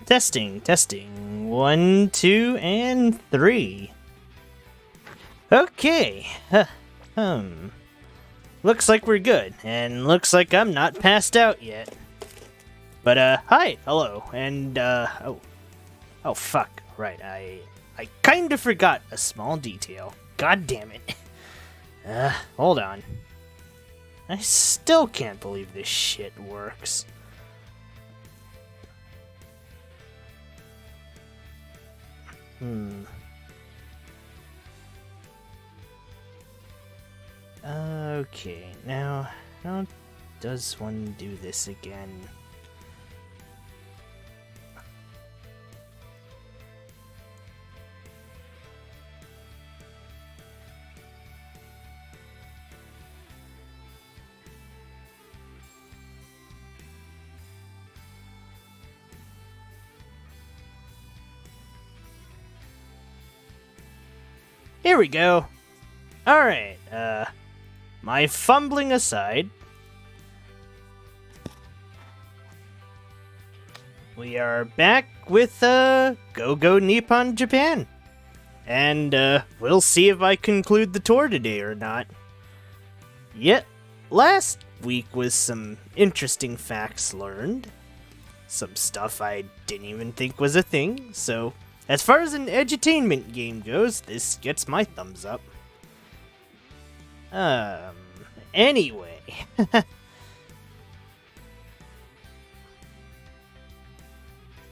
Testing, testing. 1, 2, and 3. Okay. Looks like we're good, and looks like I'm not passed out yet. But, hi, hello, and, oh, fuck, right, I kinda forgot a small detail. God damn it. Hold on. I still can't believe this shit works. Okay, now, how does one do this again? Here we go. Alright, my fumbling aside, we are back with, Go Nippon, Japan. And, we'll see if I conclude the tour today or not. Yet, last week was some interesting facts learned. Some stuff I didn't even think was a thing, so as far as an edutainment game goes, this gets my thumbs up. Anyway.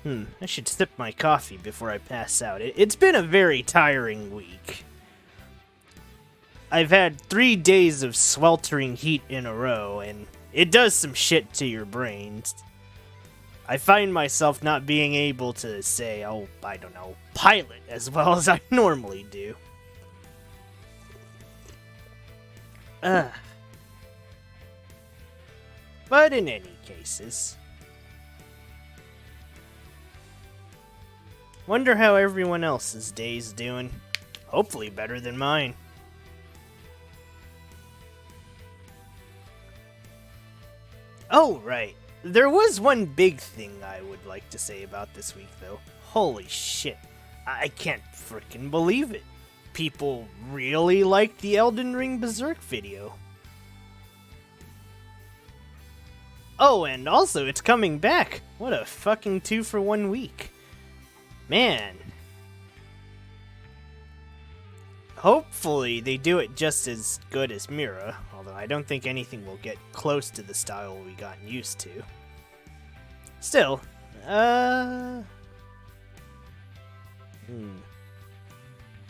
I should sip my coffee before I pass out. It's been a very tiring week. I've had 3 days of sweltering heat in a row, and it does some shit to your brains. I find myself not being able to say, I don't know, pilot as well as I normally do. But in any cases, wonder how everyone else's day's doing. Hopefully better than mine. Oh, right. There was one big thing I would like to say about this week, though. Holy shit. I can't frickin' believe it. People really liked the Elden Ring Berserk video. Oh, and also, it's coming back. What a fucking 2-for-1 week. Man. Hopefully, they do it just as good as Mira, although I don't think anything will get close to the style we gotten used to. Still, in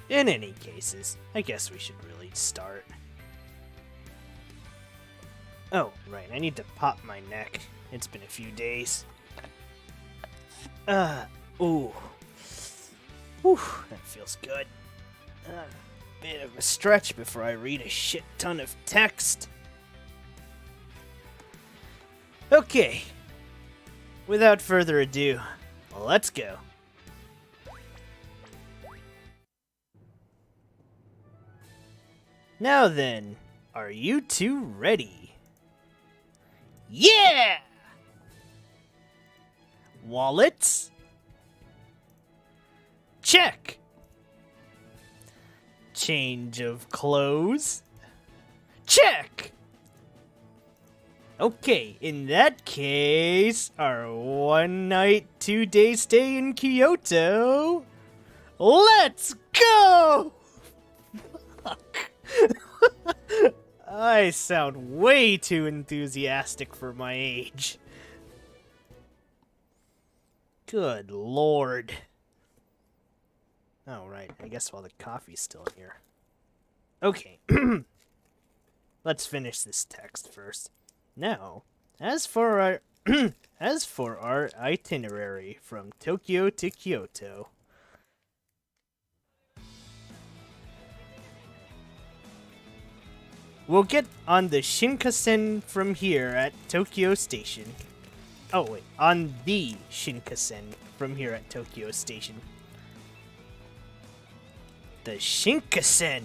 any cases, I guess we should really start. Oh, right, I need to pop my neck. It's been a few days. Ooh. Whew, that feels good. Bit of a stretch before I read a shit ton of text. Okay. Without further ado, let's go. Now then, are you two ready? Yeah! Wallets? Check. Change of clothes? Check! Okay, in that case, our 1 night, 2 day stay in Kyoto. Let's go! Fuck. I sound way too enthusiastic for my age. Good lord. Oh, right. I guess while the coffee's still here. Okay. Let's finish this text first. Now, as for our itinerary from Tokyo to Kyoto. We'll get on the Shinkansen from here at Tokyo Station. Oh, wait. On the Shinkansen from here at Tokyo Station. The Shinkansen!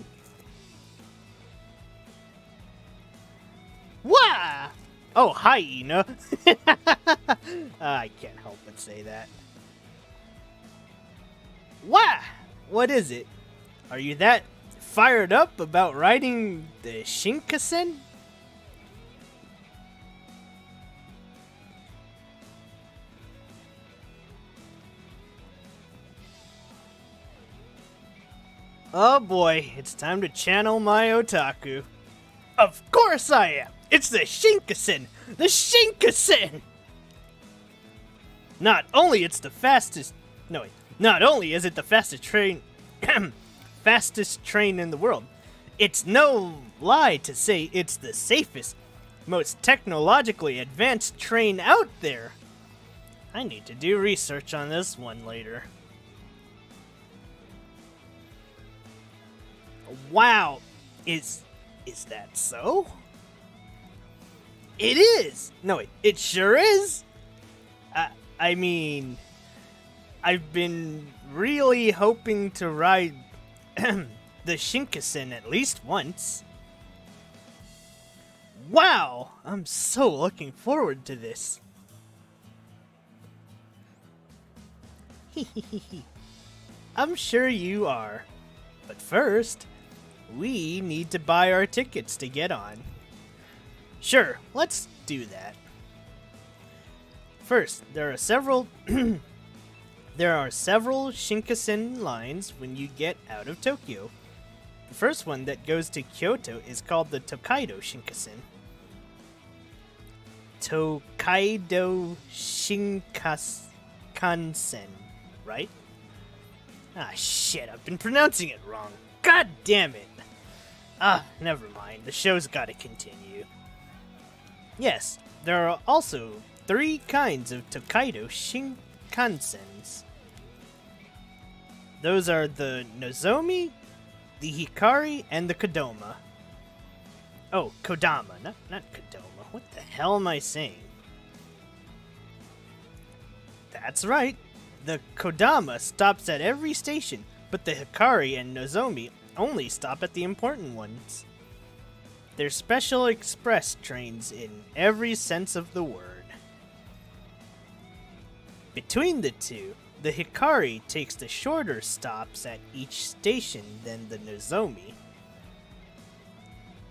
Wah! Oh, hi, Ina. I can't help but say that. Wah! What is it? Are you that fired up about riding the Shinkansen? Oh boy, it's time to channel my otaku. Of course I am! It's the Shinkansen! The Shinkansen! Not only is it the fastest train fastest train in the world, it's no lie to say it's the safest, most technologically advanced train out there. I need to do research on this one later. Wow, is that so? It is! No, it sure is! I mean, I've been really hoping to ride the Shinkansen at least once. Wow! I'm so looking forward to this. I'm sure you are. But first, we need to buy our tickets to get on. Sure, let's do that. First, there are several Shinkansen lines when you get out of Tokyo. The first one that goes to Kyoto is called the Tokaido Shinkansen. Tokaido Shinkansen, right? Ah, shit, I've been pronouncing it wrong. God damn it. Never mind. The show's gotta continue. Yes, there are also 3 kinds of Tokaido Shinkansens. Those are the Nozomi, the Hikari, and the Kodama. Oh, Kodama, not Kodama. What the hell am I saying? That's right. The Kodama stops at every station, but the Hikari and Nozomi only stop at the important ones. They're special express trains in every sense of the word. Between the two, the Hikari takes the shorter stops at each station than the Nozomi.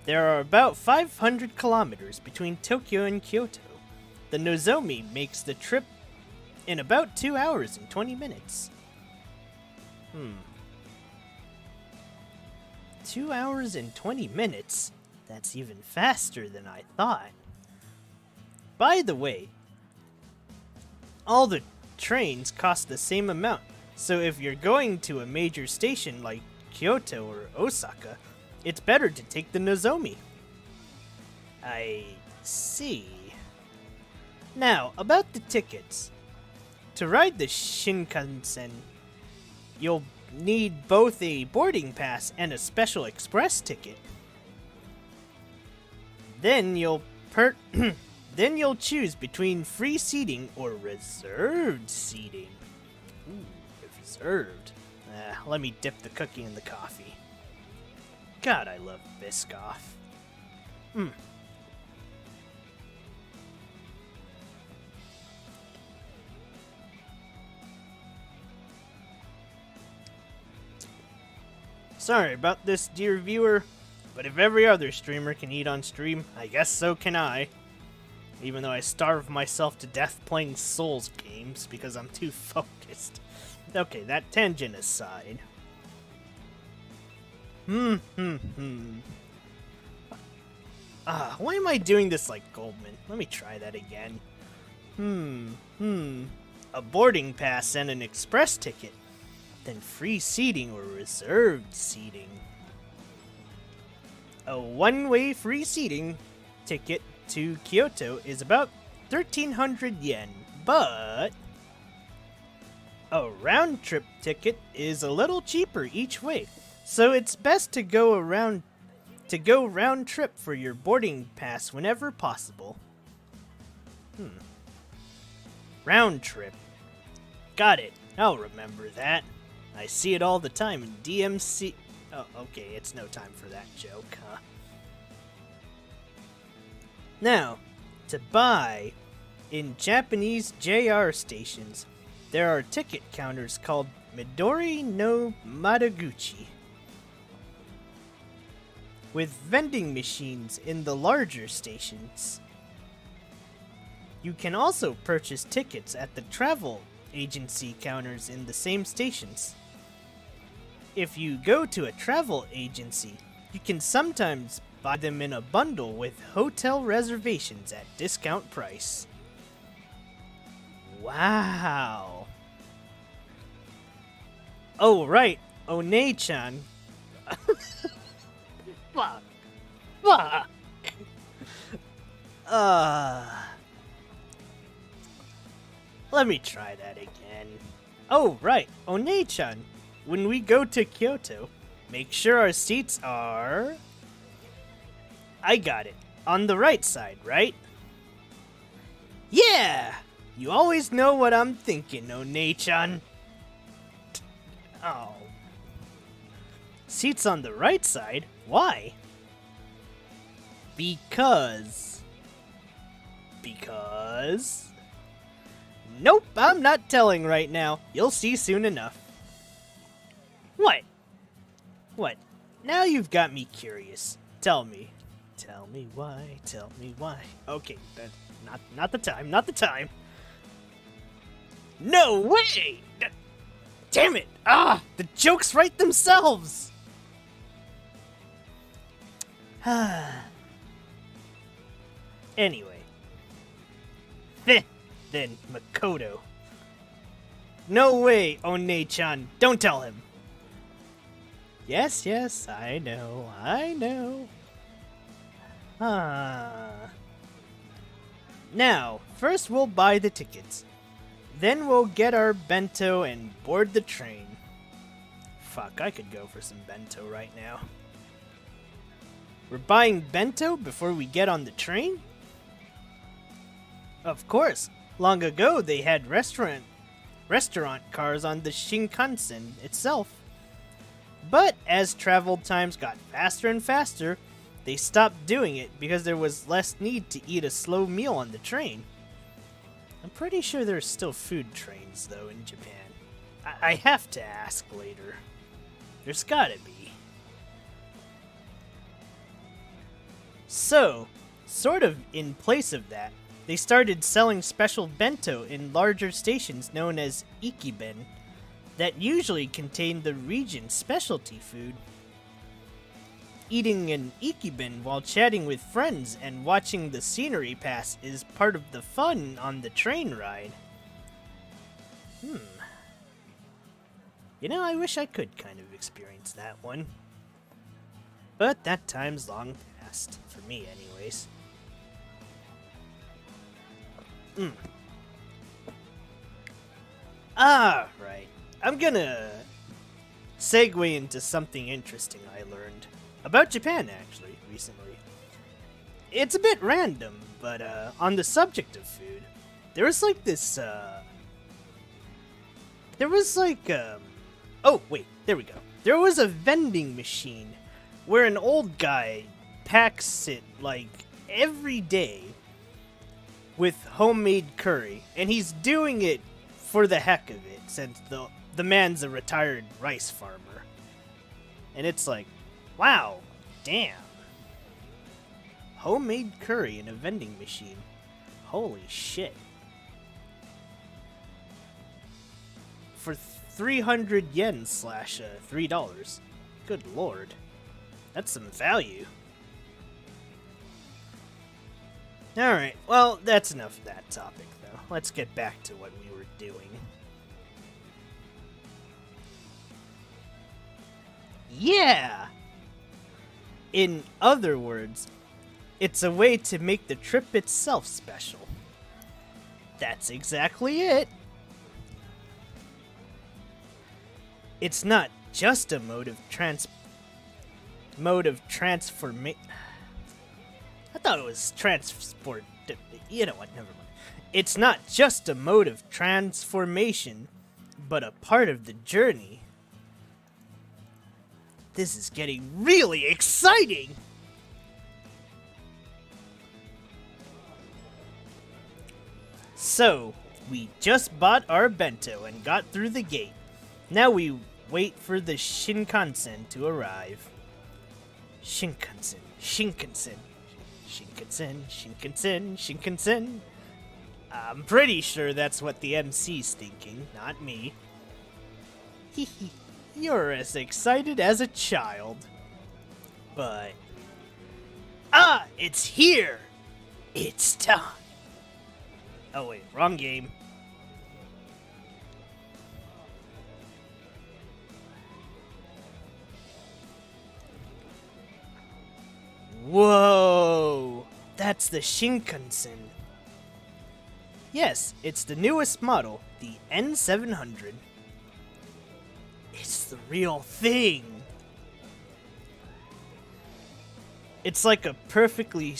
There are about 500 kilometers between Tokyo and Kyoto. The Nozomi makes the trip in about 2 hours and 20 minutes. 2 hours and 20 minutes? That's even faster than I thought. By the way, all the trains cost the same amount, so if you're going to a major station like Kyoto or Osaka, it's better to take the Nozomi. I see. Now, about the tickets. To ride the Shinkansen, you'll need both a boarding pass and a special express ticket. Then you'll choose between free seating or reserved seating. Ooh, reserved. Let me dip the cookie in the coffee. God, I love Biscoff. Sorry about this, dear viewer, but if every other streamer can eat on stream, I guess so can I. Even though I starve myself to death playing Souls games because I'm too focused. Okay, that tangent aside. Why am I doing this like Goldman? Let me try that again. A boarding pass and an express ticket. Then free seating or reserved seating. A one-way free seating ticket to Kyoto is about 1,300 yen, but a round-trip ticket is a little cheaper each way, so it's best to go round trip for your boarding pass whenever possible. Round trip. Got it. I'll remember that. I see it all the time in DMC. Oh, okay, it's no time for that joke, huh? Now, to buy In Japanese JR stations, there are ticket counters called Midori no Madoguchi, with vending machines in the larger stations. You can also purchase tickets at the travel agency counters in the same stations. If you go to a travel agency, you can sometimes buy them in a bundle with hotel reservations at discount price. Wow. Oh, right. One-chan. Fuck. Fuck. Let me try that again. Oh, right. One-chan. When we go to Kyoto, make sure our seats are... I got it. On the right side, right? Yeah! You always know what I'm thinking, One-chan. Oh. Seats on the right side? Why? Because... Nope, I'm not telling right now. You'll see soon enough. What? What? Now you've got me curious. Tell me. Tell me why. Tell me why. Okay, not the time. Not the time. No way! Damn it! The jokes write themselves! Anyway. Then, Makoto. No way, One-chan. Don't tell him. Yes, I know. Now, first we'll buy the tickets. Then we'll get our bento and board the train. Fuck, I could go for some bento right now. We're buying bento before we get on the train? Of course. Long ago, they had restaurant cars on the Shinkansen itself. But as travel times got faster and faster, they stopped doing it because there was less need to eat a slow meal on the train. I'm pretty sure there's still food trains, though, in Japan. I have to ask later. There's gotta be. So, sort of in place of that, they started selling special bento in larger stations known as ikiben that usually contain the region's specialty food. Eating an ikiben while chatting with friends and watching the scenery pass is part of the fun on the train ride. You know, I wish I could kind of experience that one. But that time's long past, for me anyways. Right. I'm gonna segue into something interesting I learned. About Japan, actually, recently. It's a bit random, but on the subject of food, there was like this, oh, wait, there we go. There was a vending machine where an old guy packs it, like, every day with homemade curry, and he's doing it for the heck of it, since the man's a retired rice farmer. And it's like, wow, damn. Homemade curry in a vending machine. Holy shit. For 300 yen slash $3. Good lord. That's some value. Alright, well, that's enough of that topic, though. Let's get back to what we were doing. Yeah! In other words, it's a way to make the trip itself special. That's exactly it. It's not just a mode of transformation. I thought it was transport. You know what? Never mind. It's not just a mode of transformation, but a part of the journey. This is getting really exciting! So, we just bought our bento and got through the gate. Now we wait for the Shinkansen to arrive. Shinkansen, Shinkansen, Shinkansen, Shinkansen, Shinkansen. I'm pretty sure that's what the MC's thinking, not me. Hehe, you're as excited as a child. But... ah, it's here! It's time! Oh wait, wrong game. Whoa! That's the Shinkansen. Yes, it's the newest model, the N700. It's the real thing! It's like a perfectly...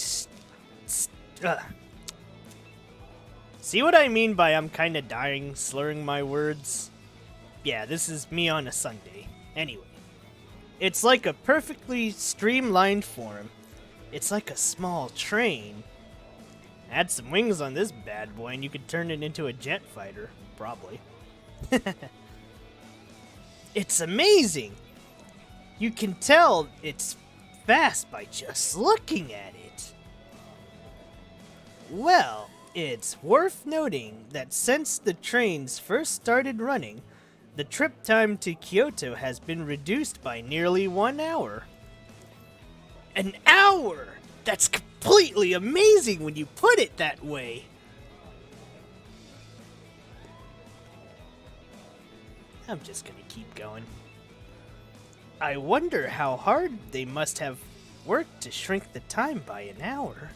See what I mean by I'm kinda dying, slurring my words? Yeah, this is me on a Sunday. Anyway. It's like a perfectly streamlined form. It's like a small train. Add some wings on this bad boy and you could turn it into a jet fighter. Probably. It's amazing! You can tell it's fast by just looking at it. Well, it's worth noting that since the trains first started running, the trip time to Kyoto has been reduced by nearly 1 hour. An hour! That's completely amazing when you put it that way! I'm just gonna keep going. I wonder how hard they must have worked to shrink the time by an hour.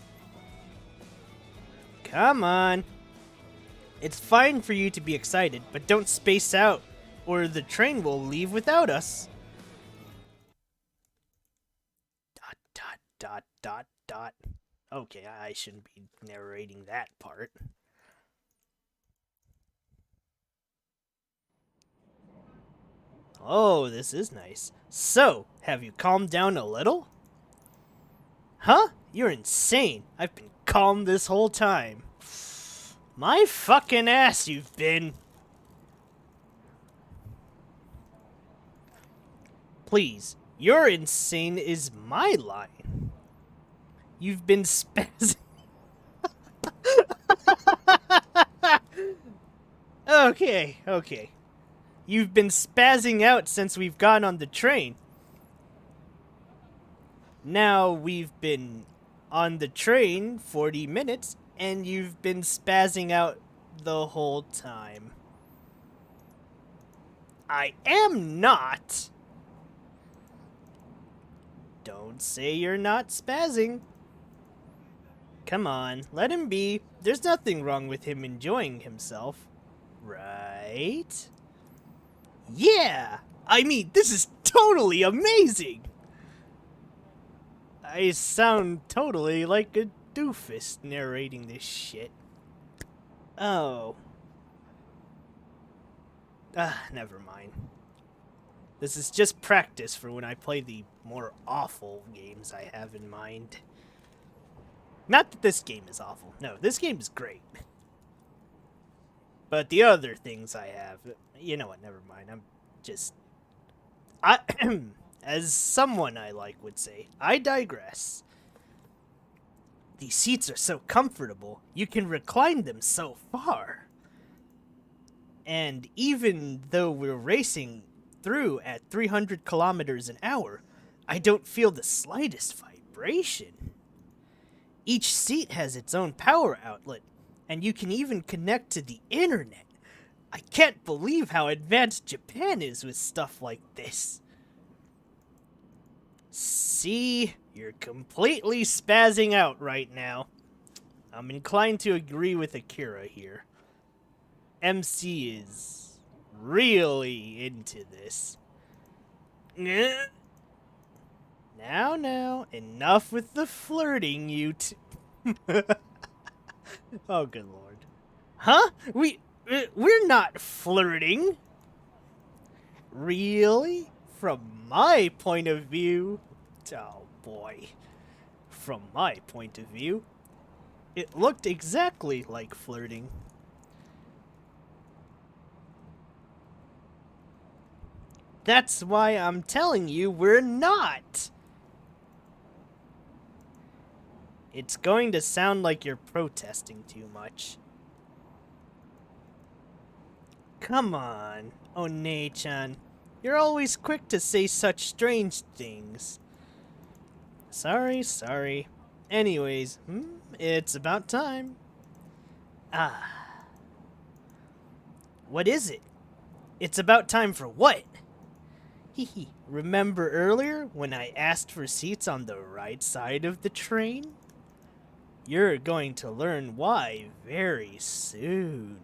Come on. It's fine for you to be excited, but don't space out, or the train will leave without us. Dot, dot, dot, dot, dot. Okay, I shouldn't be narrating that part. Oh, this is nice. So, have you calmed down a little? Huh? You're insane. I've been calm this whole time. My fucking ass you've been. Please, you're insane is my line. You've been spazzing. Okay. You've been spazzing out since we've gone on the train. Now we've been on the train 40 minutes, and you've been spazzing out the whole time. I am not. Don't say you're not spazzing. Come on, let him be. There's nothing wrong with him enjoying himself. Right? Yeah! I mean, this is totally amazing! I sound totally like a doofus narrating this shit. Oh. Never mind. This is just practice for when I play the more awful games I have in mind. Not that this game is awful. No, this game is great. But the other things I have, you know what, never mind. I'm just... as someone I like would say, I digress. These seats are so comfortable, you can recline them so far. And even though we're racing through at 300 kilometers an hour, I don't feel the slightest vibration. Each seat has its own power outlet, and you can even connect to the internet. I can't believe how advanced Japan is with stuff like this. See, you're completely spazzing out right now. I'm inclined to agree with Akira here. MC is really into this. Now, enough with the flirting, you two. Oh, good lord. Huh? We're not flirting. Really? From my point of view? Oh, boy. From my point of view, it looked exactly like flirting. That's why I'm telling you we're not. It's going to sound like you're protesting too much. Come on, One-chan. You're always quick to say such strange things. Sorry. Anyways, it's about time. Ah. What is it? It's about time for what? Hehe. Remember earlier when I asked for seats on the right side of the train? You're going to learn why very soon.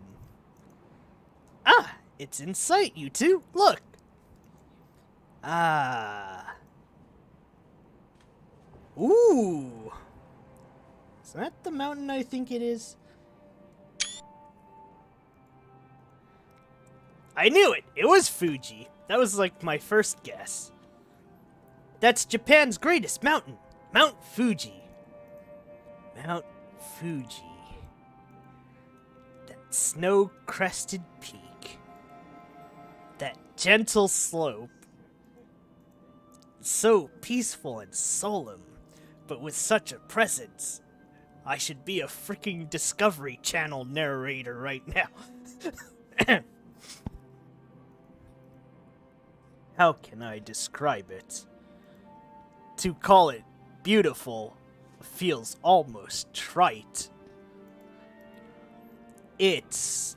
Ah, it's in sight, you two. Look. Ah. Ooh. Is that the mountain I think it is? I knew it! It was Fuji. That was like my first guess. That's Japan's greatest mountain. Mount Fuji. Mount Fuji. That snow-crested peak. That gentle slope. So peaceful and solemn, but with such a presence. I should be a freaking Discovery Channel narrator right now. How can I describe it? To call it beautiful feels almost trite. It's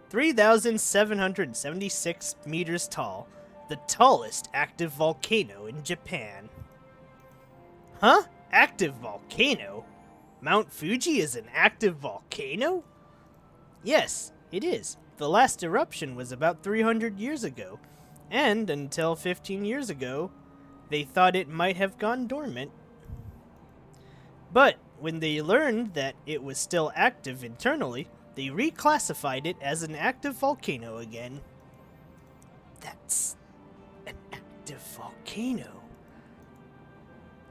3,776 meters tall, the tallest active volcano in Japan. Huh? Active volcano? Mount Fuji is an active volcano? Yes, it is. The last eruption was about 300 years ago, and until 15 years ago, they thought it might have gone dormant. But when they learned that it was still active internally, they reclassified it as an active volcano again. That's an active volcano.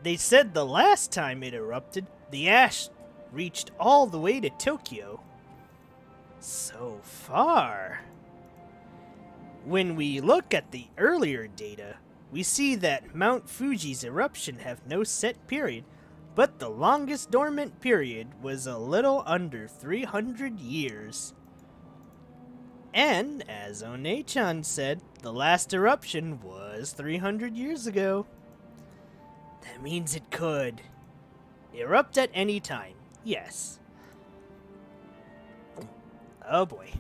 They said the last time it erupted, the ash reached all the way to Tokyo. So far. When we look at the earlier data, we see that Mount Fuji's eruption have no set period, but the longest dormant period was a little under 300 years. And, as One-chan said, the last eruption was 300 years ago. That means it could erupt at any time, yes. Oh boy.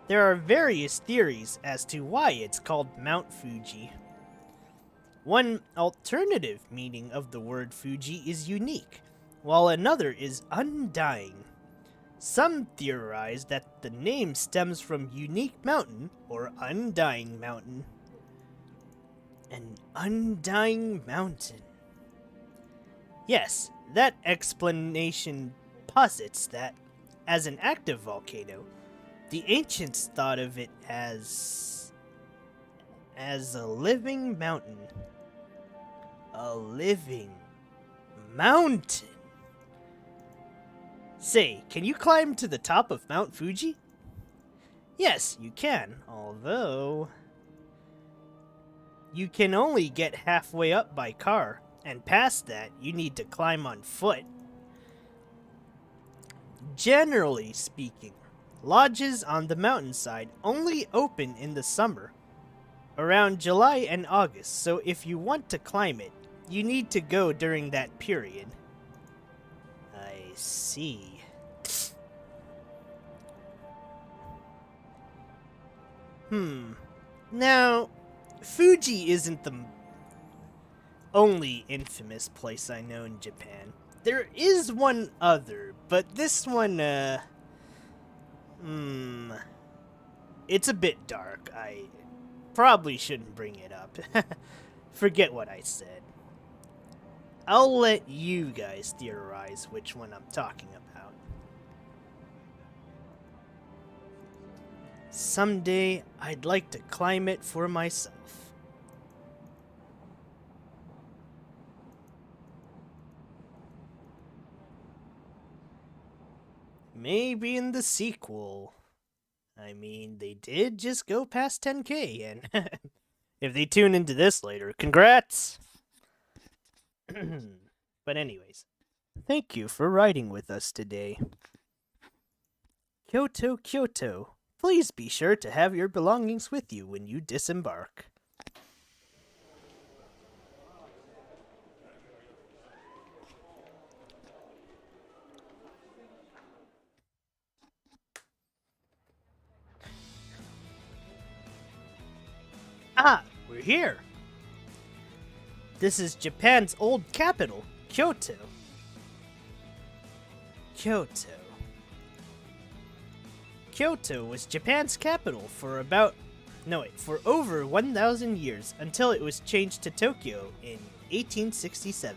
There are various theories as to why it's called Mount Fuji. One alternative meaning of the word Fuji is unique, while another is undying. Some theorize that the name stems from unique mountain or undying mountain. An undying mountain. Yes, that explanation posits that, as an active volcano, the ancients thought of it as a living mountain. A living mountain. Say, can you climb to the top of Mount Fuji? Yes, you can, although you can only get halfway up by car, and past that, you need to climb on foot. Generally speaking, lodges on the mountainside only open in the summer, around July and August, so if you want to climb it, you need to go during that period. I see. Now, Fuji isn't the only infamous place I know in Japan. There is one other, but this one, it's a bit dark. I probably shouldn't bring it up. Forget what I said. I'll let you guys theorize which one I'm talking about. Someday, I'd like to climb it for myself. maybe in the sequel. I mean, they did just go past 10K, and if they tune into this later, congrats! But anyways, thank you for riding with us today. Kyoto, Kyoto, please be sure to have your belongings with you when you disembark. Ah, we're here! This is Japan's old capital, Kyoto. Kyoto was Japan's capital for over 1,000 years until it was changed to Tokyo in 1867.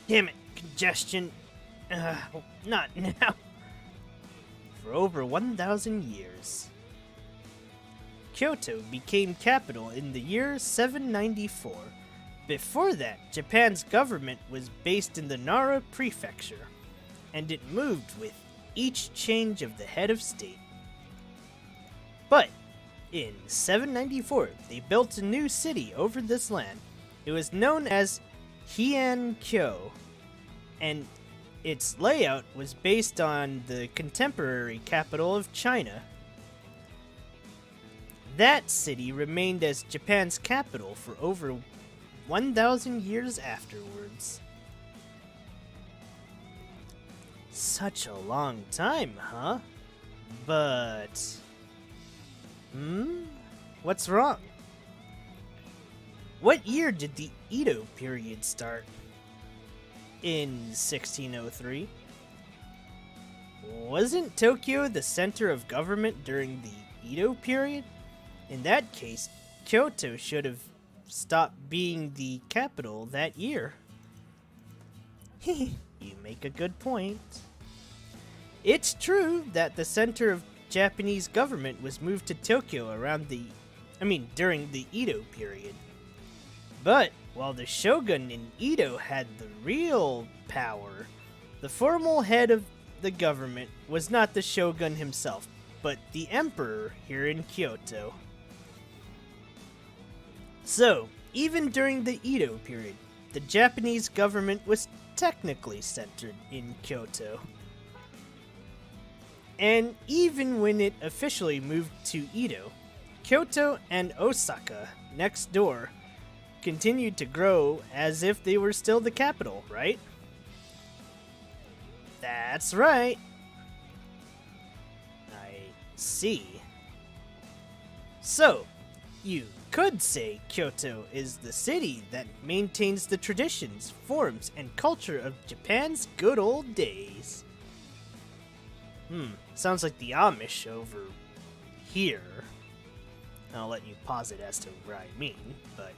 Damn it, congestion. Not now. For over 1,000 years. Kyoto became capital in the year 794. Before that, Japan's government was based in the Nara prefecture, and it moved with each change of the head of state. But in 794, they built a new city over this land. It was known as Heian-kyo, and its layout was based on the contemporary capital of China. That city remained as Japan's capital for over 1,000 years afterwards. Such a long time, huh? But... What's wrong? What year did the Edo period start? In 1603? Wasn't Tokyo the center of government during the Edo period? In that case, Kyoto should have stopped being the capital that year. You make a good point. It's true that the center of Japanese government was moved to Tokyo during the Edo period. But while the shogun in Edo had the real power, the formal head of the government was not the shogun himself, but the emperor here in Kyoto. So, even during the Edo period, the Japanese government was technically centered in Kyoto. And even when it officially moved to Edo, Kyoto and Osaka, next door, continued to grow as if they were still the capital, right? That's right. I see. So, you could say Kyoto is the city that maintains the traditions, forms, and culture of Japan's good old days. Sounds like the Amish over here. I'll let you posit as to where I mean, but...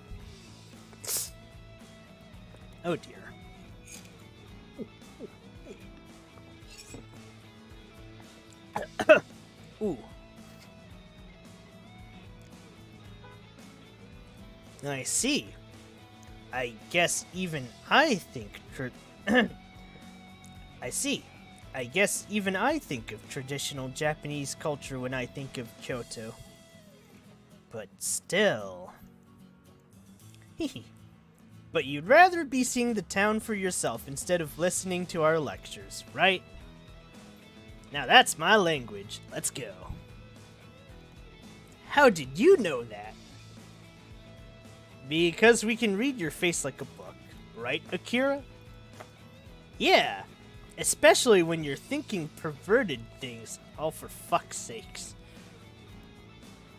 Oh dear. Ooh. I see. I guess even I think I see. I guess even I think of traditional Japanese culture when I think of Kyoto. But still... But you'd rather be seeing the town for yourself instead of listening to our lectures, right? Now that's my language. Let's go. How did you know that? Because we can read your face like a book, right, Akira? Yeah, especially when you're thinking perverted things. Oh, for fuck's sakes.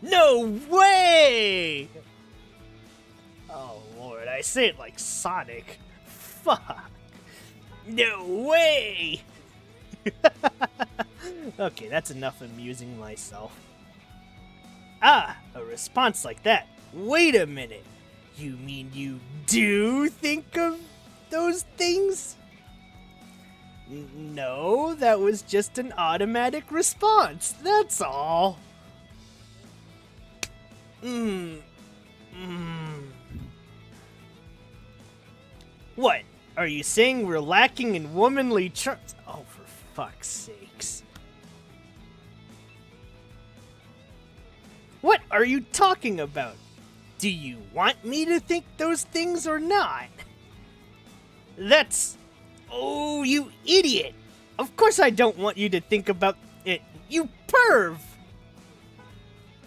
No way! Oh, Lord, I say it like Sonic. Fuck. No way! Okay, that's enough amusing myself. Ah, a response like that. Wait a minute. You mean you do think of those things? No, that was just an automatic response. That's all. What? Are you saying we're lacking in womanly charms? Oh, for fuck's sakes. What are you talking about? Do you want me to think those things or not? That's... Oh, you idiot! Of course I don't want you to think about it, you perv!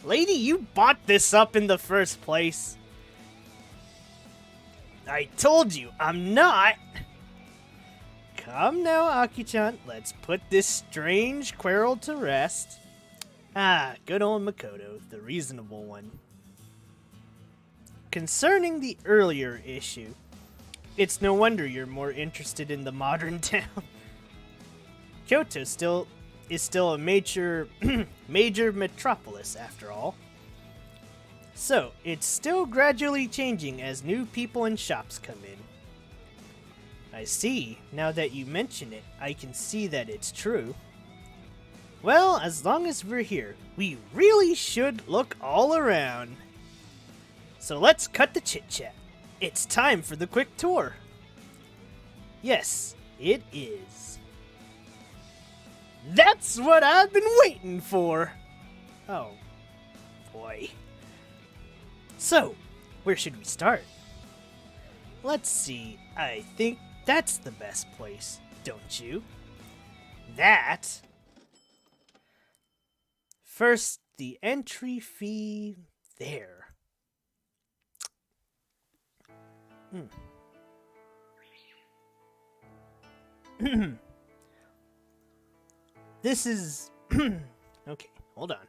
Lady, you bought this up in the first place. I told you, I'm not! Come now, Aki-chan, let's put this strange quarrel to rest. Ah, good old Makoto, the reasonable one. Concerning the earlier issue, it's no wonder you're more interested in the modern town. Kyoto is still a major metropolis after all. So, it's still gradually changing as new people and shops come in. I see. Now that you mention it, I can see that it's true. Well, as long as we're here, we really should look all around. So let's cut the chit-chat. It's time for the quick tour. Yes, it is. That's what I've been waiting for. Oh, boy. So, where should we start? Let's see, I think that's the best place, don't you? That? First, the entry fee there. This is... Okay, hold on.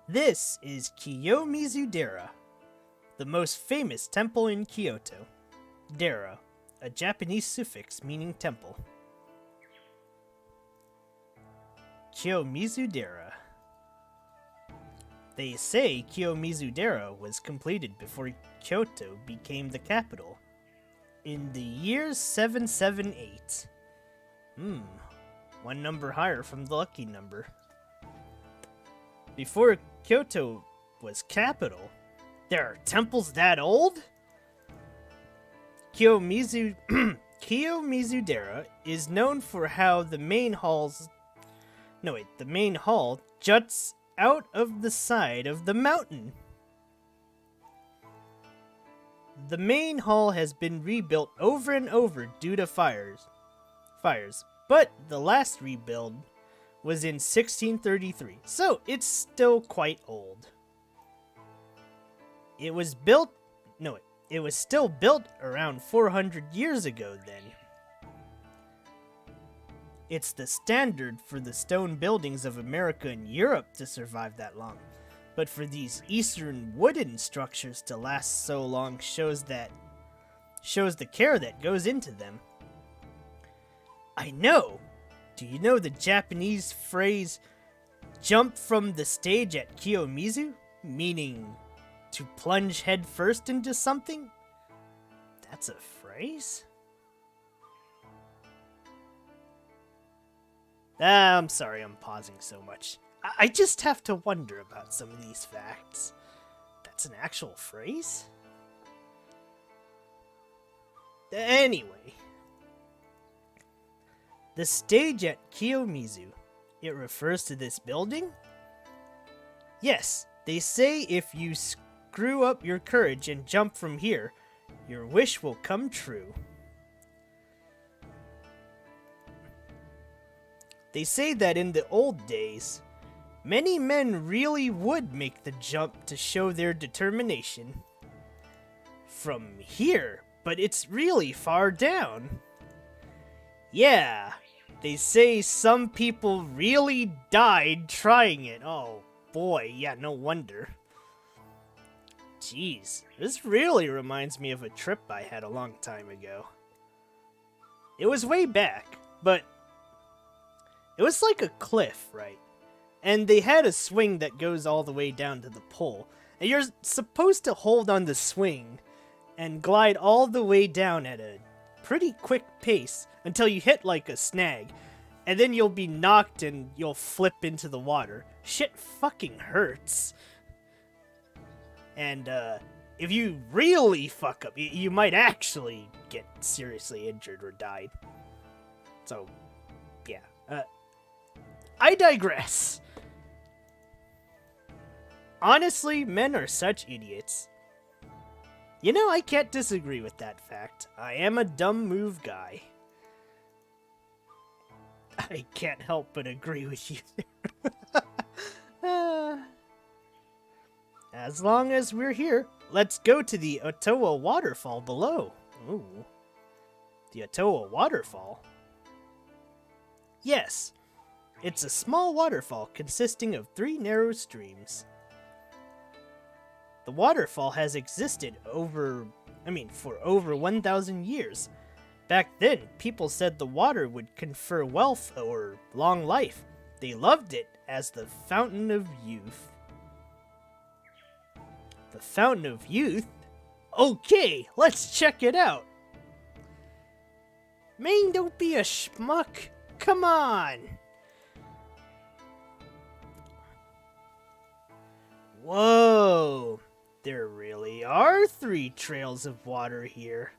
This is Kiyomizudera, the most famous temple in Kyoto. Dera, a Japanese suffix meaning temple. Kiyomizudera. They say Kiyomizudera was completed before Kyoto became the capital in the year 778. One number higher from the lucky number. Before Kyoto was capital, there are temples that old? Kiyomizudera is known for how the main hall juts out of the side of the mountain. The main hall has been rebuilt over and over due to fires, but the last rebuild was in 1633, so it's still quite old. It was still built around 400 years ago then. It's the standard for the stone buildings of America and Europe to survive that long, but for these eastern wooden structures to last so long shows the care that goes into them. I know! Do you know the Japanese phrase, jump from the stage at Kiyomizu? Meaning, to plunge headfirst into something? That's a phrase? I'm sorry I'm pausing so much. I just have to wonder about some of these facts. That's an actual phrase? Anyway. The stage at Kiyomizu, it refers to this building? Yes, they say if you screw up your courage and jump from here, your wish will come true. They say that in the old days, many men really would make the jump to show their determination. From here, but it's really far down. Yeah, they say some people really died trying it. Oh boy, yeah, no wonder. Jeez, this really reminds me of a trip I had a long time ago. It was way back, but it was like a cliff, right? And they had a swing that goes all the way down to the pole. And you're supposed to hold on the swing and glide all the way down at a pretty quick pace until you hit like a snag. And then you'll be knocked and you'll flip into the water. Shit fucking hurts. And if you really fuck up, you might actually get seriously injured or die. So, yeah. I digress. Honestly, men are such idiots. You know, I can't disagree with that fact. I am a dumb move guy. I can't help but agree with you there. As long as we're here, let's go to the Ottowa Waterfall below. Ooh. The Ottowa Waterfall? Yes. It's a small waterfall consisting of 3 narrow streams. The waterfall has existed for over 1,000 years. Back then, people said the water would confer wealth or long life. They loved it as the fountain of youth. The fountain of youth? Okay, let's check it out. Man, don't be a schmuck. Come on. Whoa, there really are 3 trails of water here.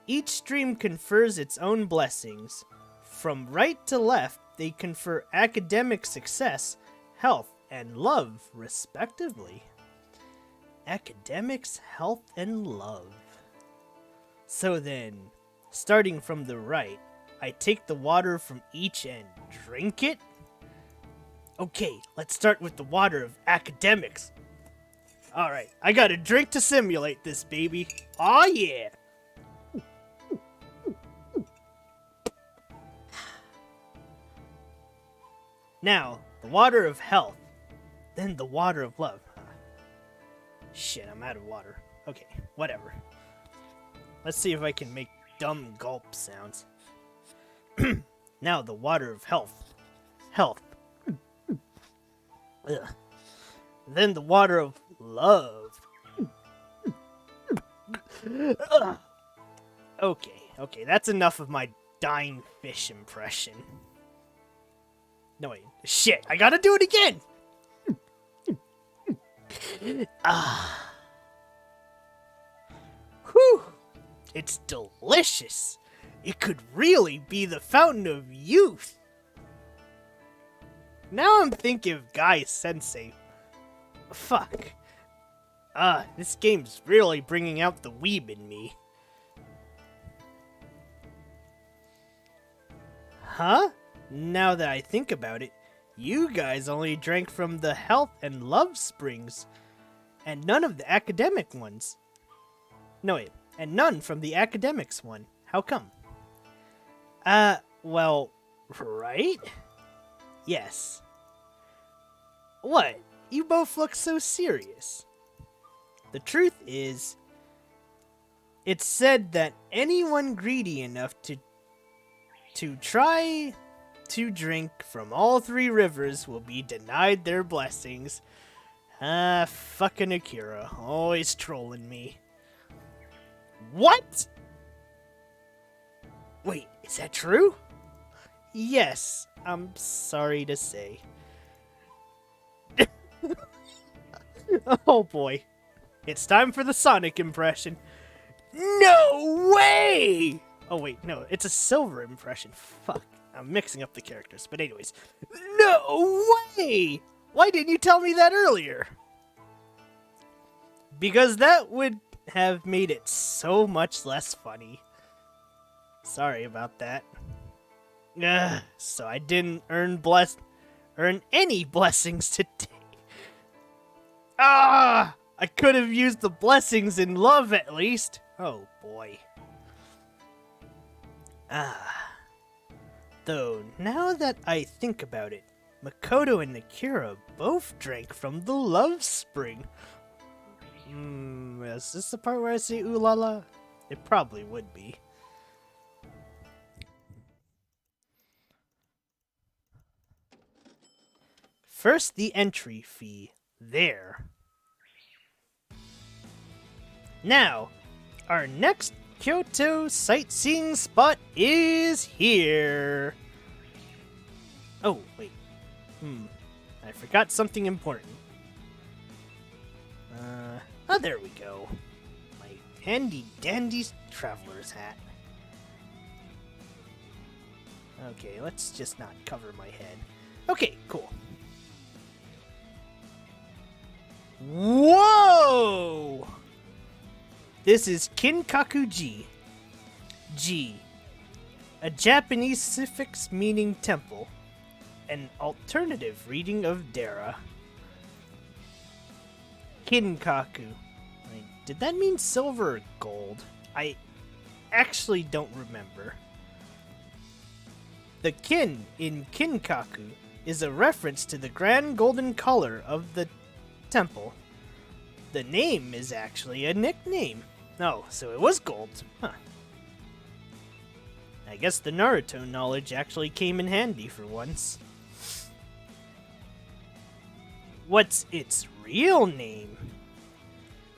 Each stream confers its own blessings. From right to left, they confer academic success, health, and love, respectively. Academics, health, and love. So then, starting from the right, I take the water from each and drink it? Okay, let's start with the water of academics. Alright, I got a drink to simulate this, baby. Aw yeah! Now, the water of health. Then the water of love. Shit, I'm out of water. Okay, whatever. Let's see if I can make dumb gulp sounds. Now, the water of health. Health. Ugh. Then the water of love. Okay, that's enough of my dying fish impression. No, wait. Shit, I gotta do it again! Whew! It's delicious! It could really be the fountain of youth! Now I'm thinking of Guy Sensei. Fuck. This game's really bringing out the weeb in me. Huh? Now that I think about it, you guys only drank from the health and love springs, and none of the academic ones. No, wait, and none from the academics one. How come? Well, right? Yes. What? You both look so serious. The truth is, it's said that anyone greedy enough to try to drink from all 3 rivers will be denied their blessings. Fucking Akira, always trolling me. What? Wait, is that true? Yes, I'm sorry to say. Oh boy. It's time for the Sonic impression. No way! Oh wait, no, it's a Silver impression. Fuck, I'm mixing up the characters. But anyways, no way! Why didn't you tell me that earlier? Because that would have made it so much less funny. Sorry about that. So I didn't earn any blessings today. I could have used the blessings in love at least. Oh boy. Though, now that I think about it, Makoto and Akira both drank from the love spring. Is this the part where I say ooh la la? It probably would be. First, the entry fee. There. Now, our next Kyoto sightseeing spot is here. Oh, wait. I forgot something important. Oh, there we go. My handy dandy traveler's hat. Okay, let's just not cover my head. Okay, cool. Whoa! This is Kinkakuji. Ji. A Japanese suffix meaning temple. An alternative reading of Dera. Kinkaku. Did that mean silver or gold? I actually don't remember. The kin in Kinkaku is a reference to the grand golden color of the temple. The name is actually a nickname. Oh, so it was gold. Huh. I guess the Naruto knowledge actually came in handy for once. What's its real name?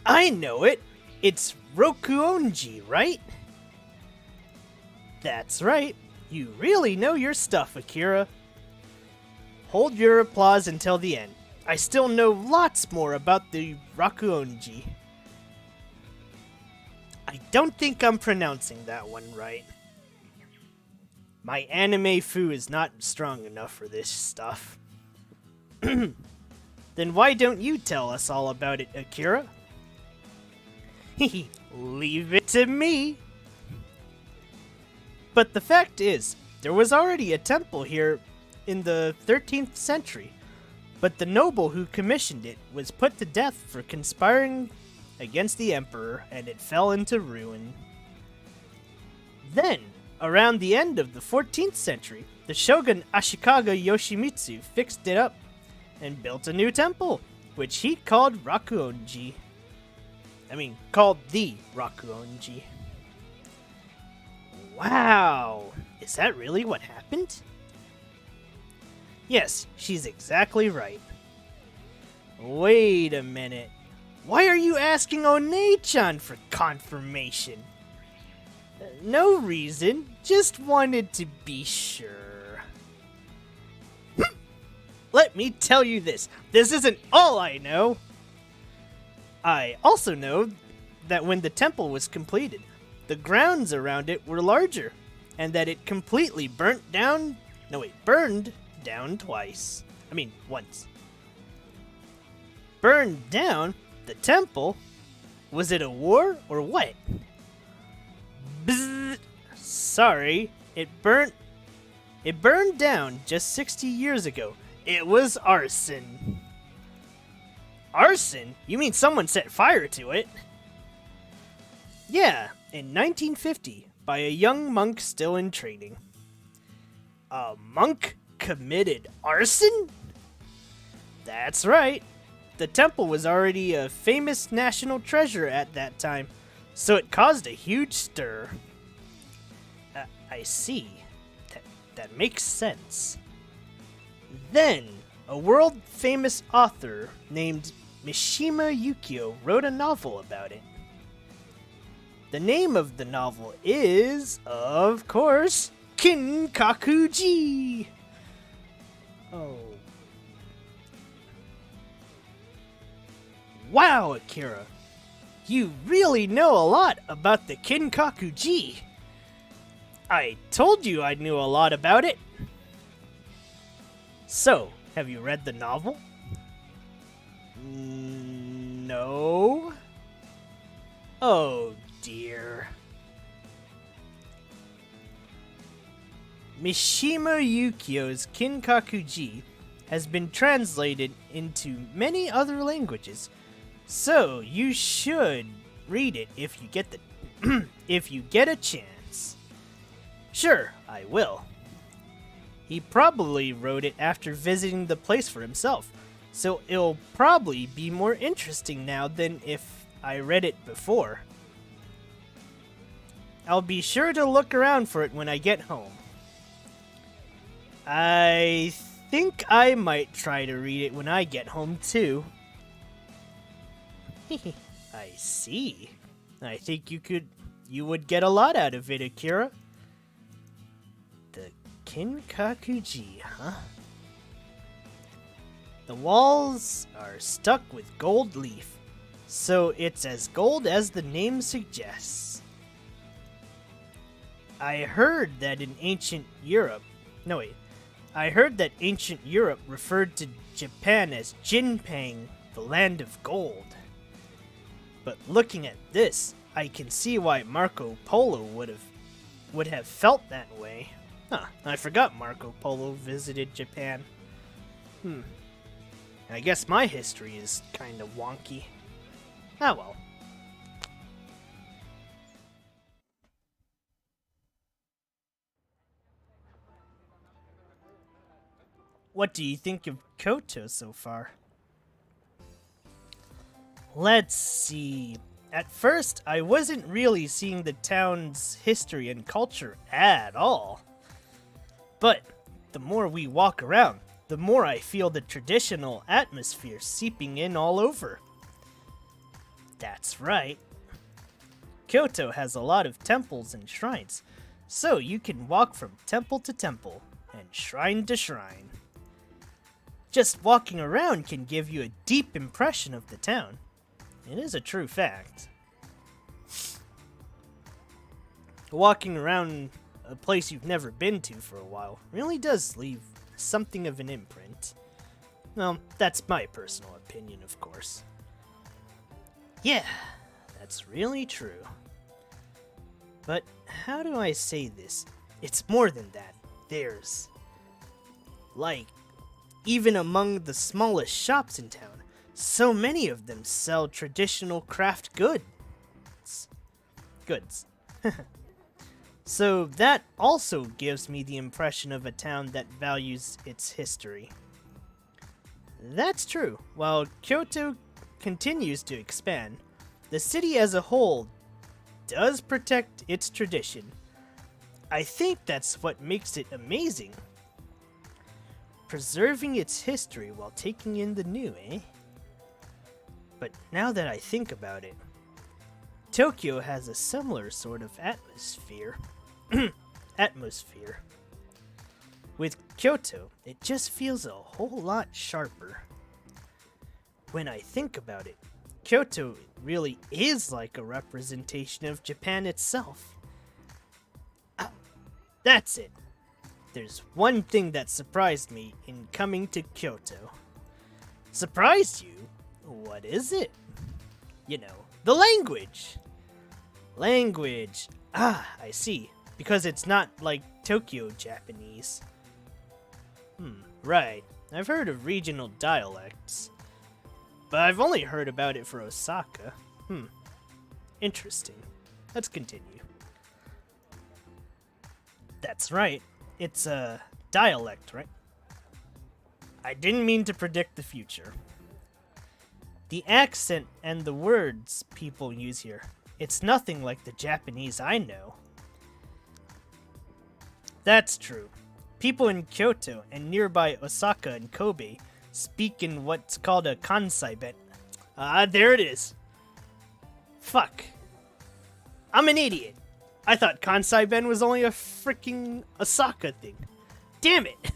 I know it! It's Ryoji, right? That's right. You really know your stuff, Akira. Hold your applause until the end. I still know lots more about the Ryoji. I don't think I'm pronouncing that one right. My anime fu is not strong enough for this stuff. Then why don't you tell us all about it, Akira? Leave it to me. But the fact is, there was already a temple here in the 13th century, but the noble who commissioned it was put to death for conspiring against the emperor, and it fell into ruin. Then, around the end of the 14th century, the shogun Ashikaga Yoshimitsu fixed it up and built a new temple, which he called Ryoji. Called the Ryoji. Wow, is that really what happened? Yes, she's exactly right. Wait a minute. Why are you asking One-chan for confirmation? No reason, just wanted to be sure. Let me tell you this isn't all I know. I also know that when the temple was completed, the grounds around it were larger, and that it completely burned down twice. Once. Burned down? The temple? Was it a war or what? Bzzz. Sorry, it burned down just 60 years ago. It was arson. Arson? You mean someone set fire to it? Yeah, in 1950, by a young monk still in training. A monk committed arson? That's right. The temple was already a famous national treasure at that time, so it caused a huge stir. I see. That makes sense. Then, a world-famous author named Mishima Yukio wrote a novel about it. The name of the novel is, of course, Kinkakuji. Oh. Wow, Akira. You really know a lot about the Kinkakuji. I told you I knew a lot about it. So, have you read the novel? No. Oh dear. Mishima Yukio's Kinkakuji has been translated into many other languages, so you should read it if you get if you get a chance. Sure, I will. He probably wrote it after visiting the place for himself, so it'll probably be more interesting now than if I read it before. I'll be sure to look around for it when I get home. I think I might try to read it when I get home too. I see. I think you would get a lot out of it, Akira. The Kinkakuji, huh? The walls are stuck with gold leaf. So it's as gold as the name suggests. I heard that ancient Europe referred to Japan as Jinpang, the land of gold. But looking at this, I can see why Marco Polo would have felt that way. Huh, I forgot Marco Polo visited Japan. I guess my history is kinda wonky. Ah well. What do you think of Kyoto so far? Let's see. At first, I wasn't really seeing the town's history and culture at all. But the more we walk around, the more I feel the traditional atmosphere seeping in all over. That's right. Kyoto has a lot of temples and shrines, so you can walk from temple to temple and shrine to shrine. Just walking around can give you a deep impression of the town. It is a true fact. Walking around a place you've never been to for a while really does leave something of an imprint. Well, that's my personal opinion, of course. Yeah, that's really true. But how do I say this? It's more than that. There's... even among the smallest shops in town, so many of them sell traditional craft goods. So that also gives me the impression of a town that values its history. That's true. While Kyoto continues to expand, the city as a whole does protect its tradition. I think that's what makes it amazing. Preserving its history while taking in the new, eh? But now that I think about it, Tokyo has a similar sort of atmosphere. With Kyoto, it just feels a whole lot sharper. When I think about it, Kyoto really is like a representation of Japan itself. Oh, that's it. There's one thing that surprised me in coming to Kyoto. Surprised you? What is it? You know, the language. Language. Ah, I see. Because it's not like Tokyo Japanese. Right. I've heard of regional dialects. But I've only heard about it for Osaka. Interesting. Let's continue. That's right. It's a dialect, right? I didn't mean to predict the future. The accent and the words people use here, it's nothing like the Japanese I know. That's true. People in Kyoto and nearby Osaka and Kobe speak in what's called a Kansai ben. There it is. Fuck. I'm an idiot. I thought Kansai ben was only a freaking Osaka thing. Damn it.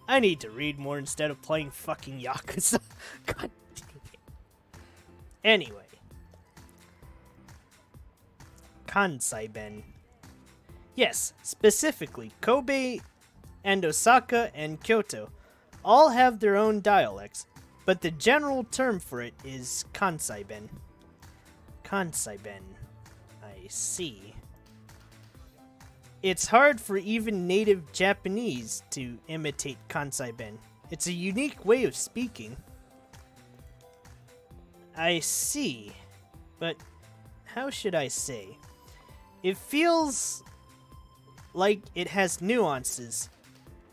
I need to read more instead of playing fucking Yakuza. God dang it. Anyway. Kansai ben. Yes, specifically, Kobe and Osaka and Kyoto all have their own dialects, but the general term for it is Kansai ben. Kansai ben. I see. It's hard for even native Japanese to imitate Kansai ben. It's a unique way of speaking. I see. But how should I say? It feels like it has nuances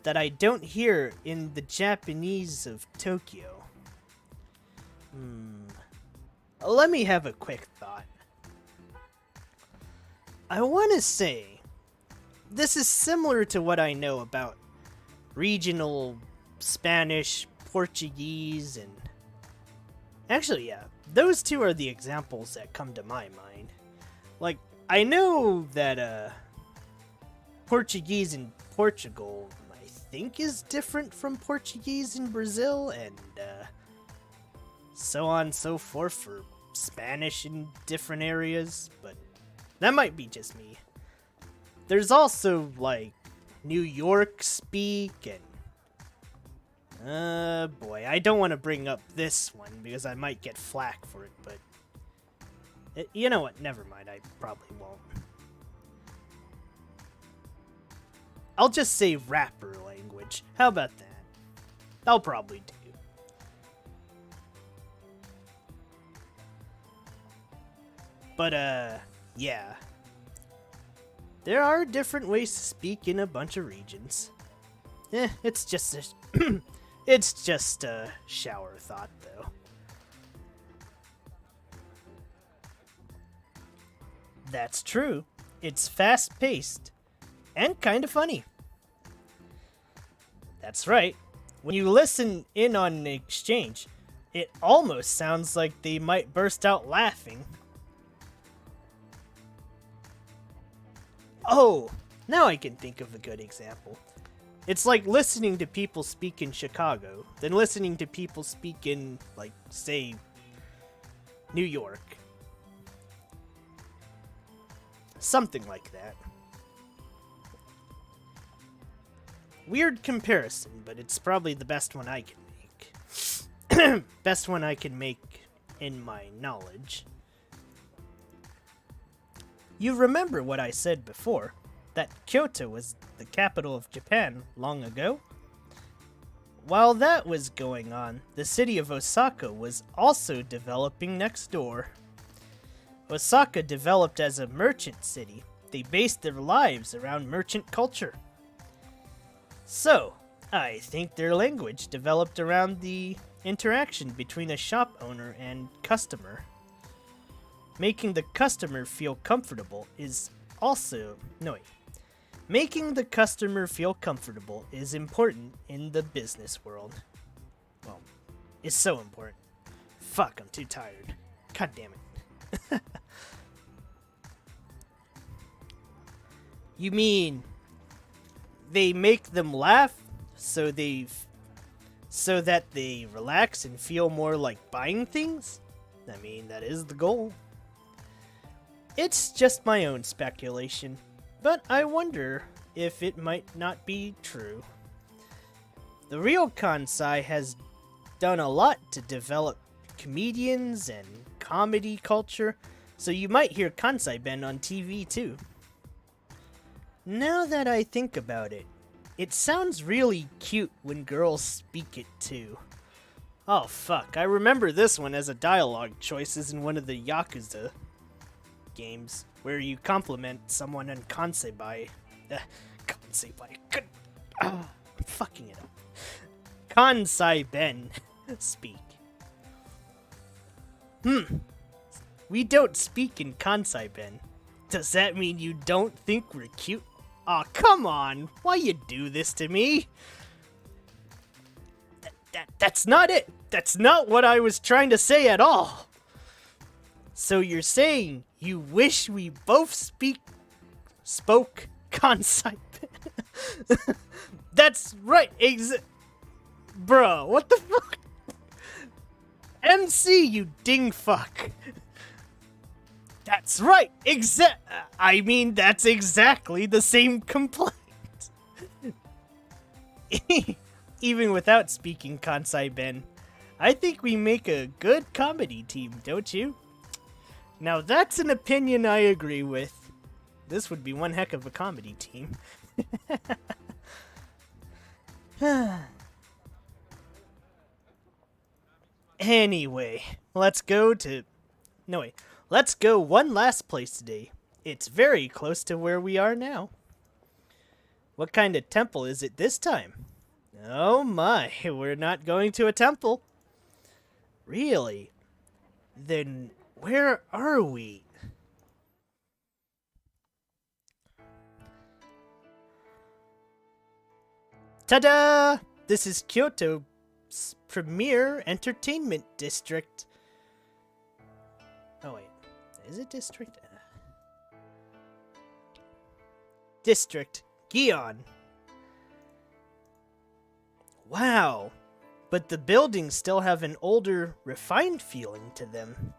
that I don't hear in the Japanese of Tokyo. Let me have a quick thought. I want to say, this is similar to what I know about regional Spanish, Portuguese, and... Actually, yeah, those two are the examples that come to my mind. Like, I know that, Portuguese in Portugal, I think, is different from Portuguese in Brazil, and, so on and so forth for Spanish in different areas, but that might be just me. There's also, like, New York speak and... boy, I don't want to bring up this one because I might get flack for it, but... you know what, never mind, I probably won't. I'll just say rapper language. How about that? I'll probably do. But, yeah. There are different ways to speak in a bunch of regions. It's just a... it's just a shower thought, though. That's true. It's fast-paced. And kind of funny. That's right. When you listen in on an exchange, it almost sounds like they might burst out laughing. Oh, now I can think of a good example. It's like listening to people speak in Chicago, then listening to people speak in, like, say, New York. Something like that. Weird comparison, but it's probably the best one I can make. Best one I can make in my knowledge. You remember what I said before, that Kyoto was the capital of Japan long ago? While that was going on, the city of Osaka was also developing next door. Osaka developed as a merchant city. They based their lives around merchant culture. So, I think their language developed around the interaction between a shop owner and customer. Making the customer feel comfortable is also... No, wait. Making the customer feel comfortable is important in the business world. Well, it's so important. Fuck, I'm too tired. God damn it. You mean... they make them laugh so that they relax and feel more like buying things? I mean, that is the goal. It's just my own speculation, but I wonder if it might not be true. The real Kansai has done a lot to develop comedians and comedy culture, so you might hear Kansai Ben on TV too. Now that I think about it, it sounds really cute when girls speak it too. Oh fuck, I remember this one as a dialogue choices in one of the Yakuza games, where you compliment someone on Kansai by... I'm fucking it up. Kansai Ben speak. We don't speak in Kansai Ben. Does that mean you don't think we're cute? Aw, come on! Why you do this to me? That's not it! That's not what I was trying to say at all! So you're saying you wish we both spoke Kansai? That's right, Bro, what the fuck? MC, you ding fuck! That's right, I mean, that's exactly the same complaint. Even without speaking Kansai Ben, I think we make a good comedy team, don't you? Now that's an opinion I agree with. This would be one heck of a comedy team. Anyway, let's go one last place today. It's very close to where we are now. What kind of temple is it this time? Oh my, we're not going to a temple. Really? Then where are we? Ta-da! This is Kyoto's premier entertainment district. Oh wait, is it district? District Gion. Wow, but the buildings still have an older, refined feeling to them.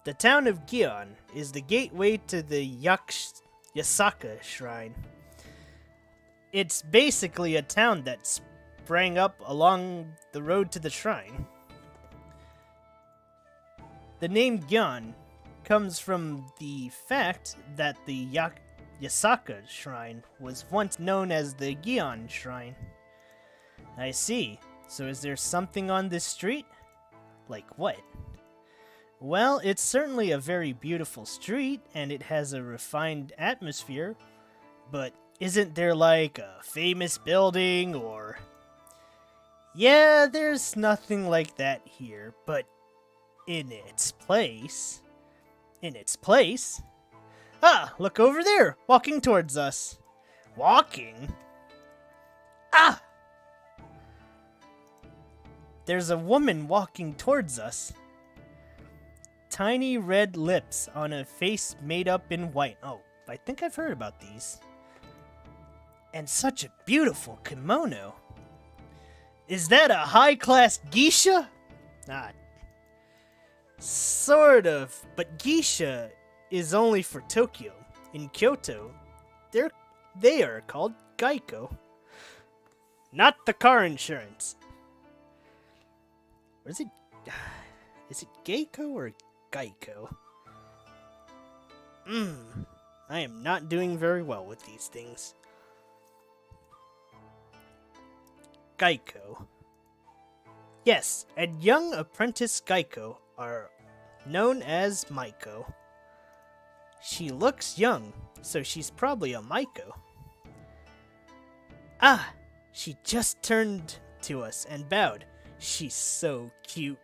The town of Gion is the gateway to the Yasaka Shrine. It's basically a town that sprang up along the road to the shrine. The name Gion comes from the fact that the Yasaka Shrine was once known as the Gion Shrine. I see. So is there something on this street? Like what? Well, it's certainly a very beautiful street, and it has a refined atmosphere, but isn't there like a famous building or... Yeah, there's nothing like that here, but in its place... Ah, look over there, walking towards us. Walking? Ah! There's a woman walking towards us. Tiny red lips on a face made up in white. Oh, I think I've heard about these. And such a beautiful kimono. Is that a high-class geisha? Not. Sort of, but geisha is only for Tokyo. In Kyoto, they are called Geico. Not the car insurance. Or is it Geico or Geico? I am not doing very well with these things. Geico. Yes, and young apprentice Geico are known as Maiko. She looks young, so she's probably a Maiko. Ah, she just turned to us and bowed. She's so cute.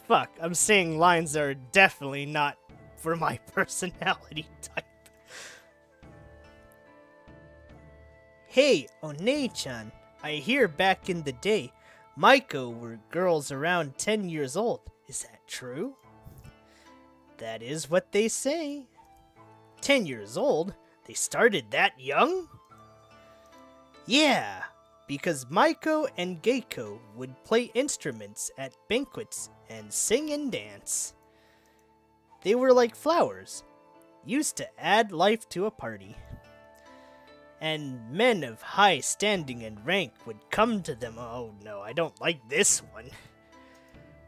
Fuck, I'm saying lines that are definitely not for my personality type. Hey, One-chan, I hear back in the day, Maiko were girls around 10 years old. Is that true? That is what they say. 10 years old? They started that young? Yeah, because Maiko and Geico would play instruments at banquets and sing and dance. They were like flowers, used to add life to a party. And men of high standing and rank would come to them. Oh no, I don't like this one.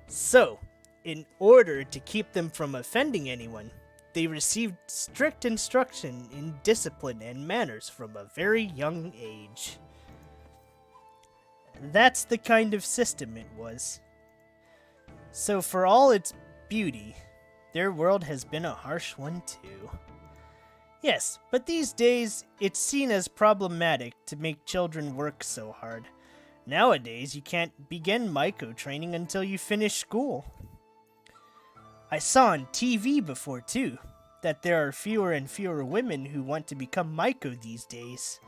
So, in order to keep them from offending anyone, they received strict instruction in discipline and manners from a very young age. That's the kind of system it was. So for all its beauty, their world has been a harsh one too. Yes, but these days, it's seen as problematic to make children work so hard. Nowadays, you can't begin Maiko training until you finish school. I saw on TV before too, that there are fewer and fewer women who want to become Maiko these days.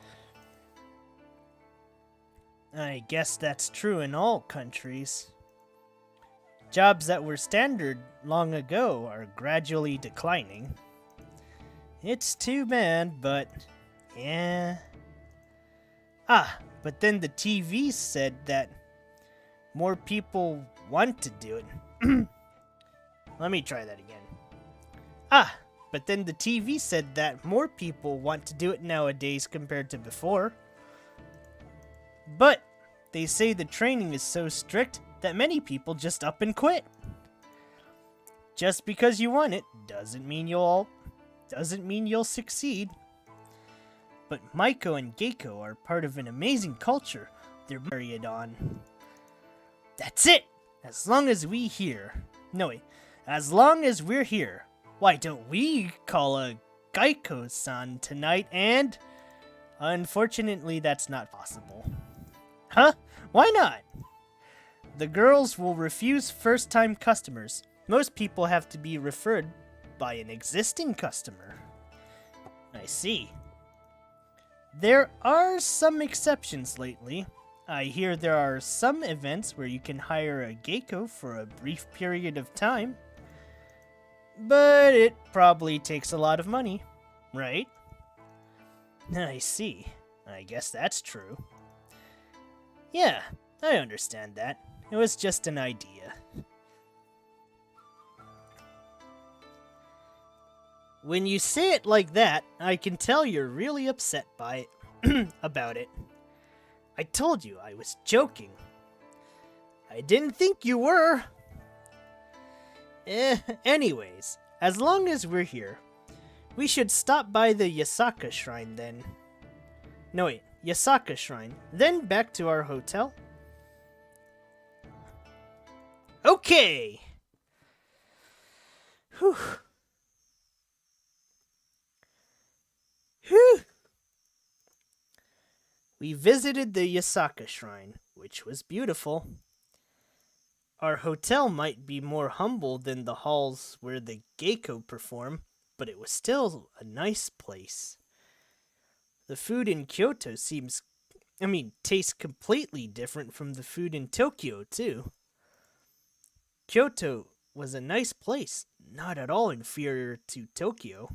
I guess that's true in all countries. Jobs that were standard long ago are gradually declining. It's too bad, but yeah. Ah, but then the TV said that more people want to do it. Let me try that again. Ah, but then the TV said that more people want to do it nowadays compared to before. But they say the training is so strict that many people just up and quit. Just because you want it doesn't mean you'll succeed. But Maiko and Geico are part of an amazing culture they're married on. That's it! As long as we're here, why don't we call a Geico-san tonight and... Unfortunately, that's not possible. Huh? Why not? The girls will refuse first-time customers. Most people have to be referred by an existing customer. I see. There are some exceptions lately. I hear there are some events where you can hire a Geico for a brief period of time. But it probably takes a lot of money, right? I see. I guess that's true. Yeah, I understand that. It was just an idea. When you say it like that, I can tell you're really upset by it, about it. I told you I was joking. I didn't think you were. Anyways, as long as we're here, we should stop by the Yasaka Shrine then. No wait, Yasaka Shrine, then back to our hotel? Okay! Whew. Whew. We visited the Yasaka Shrine, which was beautiful. Our hotel might be more humble than the halls where the geiko perform, but it was still a nice place. The food in Kyoto tastes completely different from the food in Tokyo, too. Kyoto was a nice place, not at all inferior to Tokyo.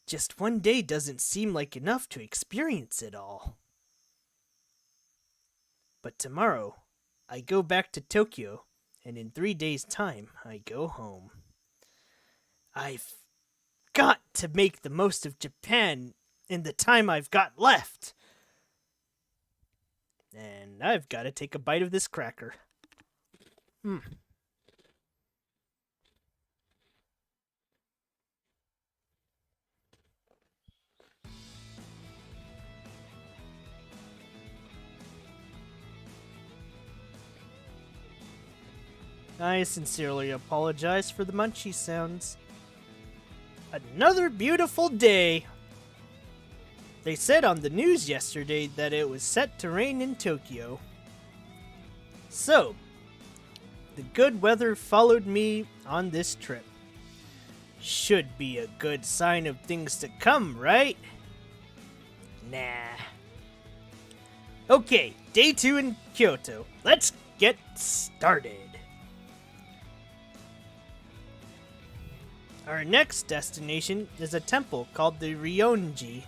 Just one day doesn't seem like enough to experience it all. But tomorrow, I go back to Tokyo, and in 3 days' time, I go home. I've got to make the most of Japan in the time I've got left. And I've got to take a bite of this cracker. I sincerely apologize for the munchy sounds. Another beautiful day! They said on the news yesterday that it was set to rain in Tokyo. So, the good weather followed me on this trip. Should be a good sign of things to come, right? Nah. Okay, day 2 in Kyoto. Let's get started. Our next destination is a temple called the Riyonji.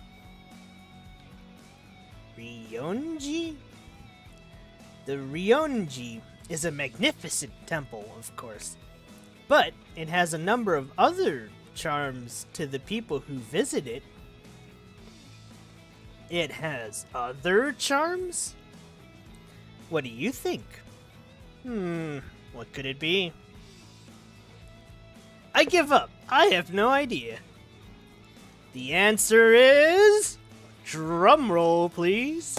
Riyonji? The Riyonji is a magnificent temple, of course, but it has a number of other charms to the people who visit it. It has other charms? What do you think? What could it be? I give up. I have no idea. The answer is... drum roll, please.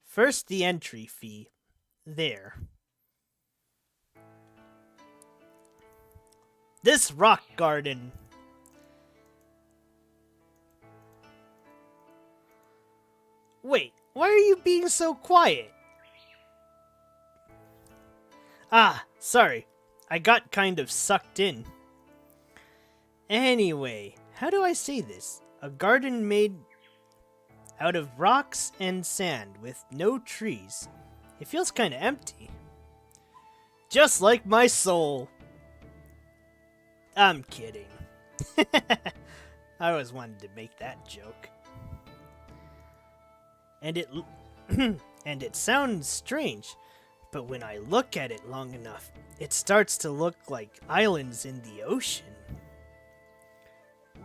First, the entry fee. There. This rock garden. Wait, why are you being so quiet? Ah, sorry. I got kind of sucked in. Anyway, how do I say this? A garden made out of rocks and sand with no trees. It feels kind of empty. Just like my soul. I'm kidding. I always wanted to make that joke. And it sounds strange, but when I look at it long enough, it starts to look like islands in the ocean.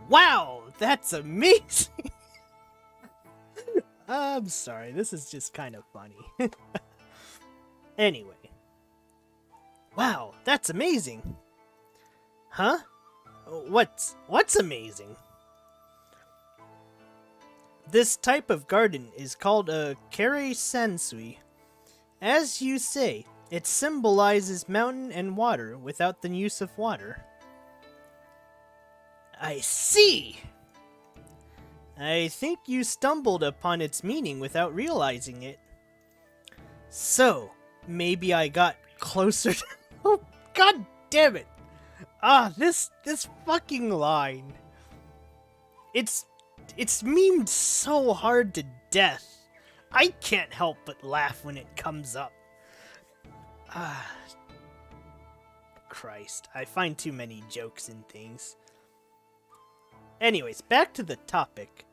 Wow, that's amazing! I'm sorry, this is just kind of funny. Anyway. Wow, that's amazing! Huh? What's amazing? This type of garden is called a kare sansui. As you say, it symbolizes mountain and water without the use of water. I see! I think you stumbled upon its meaning without realizing it. So, maybe I got closer to... Oh, god damn it! Ah, this fucking line. It's memed so hard to death. I can't help but laugh when it comes up. Ah, Christ, I find too many jokes in things. Anyways, back to the topic.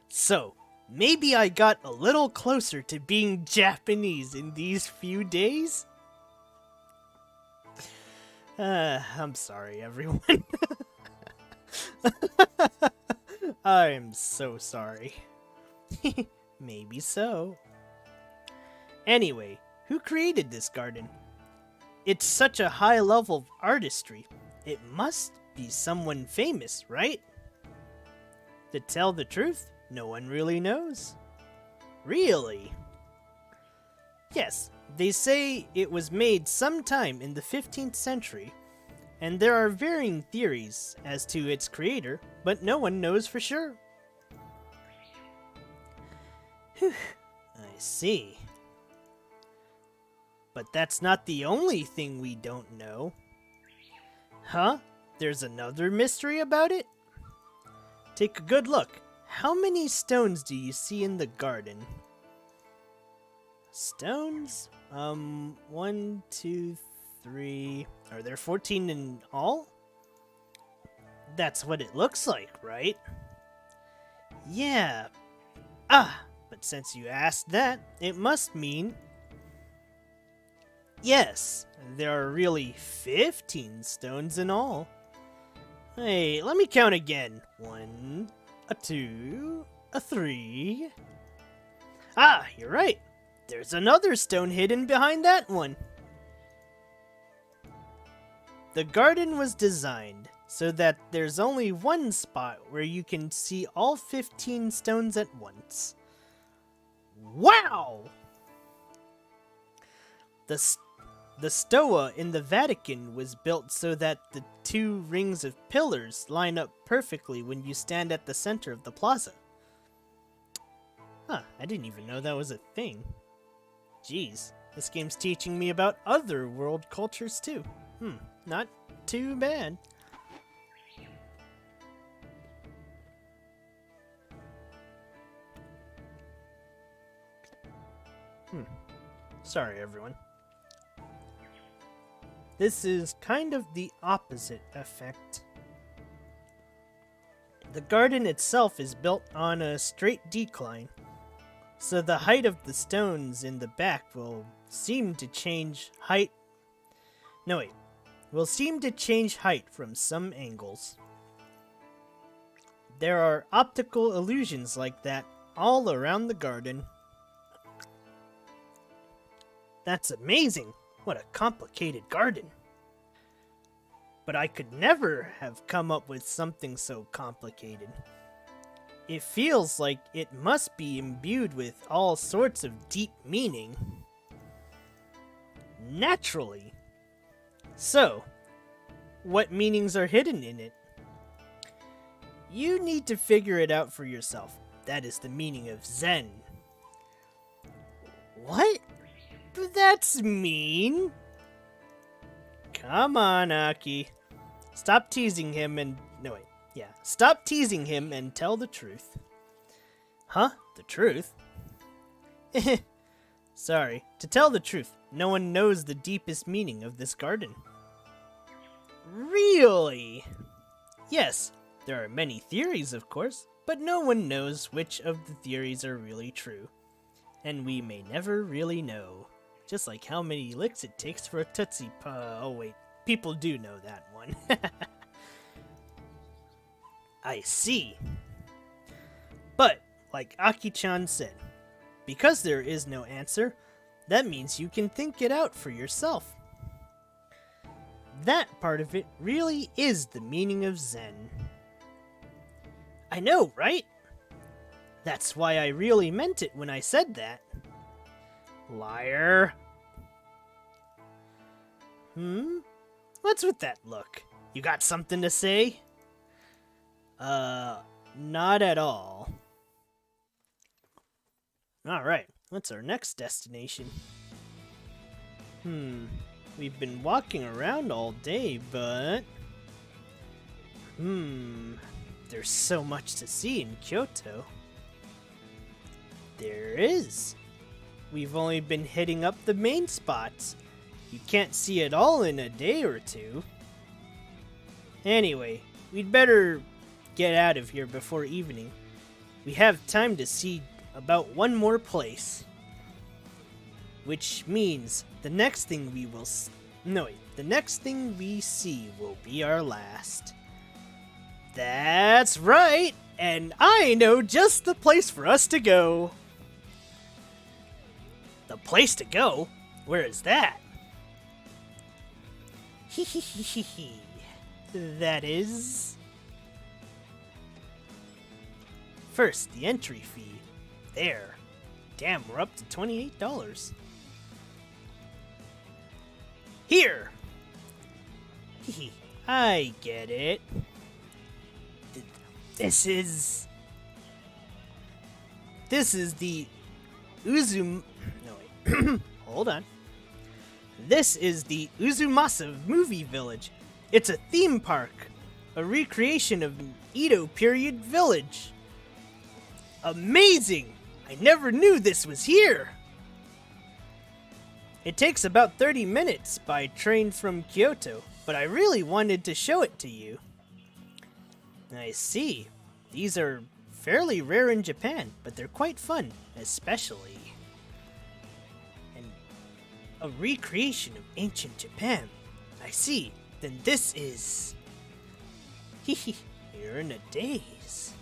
So, maybe I got a little closer to being Japanese in these few days? I'm sorry, everyone. I am so sorry. Maybe so. Anyway, who created this garden? It's such a high level of artistry. It must be someone famous, right? To tell the truth, no one really knows. Really? Yes, they say it was made sometime in the 15th century, and there are varying theories as to its creator, but no one knows for sure. Whew, I see. But that's not the only thing we don't know. Huh? There's another mystery about it? Take a good look. How many stones do you see in the garden? Stones? 1, 2, 3... Are there 14 in all? That's what it looks like, right? Yeah. But since you asked that, it must mean... Yes, there are really 15 stones in all. Hey, let me count again. 1, 2, 3... You're right. There's another stone hidden behind that one. The garden was designed so that there's only one spot where you can see all 15 stones at once. Wow! The stoa in the Vatican was built so that the 2 rings of pillars line up perfectly when you stand at the center of the plaza. I didn't even know that was a thing. Jeez, this game's teaching me about other world cultures too. Not too bad. Sorry, everyone. This is kind of the opposite effect. The garden itself is built on a straight decline, so the height of the stones in the back will seem to change height. Will seem to change height from some angles. There are optical illusions like that all around the garden. That's amazing! What a complicated garden. But I could never have come up with something so complicated. It feels like it must be imbued with all sorts of deep meaning. Naturally. So, what meanings are hidden in it? You need to figure it out for yourself. That is the meaning of Zen. What? That's mean. Come on, Aki. Stop teasing him and... Stop teasing him and tell the truth. Huh? The truth? Sorry. To tell the truth, no one knows the deepest meaning of this garden. Really? Yes, there are many theories, of course, but no one knows which of the theories are really true. And we may never really know. Just like how many licks it takes for a Tootsie Pop. Oh wait, people do know that one. I see. But, like Aki-chan said, because there is no answer, that means you can think it out for yourself. That part of it really is the meaning of Zen. I know, right? That's why I really meant it when I said that. Liar. What's with that look? You got something to say? Not at all. Alright, what's our next destination? We've been walking around all day, but... There's so much to see in Kyoto. There is. We've only been hitting up the main spots. You can't see it all in a day or two. Anyway, we'd better get out of here before evening. We have time to see about one more place. Which means the next thing we will the next thing we see will be our last. That's right, and I know just the place for us to go. The place to go? Where is that? That is... First, the entry fee. There. Damn, we're up to $28. Here! I get it. This is the Hold on. This is the Uzumasa movie village. It's a theme park, a recreation of an Edo period village. Amazing! I never knew this was here. It takes about 30 minutes by train from Kyoto, but I really wanted to show it to you. I see. These are fairly rare in Japan, but they're quite fun, especially. And a recreation of ancient Japan. I see. Then this is... You're in a daze.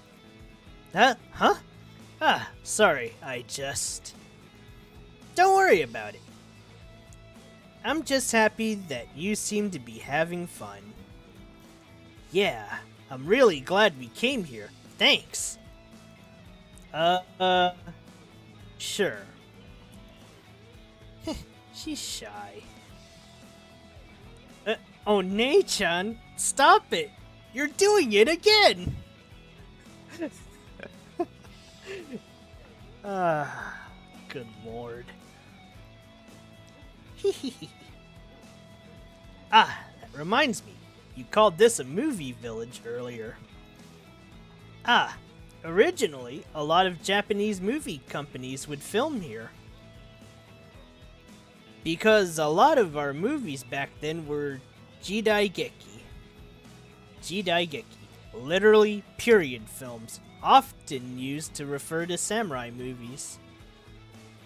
Huh? Ah, sorry, I just... Don't worry about it. I'm just happy that you seem to be having fun. Yeah, I'm really glad we came here. Thanks. Sure. She's shy. Oh, Nei-chan, stop it! You're doing it again! Good lord. That reminds me. You called this a movie village earlier. Originally, a lot of Japanese movie companies would film here. Because a lot of our movies back then were jidaigeki. Jidaigeki, literally period films, often used to refer to samurai movies.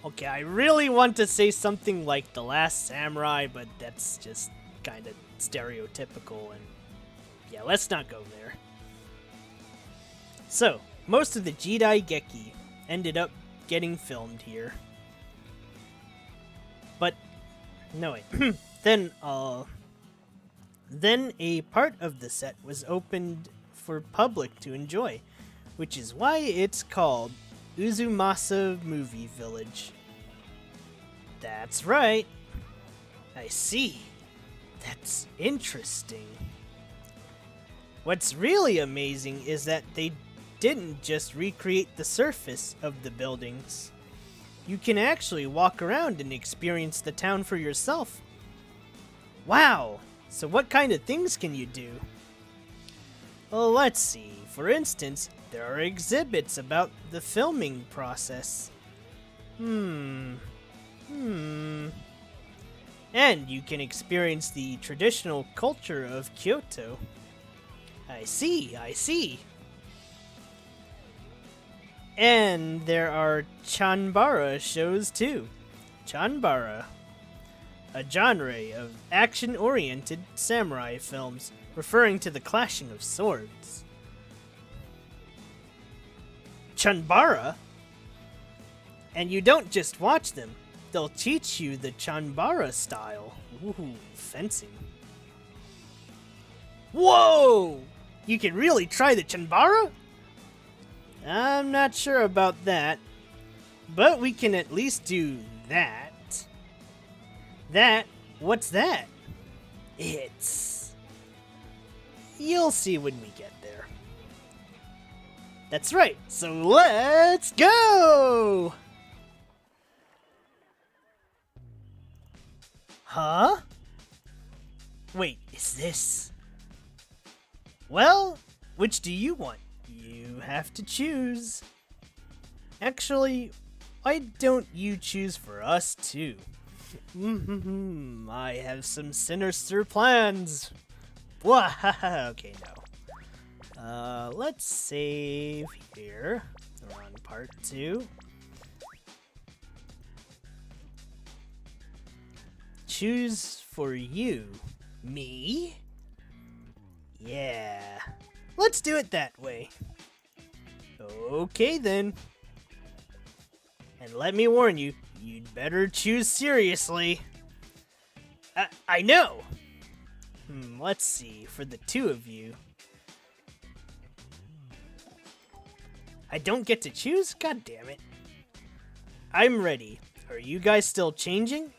Okay, I really want to say something like The Last Samurai, but that's just kind of stereotypical, and yeah, let's not go there. So, most of the jidaigeki ended up getting filmed here. But, no wait, then a part of the set was opened for public to enjoy, which is why it's called Uzumasa Movie Village. That's right. I see. That's interesting. What's really amazing is that they didn't just recreate the surface of the buildings. You can actually walk around and experience the town for yourself. Wow! So what kind of things can you do? Well, let's see. For instance, there are exhibits about the filming process. And you can experience the traditional culture of Kyoto. I see. And there are chanbara shows too. Chanbara, a genre of action-oriented samurai films referring to the clashing of swords. Chanbara? And you don't just watch them, they'll teach you the chanbara style. Ooh, fencing. Whoa! You can really try the chanbara? I'm not sure about that, but we can at least do that. What's that? You'll see when we get there. That's right, so let's go! Huh? Wait, is this... Well, which do you want? You have to choose. Actually, why don't you choose for us too? I have some sinister plans. Okay, no. Let's save here. We're on part 2. Choose for you. Me? Yeah. Let's do it that way. Okay then. And let me warn you, you'd better choose seriously. I know! Let's see, for the 2 of you. I don't get to choose? God damn it. I'm ready. Are you guys still changing?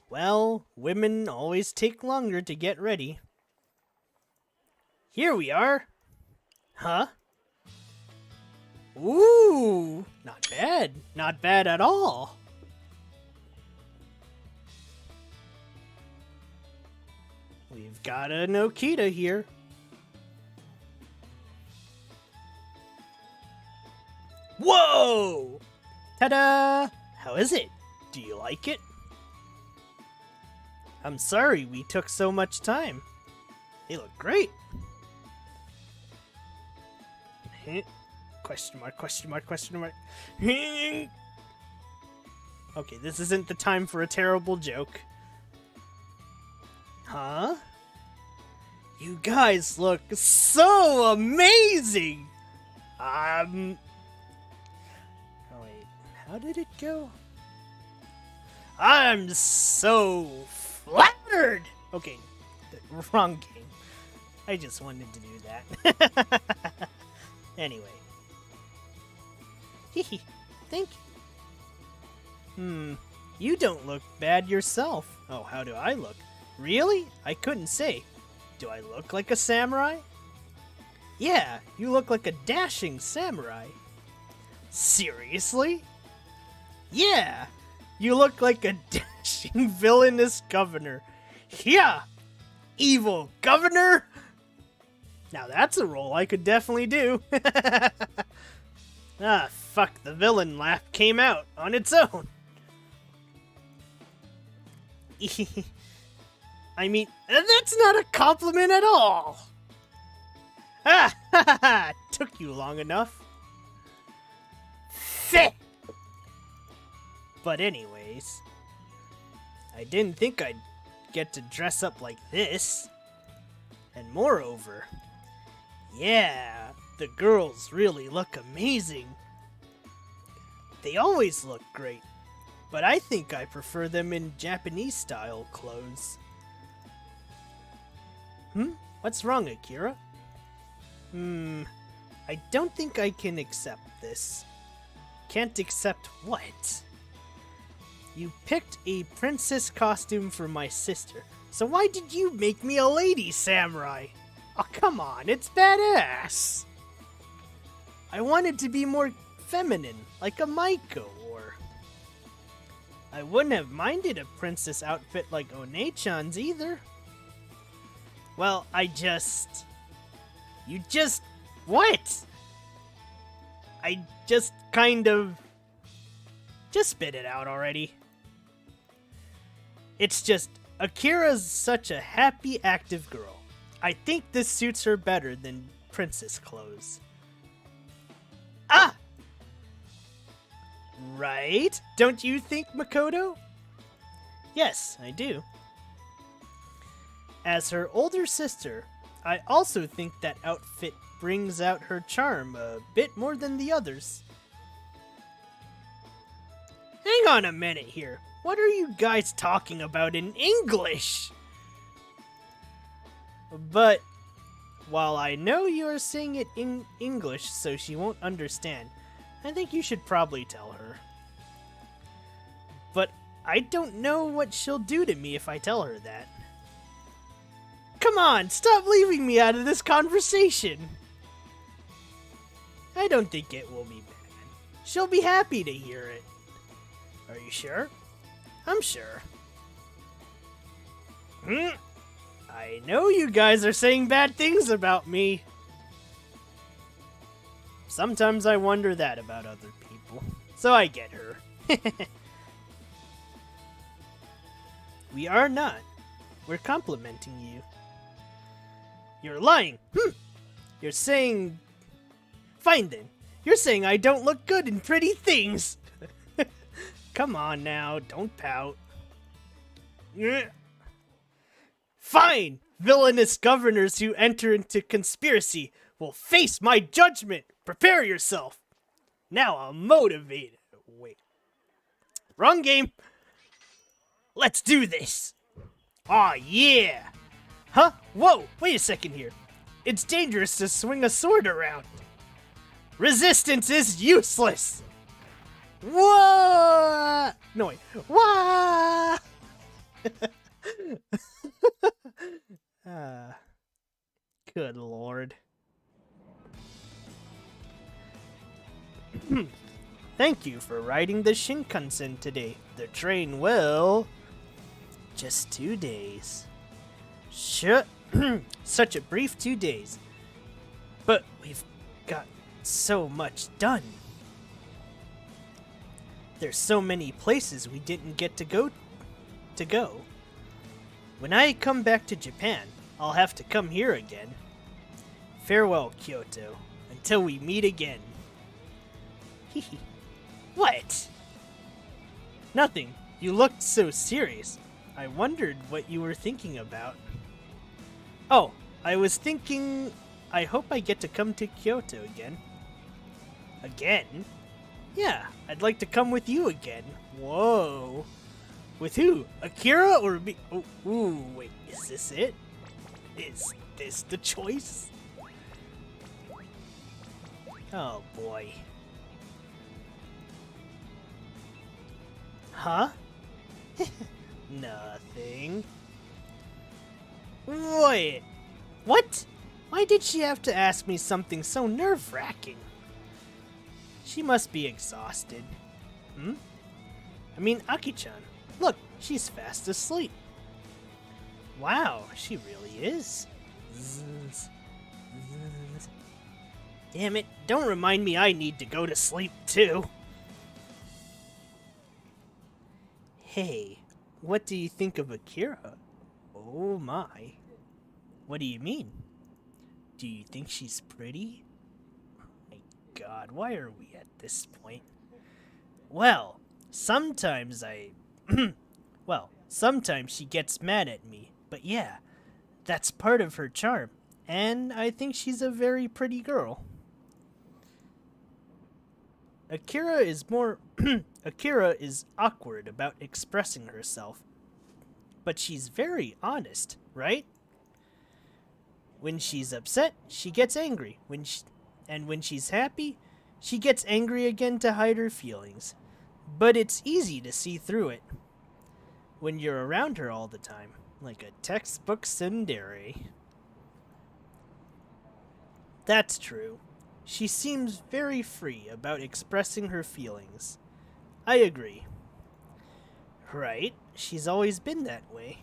Well, women always take longer to get ready. Here we are. Huh? Ooh, not bad. Not bad at all. We've got a Nokita here. Whoa! Ta-da! How is it? Do you like it? I'm sorry we took so much time. They look great. Question mark, question mark, question mark. Okay, this isn't the time for a terrible joke. Huh? You guys look so amazing! Oh wait, how did it go? I'm so flattered! Okay, wrong game. I just wanted to do that. Anyway. Hehe, thank you. You don't look bad yourself. Oh, how do I look? Really? I couldn't say. Do I look like a samurai? Yeah, you look like a dashing samurai. Seriously? Yeah, you look like a dashing villainous governor. Yeah, evil governor. Now that's a role I could definitely do. Ah, fuck, the villain laugh came out on its own. I mean, that's not a compliment at all. Ah, ha ha ha, took you long enough. Feh! But anyways, I didn't think I'd get to dress up like this. And moreover, yeah, the girls really look amazing. They always look great, but I think I prefer them in Japanese-style clothes. What's wrong, Akira? I don't think I can accept this. Can't accept what? You picked a princess costume for my sister, so why did you make me a lady samurai? Oh, come on, it's badass! I wanted to be more feminine, like a Maiko, or... I wouldn't have minded a princess outfit like One-chan's either. Well, You just... What? I just kind of... Just spit it out already. It's just, Akira's such a happy, active girl. I think this suits her better than princess clothes. Ah! Right? Don't you think, Makoto? Yes, I do. As her older sister, I also think that outfit brings out her charm a bit more than the others. Hang on a minute here. What are you guys talking about in English? But, while I know you are saying it in English so she won't understand, I think you should probably tell her. But I don't know what she'll do to me if I tell her that. Come on, stop leaving me out of this conversation! I don't think it will be bad. She'll be happy to hear it. Are you sure? I'm sure. I know you guys are saying bad things about me. Sometimes I wonder that about other people, so I get her. We are not. We're complimenting you. You're lying. You're saying... Fine then. You're saying I don't look good in pretty things. Come on now, don't pout. Fine! Villainous governors who enter into conspiracy will face my judgment. Prepare yourself. Now I'm motivated. Wait. Wrong game. Let's do this. Aw, yeah. Huh? Whoa, wait a second here. It's dangerous to swing a sword around. Resistance is useless. Whoa! No, wait. Wah! Good lord. Thank you for riding the Shinkansen today. The train will... Just 2 days. Such a brief 2 days. But we've got so much done. There's so many places we didn't get to go. When I come back to Japan, I'll have to come here again. Farewell, Kyoto. Until we meet again. Hehe. What? Nothing. You looked so serious. I wondered what you were thinking about. Oh, I was thinking... I hope I get to come to Kyoto again. Again? Yeah, I'd like to come with you again. Whoa. With who? Akira or me? Oh, ooh, wait, is this it? Is this the choice? Oh boy. Huh? Nothing. Wait. What? Why did she have to ask me something so nerve-wracking? She must be exhausted. I mean, Aki-chan. Look, she's fast asleep. Wow, she really is. Damn it, don't remind me I need to go to sleep too. Hey, what do you think of Akira? Oh my. What do you mean? Do you think she's pretty? My god, why are we at this point? Well, sometimes sometimes she gets mad at me, but yeah, that's part of her charm, and I think she's a very pretty girl. Akira is awkward about expressing herself, but she's very honest, right? When she's upset, she gets angry. When she's happy, she gets angry again to hide her feelings. But it's easy to see through it when you're around her all the time, like a textbook tsundere. That's true. She seems very free about expressing her feelings. I agree. Right? She's always been that way.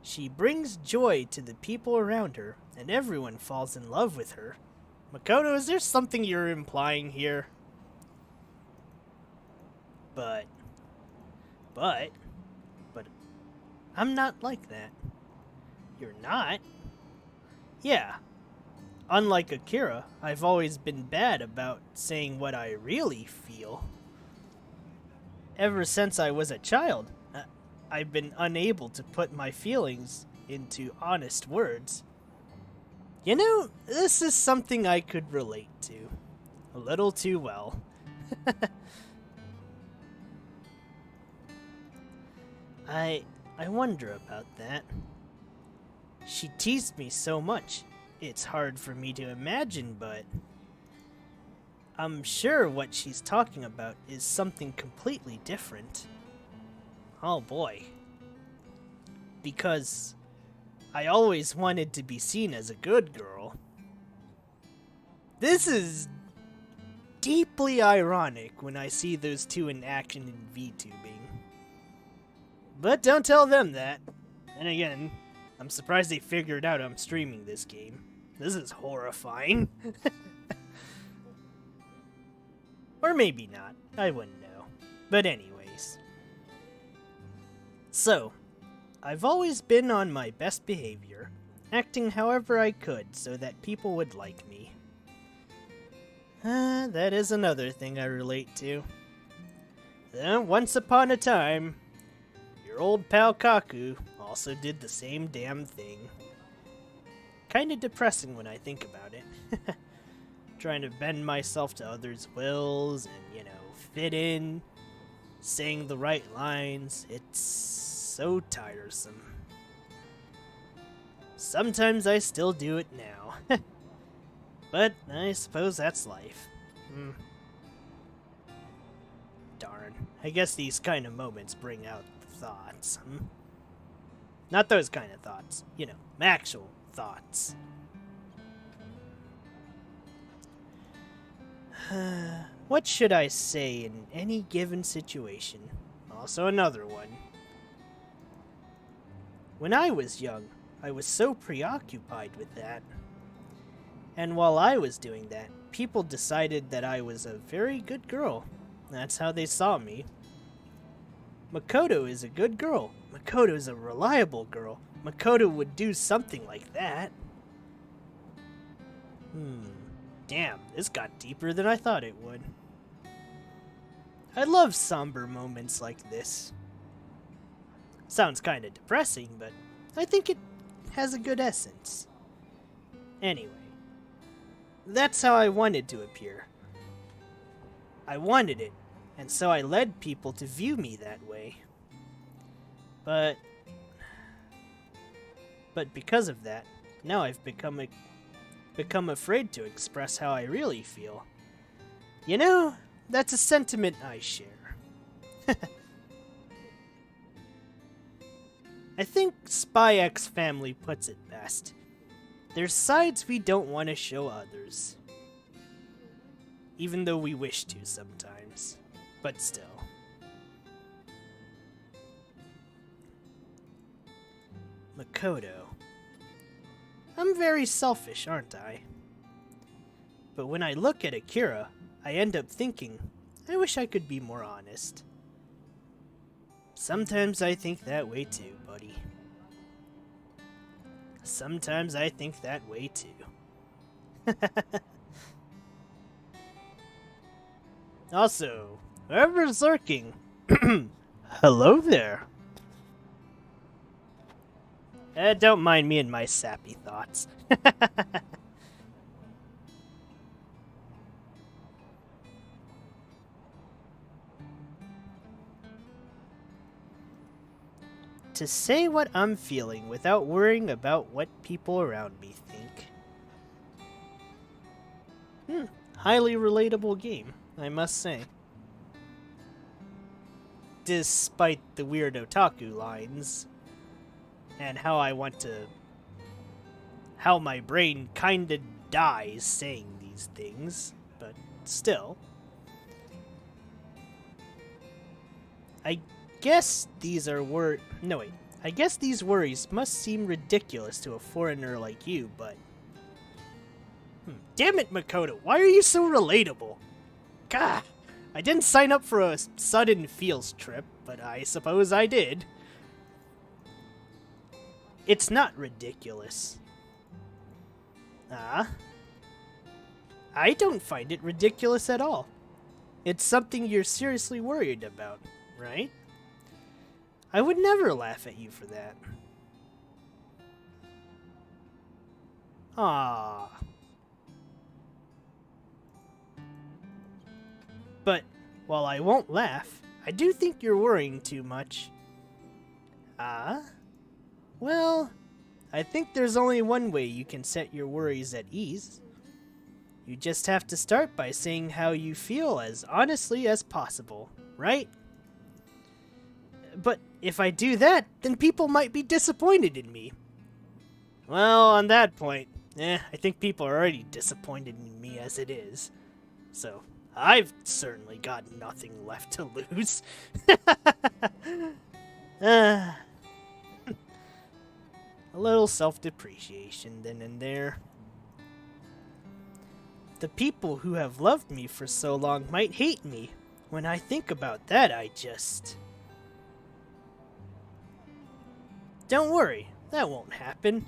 She brings joy to the people around her, and everyone falls in love with her. Makoto, is there something you're implying here? But I'm not like that. You're not? Yeah. Unlike Akira, I've always been bad about saying what I really feel. Ever since I was a child, I've been unable to put my feelings into honest words. You know, this is something I could relate to. A little too well. I wonder about that. She teased me so much. It's hard for me to imagine, but I'm sure what she's talking about is something completely different. Oh boy. Because I always wanted to be seen as a good girl. This is deeply ironic when I see those two in action in VTubing. But don't tell them that. And again, I'm surprised they figured out I'm streaming this game. This is horrifying. Or maybe not. I wouldn't know. But anyways. So, I've always been on my best behavior. acting however I could so that people would like me. That is another thing I relate to. Once upon a time, your old pal Kaku also did the same damn thing. Kinda depressing when I think about it. Trying to bend myself to others' wills and, fit in, saying the right lines. It's so tiresome. Sometimes I still do it now. But I suppose that's life. Darn. I guess these kind of moments bring out the thoughts. Not those kind of thoughts. Actual thoughts. What should I say in any given situation? Also another one. When I was young, I was so preoccupied with that. And while I was doing that, people decided that I was a very good girl. That's how they saw me. Makoto is a good girl. Makoto is a reliable girl. Makoto would do something like that. Damn, this got deeper than I thought it would. I love somber moments like this. Sounds kinda depressing, but I think it has a good essence. Anyway, that's how I wanted to appear. I wanted it, and so I led people to view me that way. But because of that, now I've become afraid to express how I really feel. That's a sentiment I share. I think Spy X Family puts it best. There's sides we don't want to show others. Even though we wish to sometimes. But still. Makoto. I'm very selfish, aren't I? But when I look at Akira, I end up thinking, I wish I could be more honest. Sometimes I think that way too, buddy. Sometimes I think that way too. Also, whoever's lurking, hello there. Don't mind me and my sappy thoughts. To say what I'm feeling without worrying about what people around me think. Highly relatable game, I must say. Despite the weird otaku lines, and how my brain kinda dies saying these things, but still. I guess these worries must seem ridiculous to a foreigner like you, but... Damn it, Makoto, why are you so relatable? Gah! I didn't sign up for a sudden feels trip, but I suppose I did. It's not ridiculous. I don't find it ridiculous at all. It's something you're seriously worried about, right? I would never laugh at you for that. Ah. But while I won't laugh, I do think you're worrying too much. Well, I think there's only one way you can set your worries at ease. You just have to start by saying how you feel as honestly as possible, right? But if I do that, then people might be disappointed in me. Well, on that point, I think people are already disappointed in me as it is. So, I've certainly got nothing left to lose. A little self-depreciation then and there. The people who have loved me for so long might hate me. When I think about that, I just... Don't worry, that won't happen.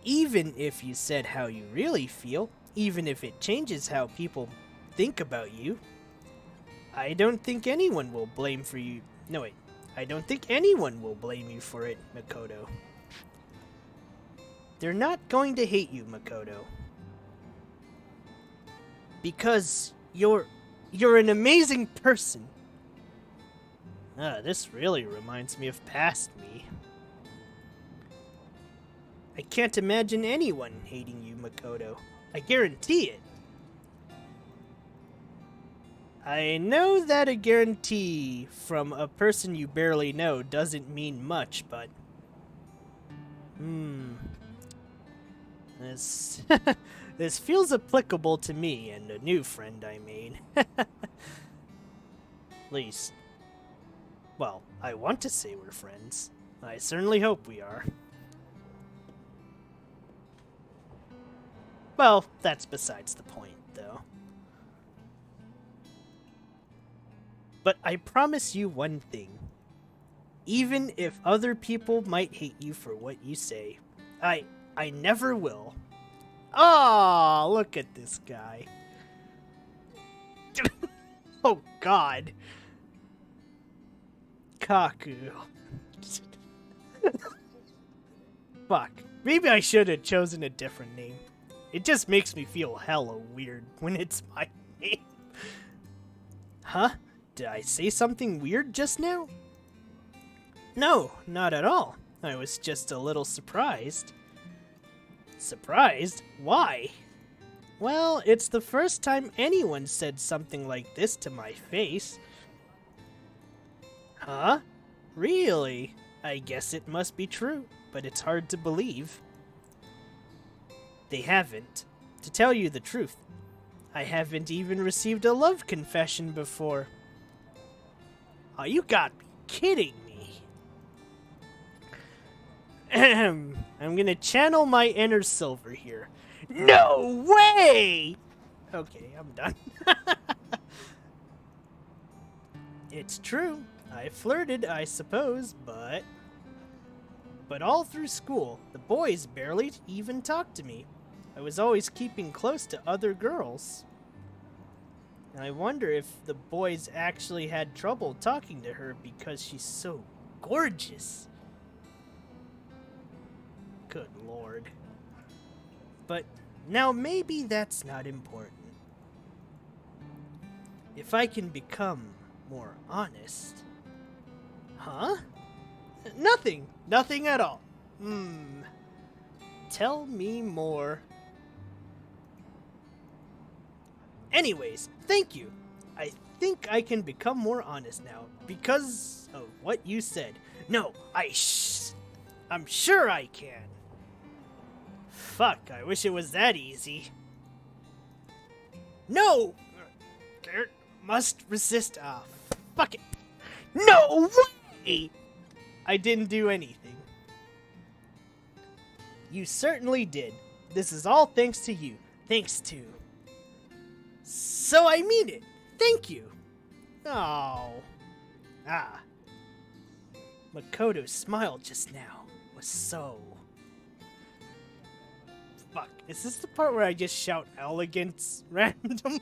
Even if you said how you really feel, even if it changes how people think about you, I don't think anyone will blame for you. No, wait. I don't think anyone will blame you for it, Makoto. They're not going to hate you, Makoto. Because you're an amazing person. This really reminds me of past me. I can't imagine anyone hating you, Makoto. I guarantee it. I know that a guarantee from a person you barely know doesn't mean much, but... This... this feels applicable to me and a new friend I made. At least... Well, I want to say we're friends. I certainly hope we are. Well, that's besides the point, though. But I promise you one thing. Even if other people might hate you for what you say, I never will. Ah, look at this guy. Oh god. Kaku. Fuck. Maybe I should have chosen a different name. It just makes me feel hella weird when it's my name. Huh? Did I say something weird just now? No, not at all. I was just a little surprised. Surprised? Why? Well, it's the first time anyone said something like this to my face. Huh? Really? I guess it must be true, but it's hard to believe. They haven't. To tell you the truth, I haven't even received a love confession before. Oh, you gotta be kidding me. I'm gonna channel my inner Silver here. No way! Okay, I'm done. It's true. I flirted, I suppose, but all through school, the boys barely even talked to me. I was always keeping close to other girls. And I wonder if the boys actually had trouble talking to her because she's so gorgeous. Good lord. But now maybe that's not important. If I can become more honest. Huh? Nothing. Nothing at all. Tell me more. Anyways, thank you. I think I can become more honest now because of what you said. No, I'm sure I can. Fuck, I wish it was that easy. No! Must resist. Ah, fuck it. No way! I didn't do anything. You certainly did. This is all thanks to you. Thanks to... So I mean it. Thank you. Oh. Ah. Makoto's smile just now was so... Fuck. Is this the part where I just shout elegance randomly?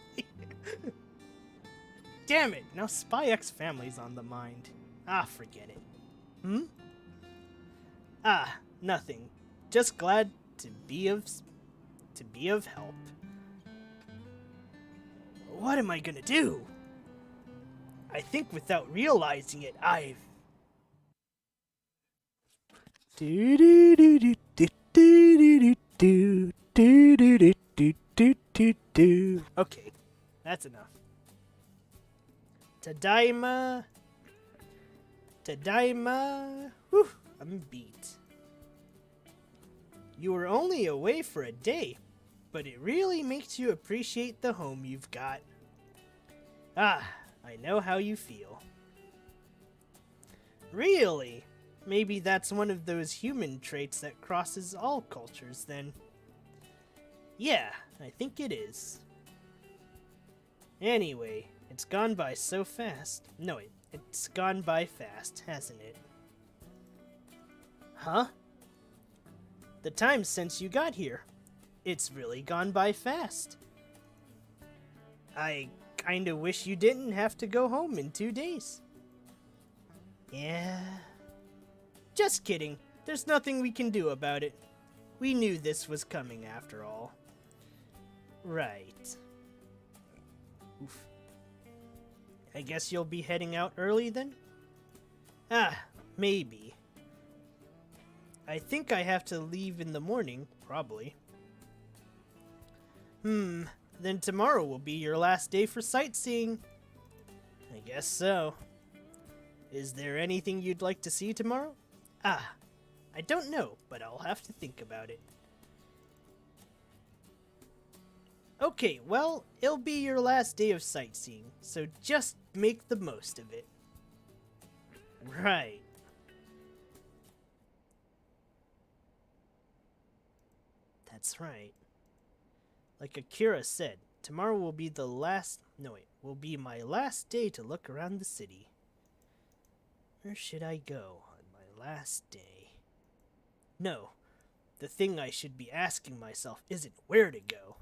Damn it. Now Spy X Family's on the mind. Ah, forget it. Ah, nothing. Just glad to be of help. What am I gonna do? I think without realizing it, I've... Okay, that's enough. Tadaima. Whew, I'm beat. You were only away for a day, but it really makes you appreciate the home you've got. Ah, I know how you feel. Really? Maybe that's one of those human traits that crosses all cultures, then. Yeah, I think it is. Anyway, it's gone by so fast. No, it's gone by fast, hasn't it? Huh? the time since you got here. It's really gone by fast. I kinda wish you didn't have to go home in 2 days. Yeah. Just kidding. There's nothing we can do about it. We knew this was coming after all. Right. Oof. I guess you'll be heading out early then? Maybe. I think I have to leave in the morning, probably. Then tomorrow will be your last day for sightseeing. I guess so. Is there anything you'd like to see tomorrow? I don't know, but I'll have to think about it. Okay, well, it'll be your last day of sightseeing, so just make the most of it. Right. That's right. Like Akira said, tomorrow will be will be my last day to look around the city. Where should I go on my last day? No, the thing I should be asking myself isn't where to go.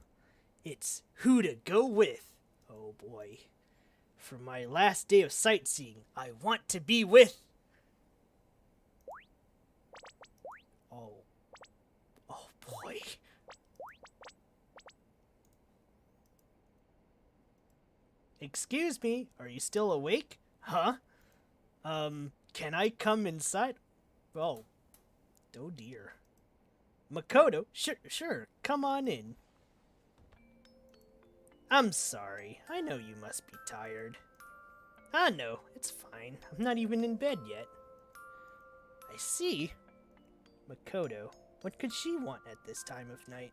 It's who to go with. Oh boy. For my last day of sightseeing, I want to be with... Oh boy. Excuse me, are you still awake? Huh? Can I come inside? Oh dear. Makoto, sure, come on in. I'm sorry, I know you must be tired. No, it's fine, I'm not even in bed yet. I see. Makoto, what could she want at this time of night?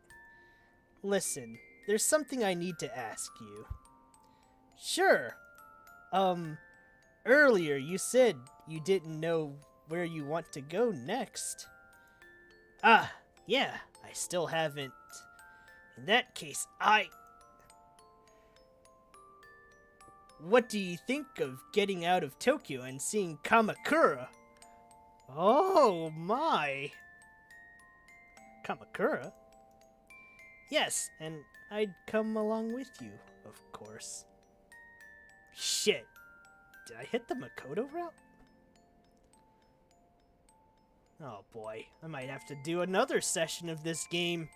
Listen, there's something I need to ask you. Sure. Earlier you said you didn't know where you want to go next. Yeah, I still haven't. In that case, What do you think of getting out of Tokyo and seeing Kamakura? Oh my! Kamakura? Yes, and I'd come along with you, of course. Shit! Did I hit the Makoto route? Oh boy, I might have to do another session of this game.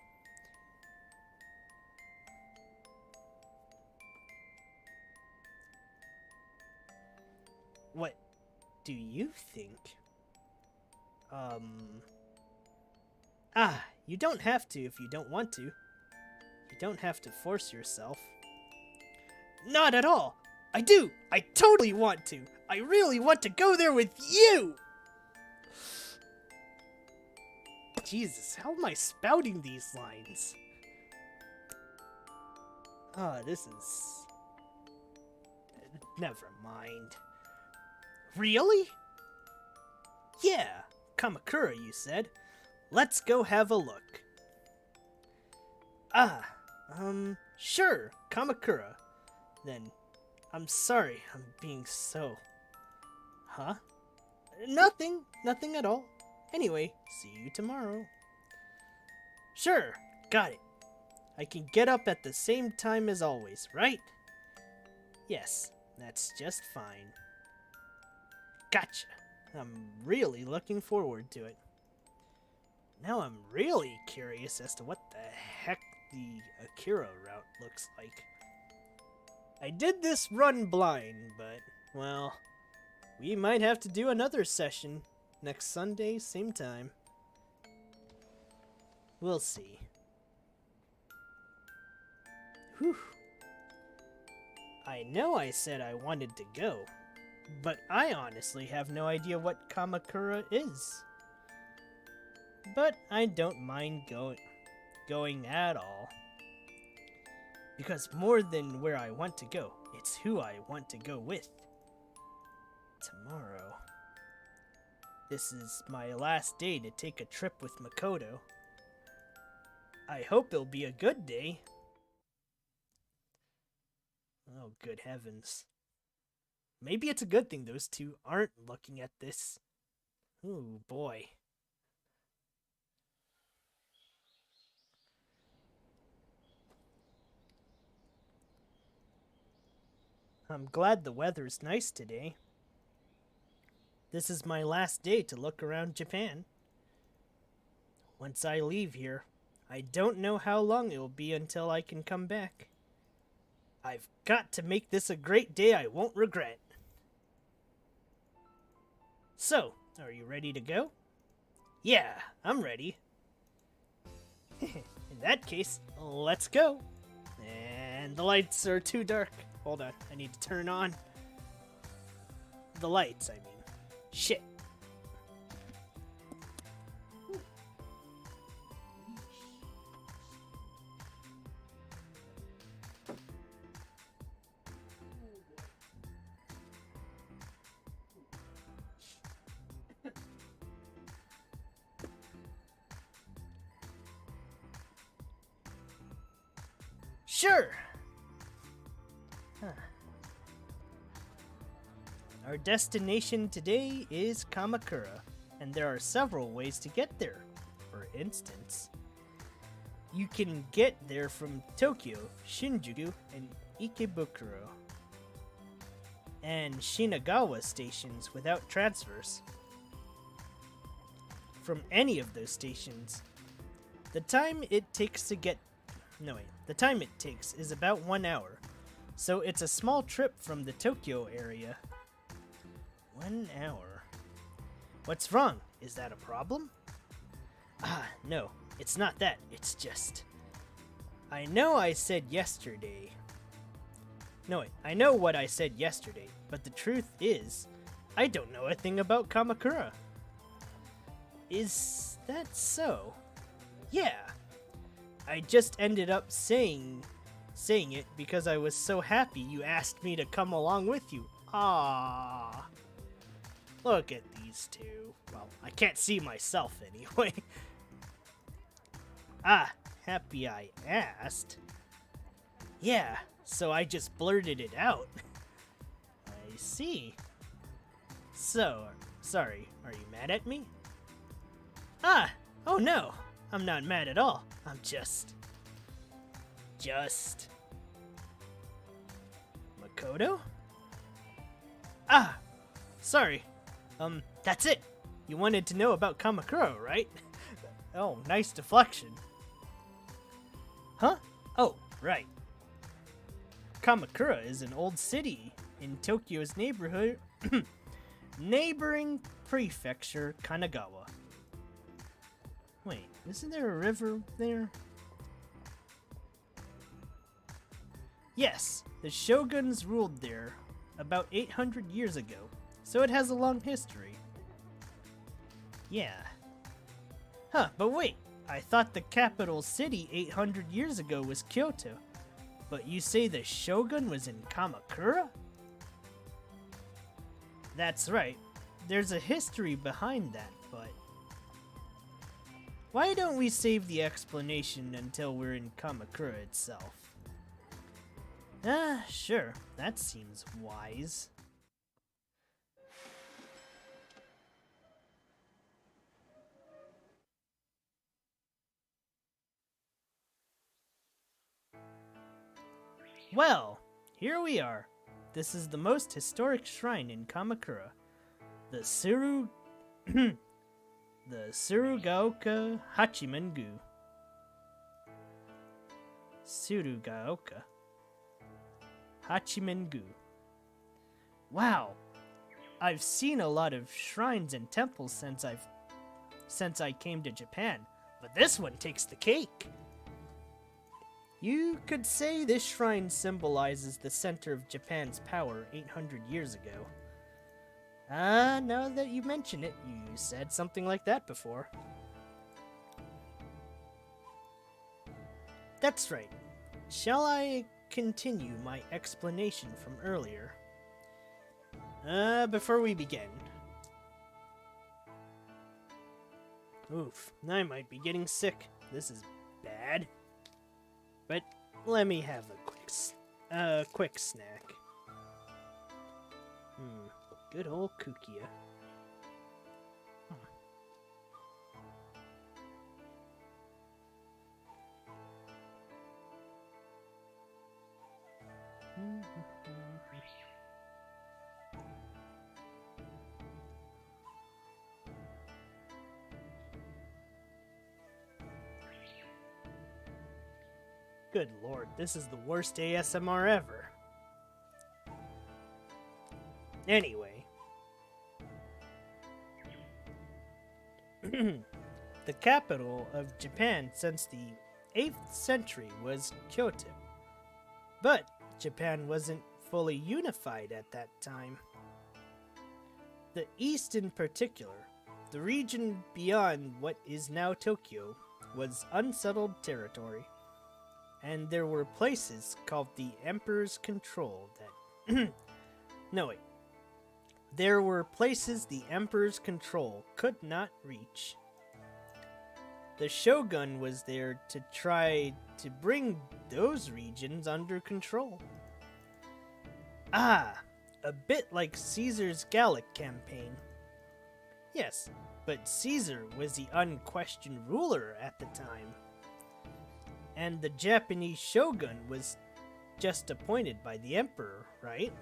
What do you think? You don't have to if you don't want to. You don't have to force yourself. Not at all! I do! I totally want to! I really want to go there with you! Jesus, how am I spouting these lines? This is... Never mind. Really? Yeah, Kamakura, you said. Let's go have a look. Sure, Kamakura. Then, I'm sorry I'm being so... Huh? Nothing at all. Anyway, see you tomorrow. Sure, got it. I can get up at the same time as always, right? Yes, that's just fine. Gotcha. I'm really looking forward to it. Now I'm really curious as to what the heck the Akira route looks like. I did this run blind, but, well, we might have to do another session next Sunday, same time. We'll see. Whew. I know I said I wanted to go, but I honestly have no idea what Kamakura is. But I don't mind going at all. Because more than where I want to go, it's who I want to go with. Tomorrow. This is my last day to take a trip with Makoto. I hope it'll be a good day. Oh, good heavens. Maybe it's a good thing those two aren't looking at this. Ooh, boy. I'm glad the weather's nice today. This is my last day to look around Japan. Once I leave here, I don't know how long it will be until I can come back. I've got to make this a great day I won't regret. So, are you ready to go? Yeah, I'm ready. In that case, let's go. And the lights are too dark. Hold on, I need to turn on the lights, I mean. Shit. Sure. Our destination today is Kamakura, and there are several ways to get there. For instance, you can get there from Tokyo, Shinjuku, and Ikebukuro, and Shinagawa stations without transfers. From any of those stations, the time it takes is about 1 hour, so it's a small trip from the Tokyo area. 1 hour. What's wrong? Is that a problem? No, it's not that. It's just... I know what I said yesterday, but the truth is, I don't know a thing about Kamakura. Is that so? Yeah. I just ended up saying it because I was so happy you asked me to come along with you. Ah. Look at these two. Well, I can't see myself anyway. Happy I asked. Yeah, so I just blurted it out. I see. So, sorry, are you mad at me? Oh no, I'm not mad at all. I'm just... Makoto? Sorry. That's it. You wanted to know about Kamakura, right? Oh, nice deflection. Huh? Oh, right. Kamakura is an old city in Tokyo's neighboring prefecture, Kanagawa. Wait, isn't there a river there? Yes, the shoguns ruled there about 800 years ago, so it has a long history. Yeah. But wait, I thought the capital city 800 years ago was Kyoto, but you say the shogun was in Kamakura? That's right, there's a history behind that, but... Why don't we save the explanation until we're in Kamakura itself? Sure, that seems wise. Well, here we are. This is the most historic shrine in Kamakura. The Tsurugaoka Hachiman-gu. Tsurugaoka Hachiman-gu. Wow, I've seen a lot of shrines and temples since I came to Japan, but this one takes the cake. You could say this shrine symbolizes the center of Japan's power 800 years ago. Now that you mention it, you said something like that before. That's right. Shall I continue my explanation from earlier? Before we begin. Oof, I might be getting sick. This is bad. But let me have a quick snack. Good old Kukia. Good lord, this is the worst ASMR ever. Anyway. The capital of Japan since the 8th century was Kyoto. But Japan wasn't fully unified at that time. The East in particular, the region beyond what is now Tokyo, was unsettled territory. And there were places called the Emperor's Control that... No, wait. There were places the Emperor's control could not reach. The shogun was there to try to bring those regions under control. Ah, a bit like Caesar's Gallic campaign. Yes, but Caesar was the unquestioned ruler at the time. And the Japanese shogun was just appointed by the emperor, right?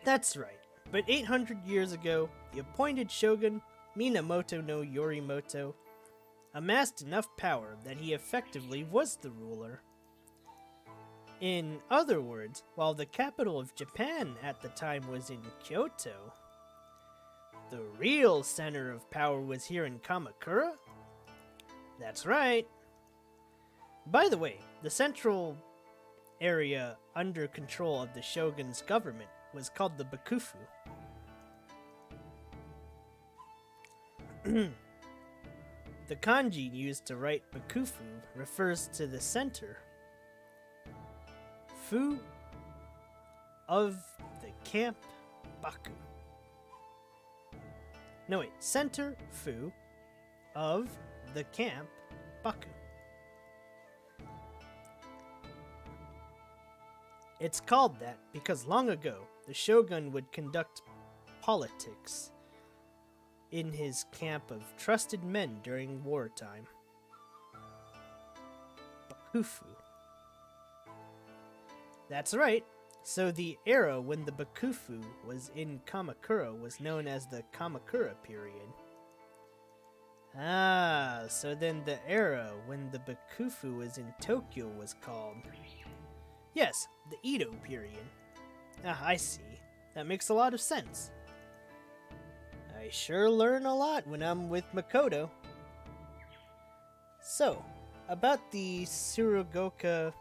That's right, but 800 years ago, the appointed shogun, Minamoto no Yorimoto, amassed enough power that he effectively was the ruler. In other words, while the capital of Japan at the time was in Kyoto, the real center of power was here in Kamakura? That's right. By the way, the central area under control of the shogun's government was called the Bakufu. The kanji used to write Bakufu refers to the center. Fu of the camp Baku. No wait, center Fu of the camp Baku. It's called that because long ago, the shogun would conduct politics in his camp of trusted men during wartime. Bakufu. That's right. So the era when the Bakufu was in Kamakura was known as the Kamakura period. Ah, so then the era when the Bakufu was in Tokyo was called... Yes, the Edo period. Ah, I see. That makes a lot of sense. I sure learn a lot when I'm with Makoto. So, about the Tsurugaoka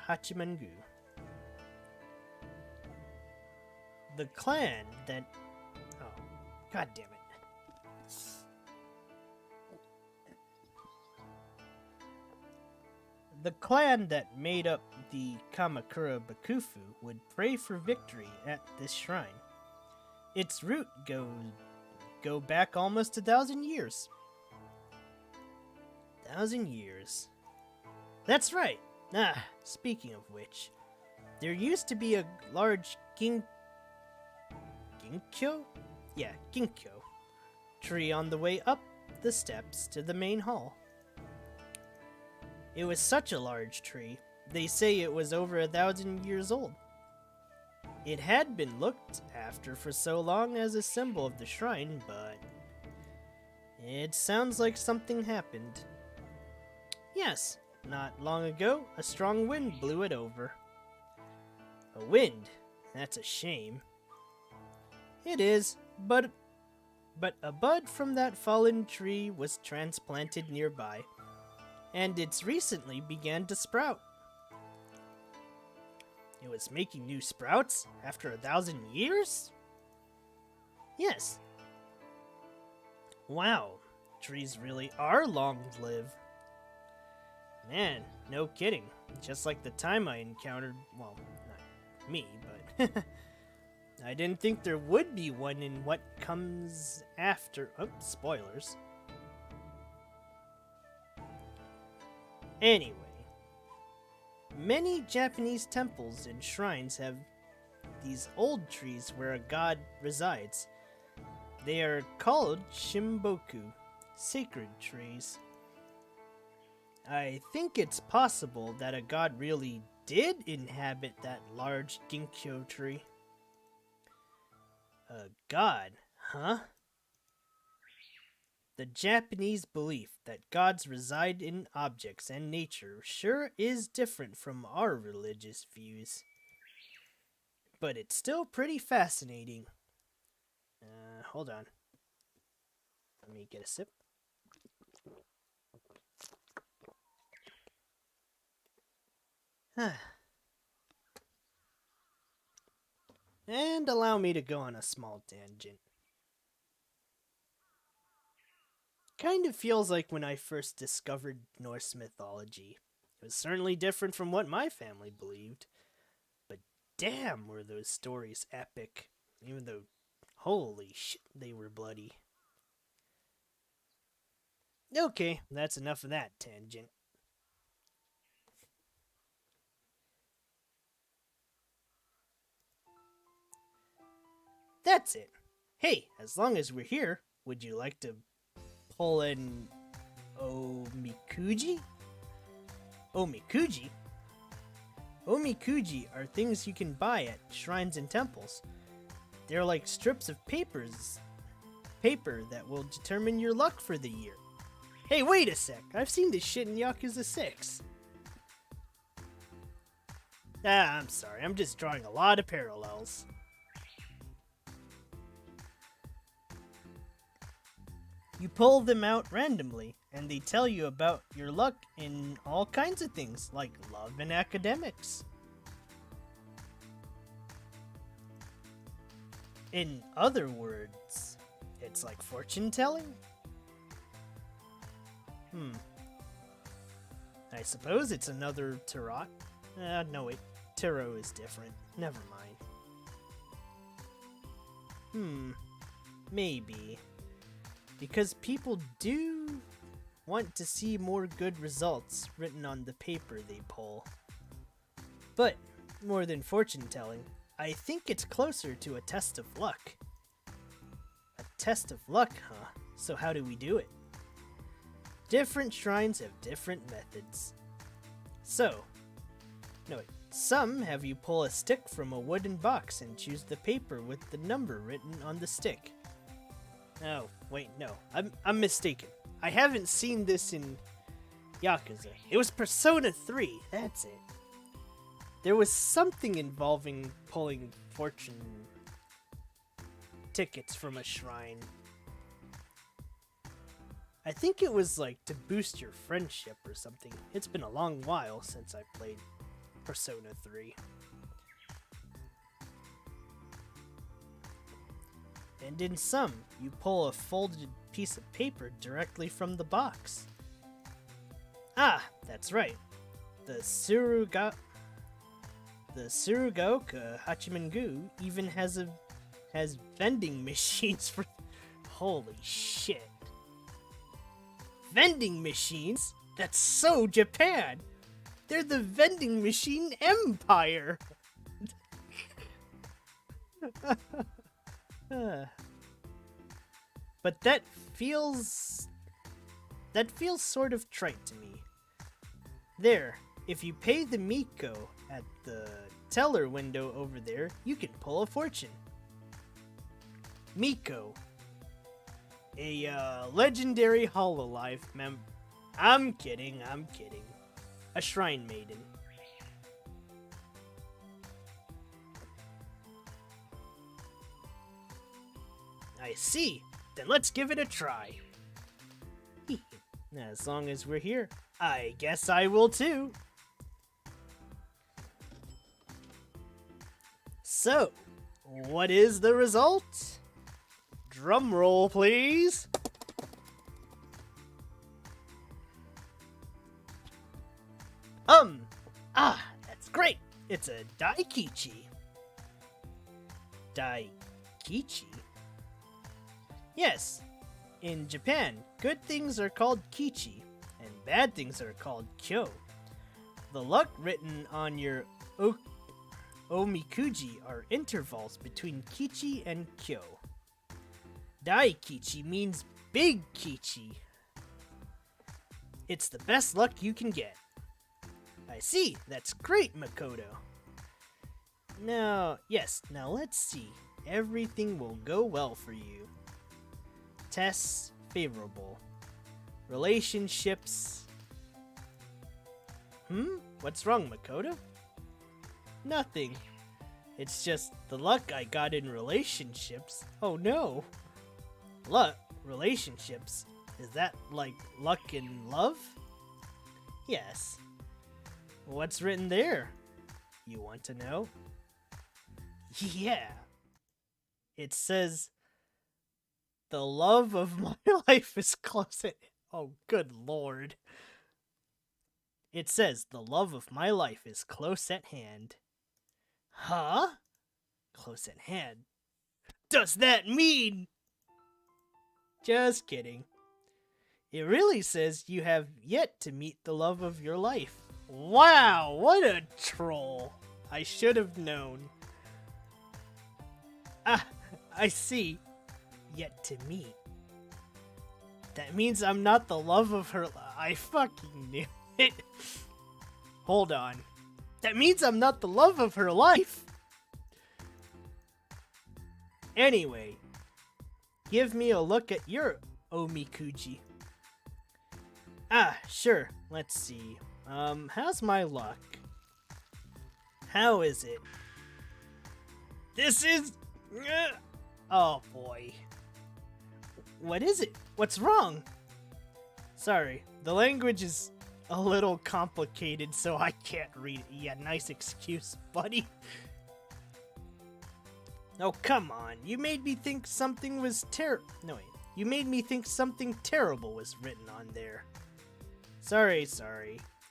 Hachimangu. The clan that... Oh, god damn it. The clan that made up the Kamakura Bakufu would pray for victory at this shrine. Its root go back almost 1,000 years. 1,000 years. That's right. Ah, speaking of which, there used to be a large ginkgo? Yeah, ginkgo tree on the way up the steps to the main hall. It was such a large tree, they say it was over 1,000 years old. It had been looked after for so long as a symbol of the shrine, but it sounds like something happened. Yes, not long ago, a strong wind blew it over. A wind? That's a shame. It is, but a bud from that fallen tree was transplanted nearby, and it's recently began to sprout. It was making new sprouts after 1,000 years? Yes. Wow, trees really are long-lived. Man, no kidding. Just like the time I encountered, well, not me, but I didn't think there would be one in what comes after. Oh, spoilers. Anyway, many Japanese temples and shrines have these old trees where a god resides. They are called shimboku, sacred trees. I think it's possible that a god really did inhabit that large ginkgo tree. A god, huh? The Japanese belief that gods reside in objects and nature sure is different from our religious views. But it's still pretty fascinating. Hold on. Let me get a sip. And allow me to go on a small tangent. Kind of feels like when I first discovered Norse mythology. It was certainly different from what my family believed. But damn, were those stories epic. Even though, holy shit, they were bloody. Okay, that's enough of that tangent. That's it. Hey, as long as we're here, would you like to pull in omikuji? Omikuji? Omikuji are things you can buy at shrines and temples. They're like strips of paper that will determine your luck for the year. Hey, wait a sec. I've seen this shit in Yakuza 6. I'm sorry. I'm just drawing a lot of parallels. You pull them out randomly, and they tell you about your luck in all kinds of things, like love and academics. In other words, it's like fortune telling? I suppose it's another tarot. No wait, tarot is different. Never mind. Maybe. Because people do want to see more good results written on the paper they pull. But, more than fortune telling, I think it's closer to a test of luck. A test of luck, huh? So how do we do it? Different shrines have different methods. Some have you pull a stick from a wooden box and choose the paper with the number written on the stick. Oh, wait, no. I'm mistaken. I haven't seen this in Yakuza. It was Persona 3, that's it. There was something involving pulling fortune tickets from a shrine. I think it was like to boost your friendship or something. It's been a long while since I played Persona 3. And in some, you pull a folded piece of paper directly from the box. Ah, that's right. The Tsurugaoka Hachimangu even has vending machines for... Holy shit. Vending machines? That's so Japan! They're the vending machine empire! But that feels sort of trite to me. There, if you pay the Miko at the teller window over there, you can pull a fortune. Miko. A legendary Hololive member. I'm kidding. A shrine maiden. I see. Then let's give it a try. As long as we're here, I guess I will too. So, what is the result? Drum roll, please. That's great. It's a Daikichi. Daikichi? Yes. In Japan, good things are called kichi, and bad things are called kyo. The luck written on your omikuji are intervals between kichi and kyo. Daikichi means big kichi. It's the best luck you can get. I see. That's great, Makoto. Now let's see. Everything will go well for you. Tests, favorable. Relationships. What's wrong, Makoto? Nothing. It's just the luck I got in relationships. Oh no. Luck? Relationships? Is that like luck in love? Yes. What's written there? You want to know? Yeah. It says, the love of my life is close at... Oh, good lord. It says, the love of my life is close at hand. Huh? Close at hand? Does that mean... Just kidding. It really says you have yet to meet the love of your life. Wow, what a troll. I should have known. Ah, I see. Yet to meet. That means I'm not the love of her... I fucking knew it. Hold on. That means I'm not the love of her life. Anyway, give me a look at your omikuji. Ah, sure. Let's see. How's my luck? How is it? This is... Oh boy. What is it? What's wrong? Sorry, the language is a little complicated, so I can't read it. Yeah, nice excuse, buddy. Oh, come on. You made me think something was No, wait. You made me think something terrible was written on there. Sorry.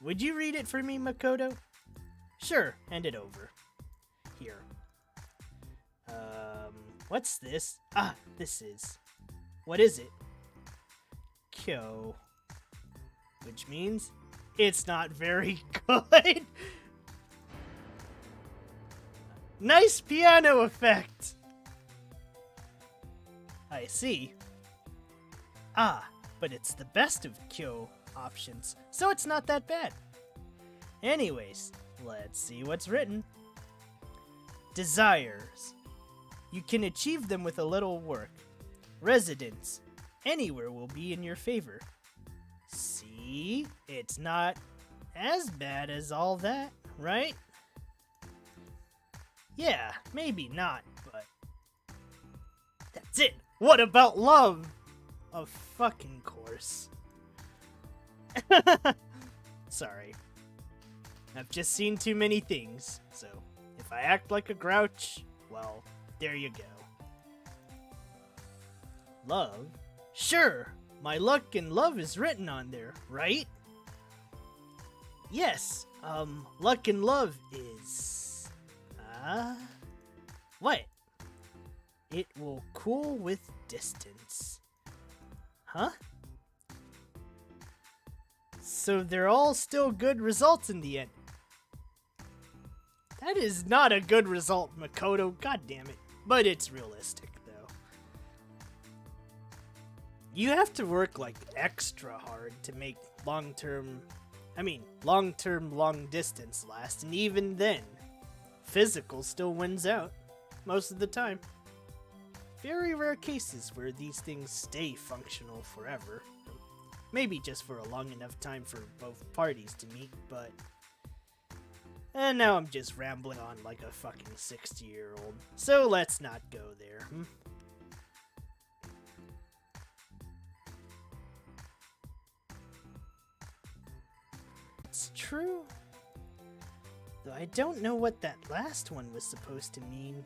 Would you read it for me, Makoto? Sure, hand it over. Here. What's this? Ah, this is... What is it? Kyo. Which means it's not very good. Nice piano effect. I see. Ah, but it's the best of Kyo options, so it's not that bad. Anyways, let's see what's written. Desires. You can achieve them with a little work. Residence. Anywhere will be in your favor. See? It's not as bad as all that, right? Yeah, maybe not, but... That's it! What about love? Of fucking course. Sorry. I've just seen too many things, so if I act like a grouch, well, there you go. Love? Sure! My luck and love is written on there, right? Yes, luck and love is... What? It will cool with distance. Huh? So they're all still good results in the end. That is not a good result, Makoto. God damn it. But it's realistic, though. You have to work, like, extra hard to make long-term, long distance last. And even then, physical still wins out. Most of the time. Very rare cases where these things stay functional forever. Maybe just for a long enough time for both parties to meet, but... And now I'm just rambling on like a fucking 60-year-old. So let's not go there, It's true. Though I don't know what that last one was supposed to mean.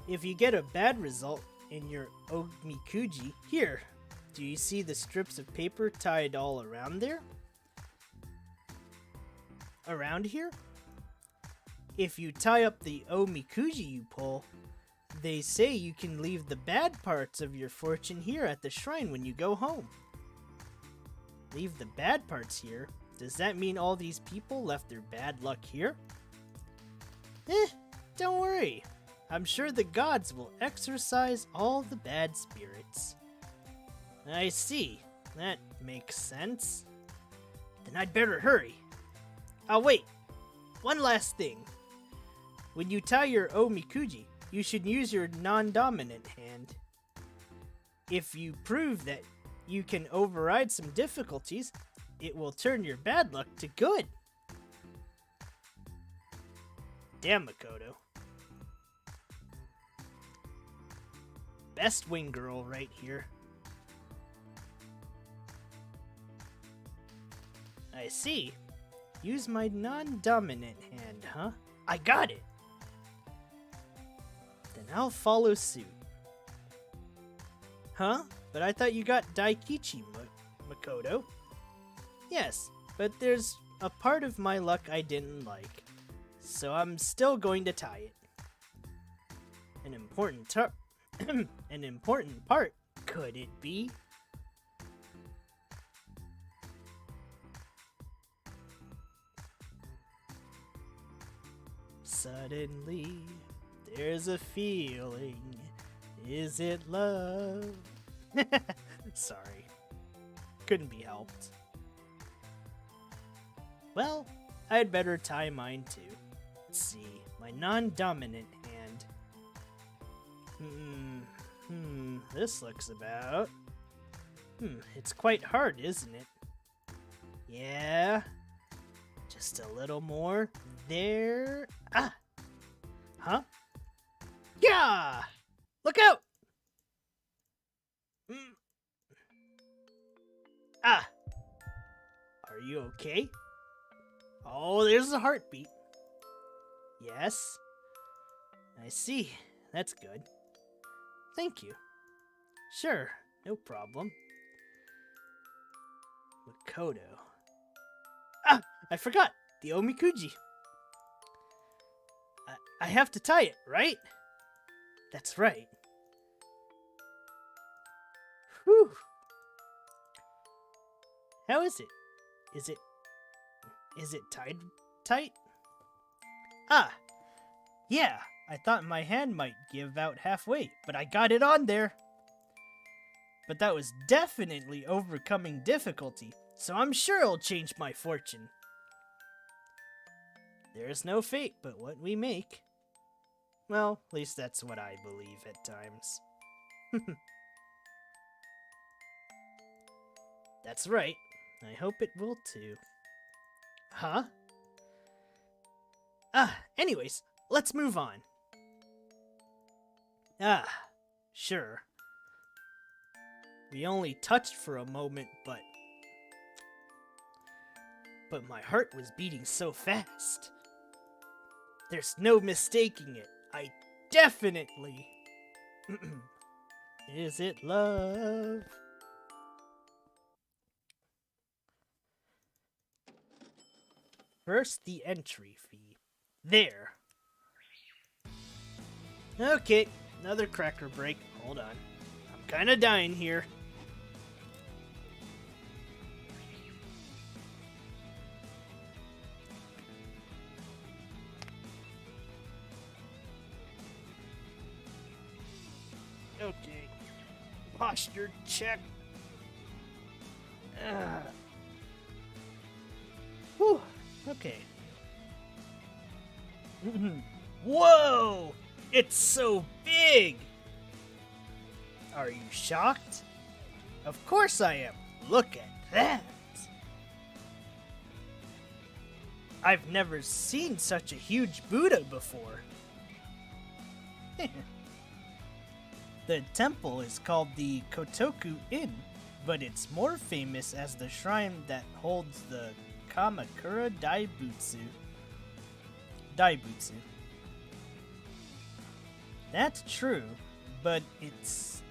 If you get a bad result in your omikuji, here, do you see the strips of paper tied all around there? Around here? If you tie up the omikuji you pull, they say you can leave the bad parts of your fortune here at the shrine when you go home. Leave the bad parts here? Does that mean all these people left their bad luck here? Don't worry. I'm sure the gods will exorcise all the bad spirits. I see. That makes sense. Then I'd better hurry. Oh wait, one last thing. When you tie your omikuji, you should use your non-dominant hand. If you prove that you can override some difficulties, it will turn your bad luck to good. Damn, Makoto. Best wing girl right here. I see. Use my non-dominant hand, huh? I got it! Then I'll follow suit. Huh? But I thought you got Daikichi, Makoto. Yes, but there's a part of my luck I didn't like, so I'm still going to tie it. An important part, could it be? Suddenly, there's a feeling. Is it love? Sorry. Couldn't be helped. Well, I'd better tie mine too. Let's see, my non-dominant hand. This looks about... it's quite hard, isn't it? Yeah. Just a little more. There. Ah! Huh? Yeah! Look out! Ah! Are you okay? Oh, there's a heartbeat. Yes. I see. That's good. Thank you. Sure, no problem. Makoto. Ah! I forgot! The omikuji! I have to tie it, right? That's right. Whew! How is it? Is it tied tight? Ah! Yeah, I thought my hand might give out halfway, but I got it on there! But that was definitely overcoming difficulty, so I'm sure it'll change my fortune. There's no fate but what we make. Well, at least that's what I believe at times. That's right. I hope it will too. Huh? Anyways, let's move on. Sure. We only touched for a moment, but my heart was beating so fast. There's no mistaking it. I definitely... Is it love? First, the entry fee. There. Okay, another cracker break. Hold on. I'm kinda dying here. Okay. Posture check. Whew. Okay. Whoa! It's so big! Are you shocked? Of course I am. Look at that! I've never seen such a huge Buddha before. The temple is called the Kotoku Inn, but it's more famous as the shrine that holds the Kamakura Daibutsu. That's true, but it's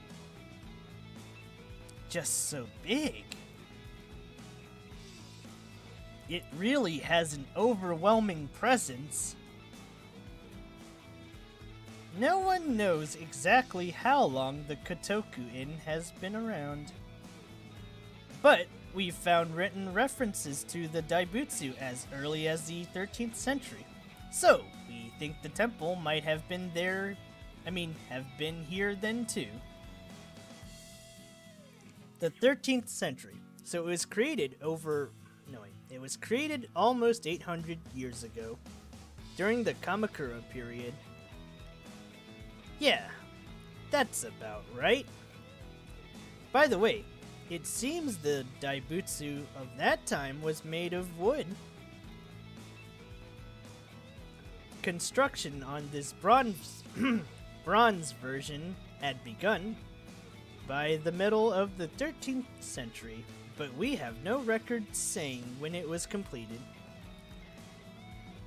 just so big. It really has an overwhelming presence. No one knows exactly how long the Kotoku Inn has been around. But we've found written references to the Daibutsu as early as the 13th century. So, we think the temple might have been here then too. The 13th century. So it was created almost 800 years ago. during the Kamakura period. Yeah, that's about right. By the way, it seems the daibutsu of that time was made of wood. Construction on this bronze version had begun by the middle of the 13th century, but we have no record saying when it was completed.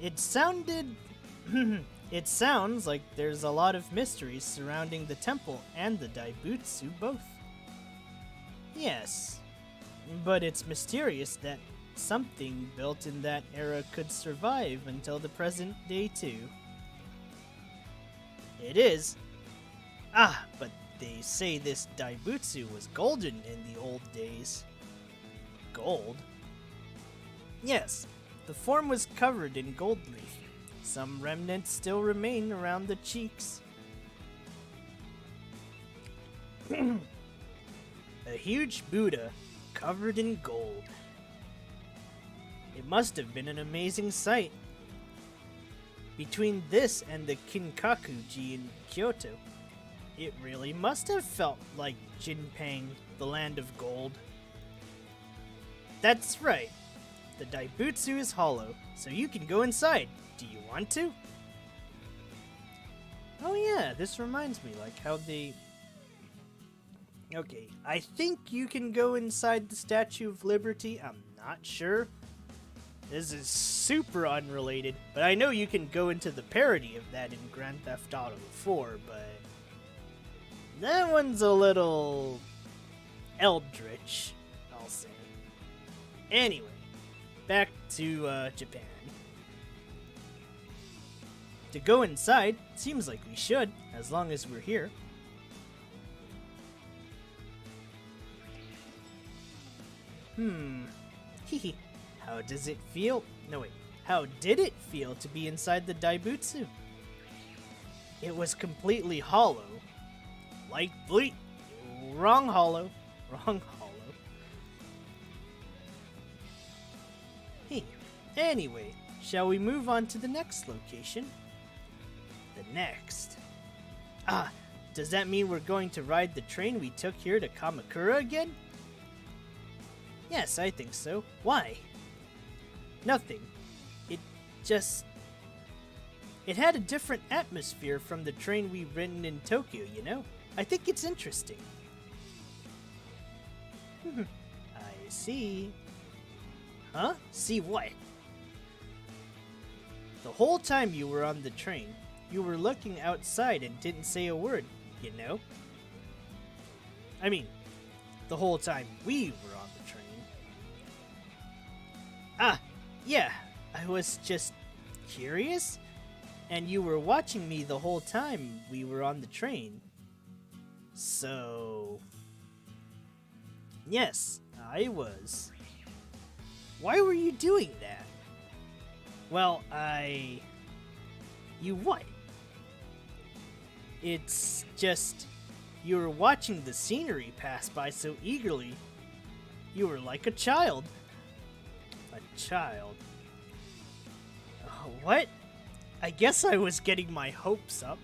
It sounds like there's a lot of mysteries surrounding the temple and the daibutsu both. Yes, but it's mysterious that something built in that era could survive until the present day too. It is. But they say this daibutsu was golden in the old days. Gold? Yes, the form was covered in gold leaf. Some remnants still remain around the cheeks. A huge Buddha covered in gold. It must have been an amazing sight. Between this and the Kinkakuji in Kyoto, it really must have felt like Jinpang, the land of gold. That's right. The daibutsu is hollow, so you can go inside. Do you want to? Oh yeah, this reminds me, like how they... Okay, I think you can go inside the Statue of Liberty. I'm not sure. This is super unrelated, but I know you can go into the parody of that in Grand Theft Auto 4, but... that one's a little... eldritch, I'll say. Anyway, back to Japan. To go inside, seems like we should, as long as we're here. Hehe. How does it feel? No, wait. How did it feel to be inside the daibutsu? It was completely hollow. Like bleep. Wrong hollow. Wrong hollow. Hey. Anyway, shall we move on to the next location? The next. Does that mean we're going to ride the train we took here to Kamakura again? Yes, I think so. Why? Nothing. It had a different atmosphere from the train we've ridden in Tokyo, you know? I think it's interesting. I see. Huh? See what? The whole time you were on the train, you were looking outside and didn't say a word, you know? I mean, the whole time we were on the train. Yeah, I was just curious, and you were watching me the whole time we were on the train. So... yes, I was. Why were you doing that? Well, You what? It's just... you were watching the scenery pass by so eagerly. You were like a child. A child? What? I guess I was getting my hopes up.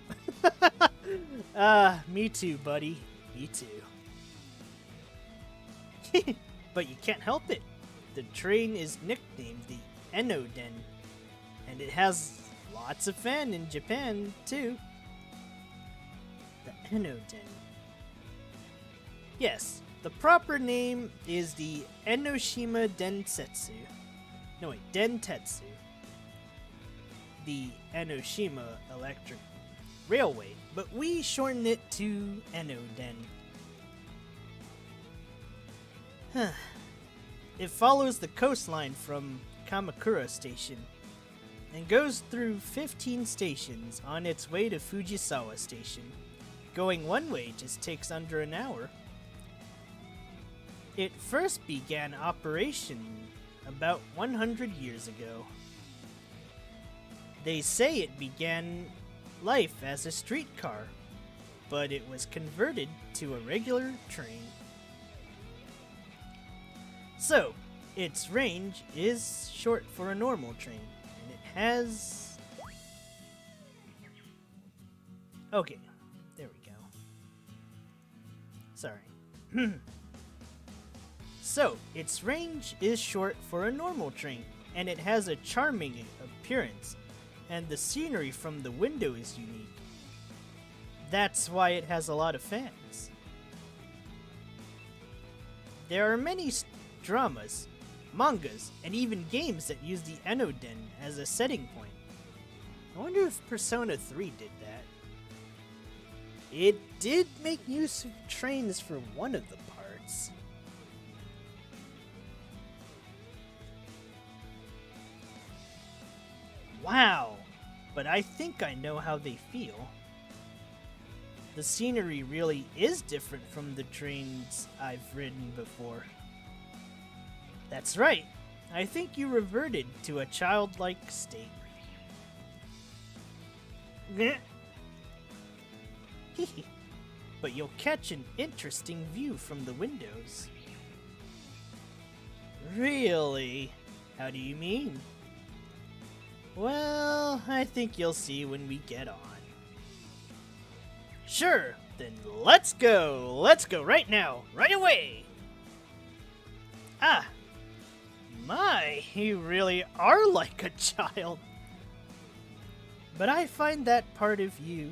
Me too, buddy. Me too. But you can't help it. The train is nicknamed the Eno-den, and it has lots of fans in Japan, too. The Eno-den. Yes, the proper name is the Enoshima Densetsu. No, wait, Dentetsu. The Enoshima Electric Railway, but we shorten it to Eno-den. It follows the coastline from Kamakura Station and goes through 15 stations on its way to Fujisawa Station. Going one way just takes under an hour. It first began operation about 100 years ago. They say it began life as a streetcar, but it was converted to a regular train. So, its range is short for a normal train, and it has Okay, there we go. Sorry. So, its range is short for a normal train, and it has a charming appearance, and the scenery from the window is unique. That's why it has a lot of fans. There are many dramas, mangas, and even games that use the Enoden as a setting point. I wonder if Persona 3 did that. It did make use of trains for one of the parts. Wow, but I think I know how they feel. The scenery really is different from the trains I've ridden before. That's right, I think you reverted to a childlike state. But you'll catch an interesting view from the windows. Really? How do you mean? Well, I think you'll see when we get on. Sure, then let's go! Let's go right now, right away! Ah! My, you really are like a child. But I find that part of you.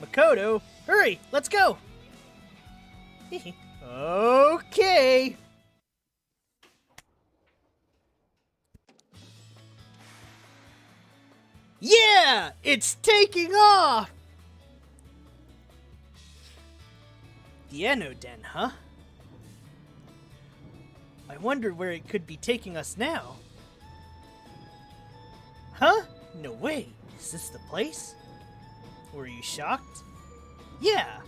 Makoto, hurry, let's go! Okay! Yeah! It's taking off! The Enoden, huh? I wonder where it could be taking us now. Huh? No way. Is this the place? Were you shocked? Yeah.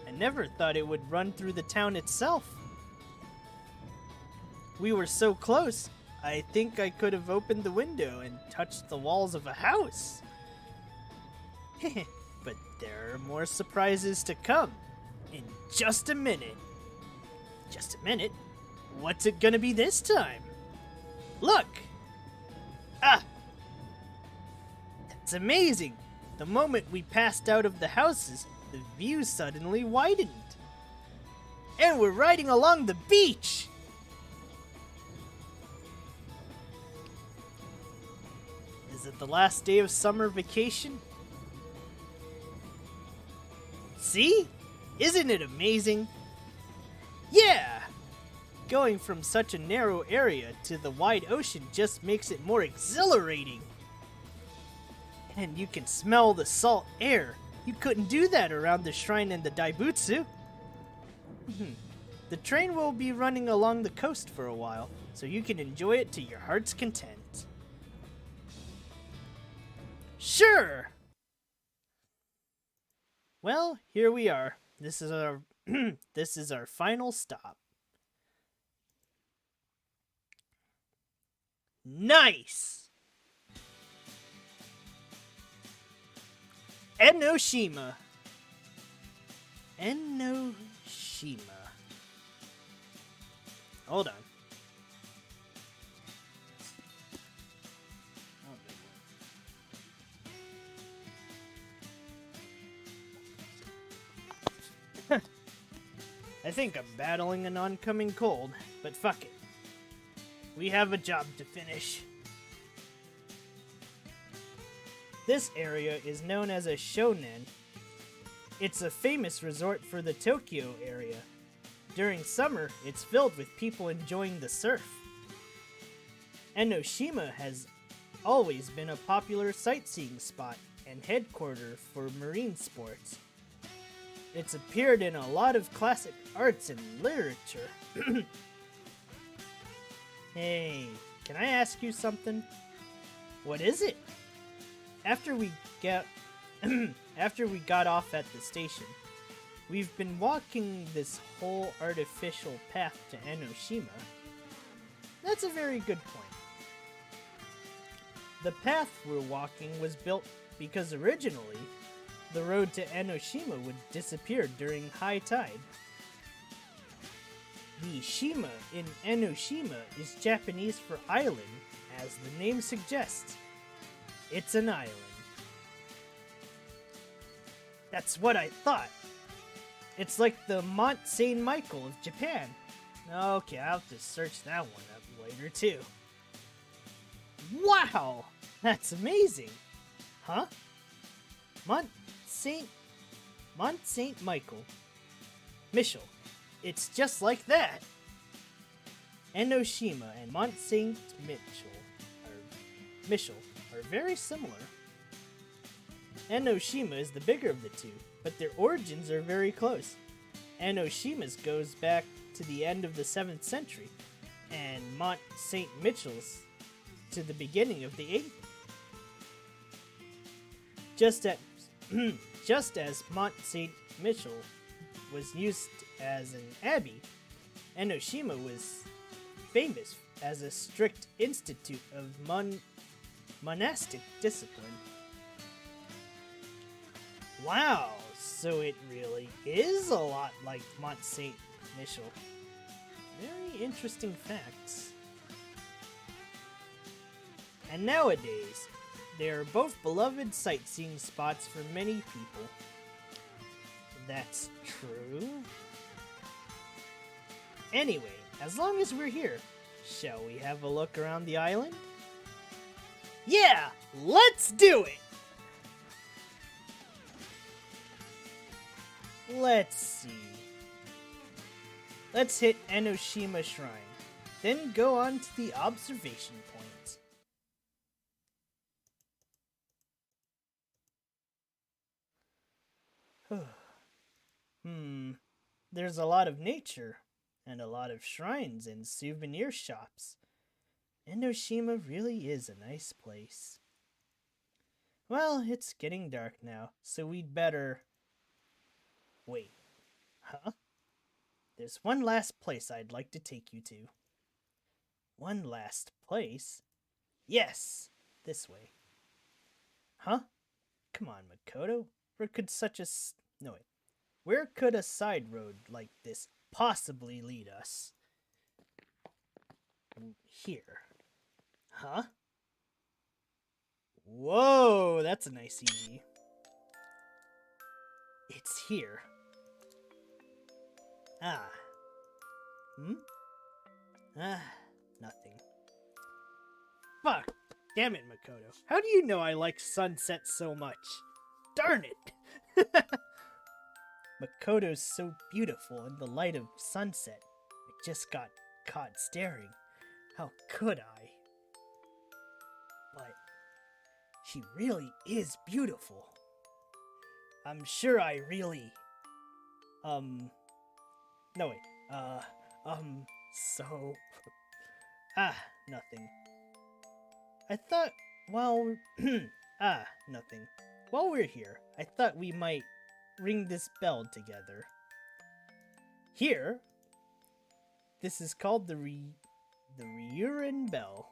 I never thought it would run through the town itself. We were so close, I think I could have opened the window and touched the walls of a house. But there are more surprises to come. In just a minute. Just a minute? What's it gonna be this time? Look! Ah! That's amazing! The moment we passed out of the houses, the view suddenly widened. And we're riding along the beach! Is it the last day of summer vacation? See? Isn't it amazing? Yeah! Going from such a narrow area to the wide ocean just makes it more exhilarating. And you can smell the salt air. You couldn't do that around the shrine and the Daibutsu. The train will be running along the coast for a while, so you can enjoy it to your heart's content. Sure! Well, here we are. This is our this is our final stop. Nice! Enoshima. Enoshima. Hold on. I think I'm battling an oncoming cold, but fuck it. We have a job to finish. This area is known as a shonen. It's a famous resort for the Tokyo area. During summer, it's filled with people enjoying the surf. Enoshima has always been a popular sightseeing spot and headquarters for marine sports. It's appeared in a lot of classic arts and literature. Hey, can I ask you something? What is it? After we got off at the station, we've been walking this whole artificial path to Enoshima. That's a very good point. The path we're walking was built because originally, the road to Enoshima would disappear during high tide. The Shima in Enoshima is Japanese for island, as the name suggests. It's an island. That's what I thought. It's like the Mont Saint Michael of Japan. Okay, I'll have to search that one up later too. Wow! That's amazing! Huh? Mont Saint Michael. Michel. It's just like that! Enoshima and Mont Saint Michel are very similar. Enoshima is the bigger of the two, but their origins are very close. Enoshima's goes back to the end of the 7th century, and Mont Saint Michel's to the beginning of the 8th. Just as Mont Saint Michel was used as an abbey, Enoshima was famous as a strict institute of monastic discipline. Wow, so it really is a lot like Mont Saint Michel. Very interesting facts. And nowadays, they are both beloved sightseeing spots for many people. That's true. Anyway, as long as we're here, shall we have a look around the island? Yeah, let's do it! Let's see. Let's hit Enoshima Shrine, then go on to the observation point. There's a lot of nature, and a lot of shrines and souvenir shops. Enoshima really is a nice place. Well, it's getting dark now, so we'd better... Wait. Huh? There's one last place I'd like to take you to. One last place? Yes! This way. Huh? Come on, Makoto. Where could a side road like this possibly lead us? Here. Huh? Whoa, that's a nice EV. It's here. Ah. Nothing. Fuck! Damn it, Makoto. How do you know I like sunsets so much? Darn it! Makoto's so beautiful in the light of sunset. I just got caught staring. How could I? But she really is beautiful. I'm sure I really... nothing. I thought, nothing. While we're here, I thought we might ring this bell together. Here, this is called the Ryurin bell.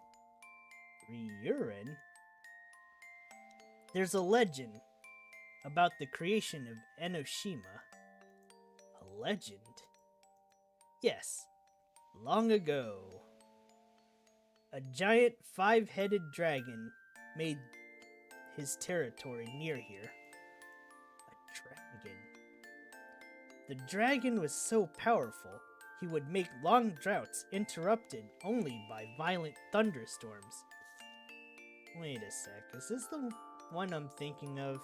Ryurin? There's a legend about the creation of Enoshima. A legend? Yes, long ago, a giant 5-headed dragon made his territory near here. A dragon. The dragon was so powerful, he would make long droughts interrupted only by violent thunderstorms. Wait a sec, is this the one I'm thinking of?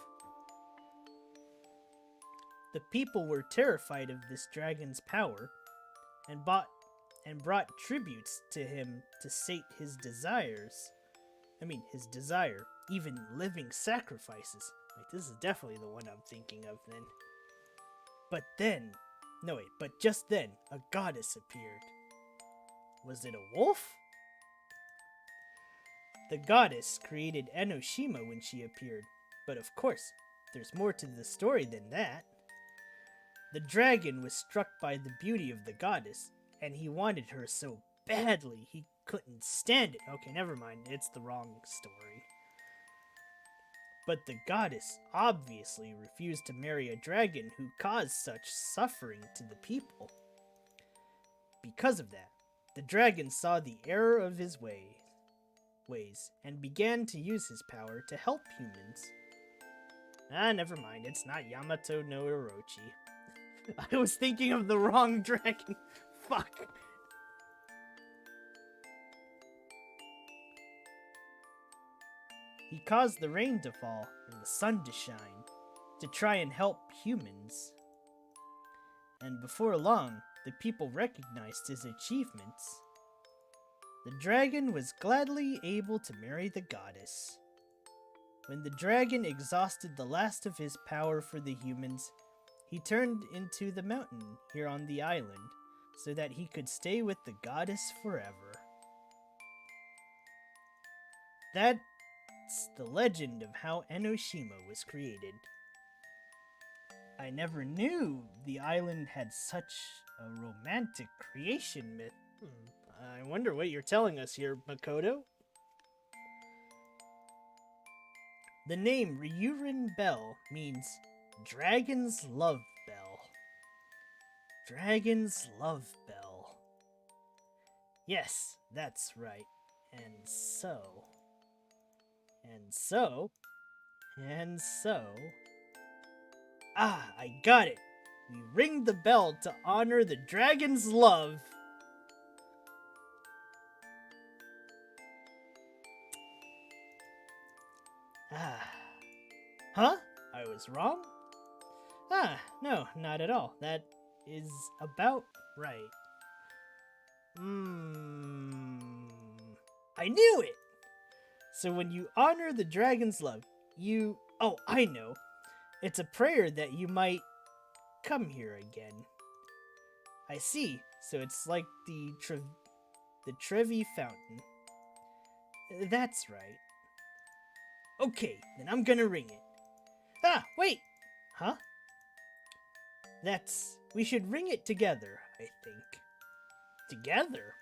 The people were terrified of this dragon's power and brought tributes to him to sate his desires. His desire, even living sacrifices. Wait, this is definitely the one I'm thinking of then. But just then, a goddess appeared. Was it a wolf? The goddess created Enoshima when she appeared, but of course, there's more to the story than that. The dragon was struck by the beauty of the goddess, and he wanted her so badly he couldn't stand it. Okay, never mind, it's the wrong story. But the goddess obviously refused to marry a dragon who caused such suffering to the people. Because of that, the dragon saw the error of his ways and began to use his power to help humans. Ah, never mind. It's not Yamato no Orochi. I was thinking of the wrong dragon. Fuck. He caused the rain to fall and the sun to shine to try and help humans. And before long, the people recognized his achievements. The dragon was gladly able to marry the goddess. When the dragon exhausted the last of his power for the humans, he turned into the mountain here on the island so that he could stay with the goddess forever. That's the legend of how Enoshima was created. I never knew the island had such a romantic creation myth. I wonder what you're telling us here, Makoto. The name Ryurin Bell means Dragon's Love Bell. Dragon's Love Bell. Yes, that's right. And so... Ah, I got it! We ring the bell to honor the dragon's love! Huh? I was wrong? No, not at all. That is about right. I knew it! So when you honor the dragon's love, you... Oh, I know. It's a prayer that you might come here again. I see. So it's like the Trevi Fountain. That's right. Okay, then I'm gonna ring it. Ah, wait! Huh? We should ring it together, I think. Together?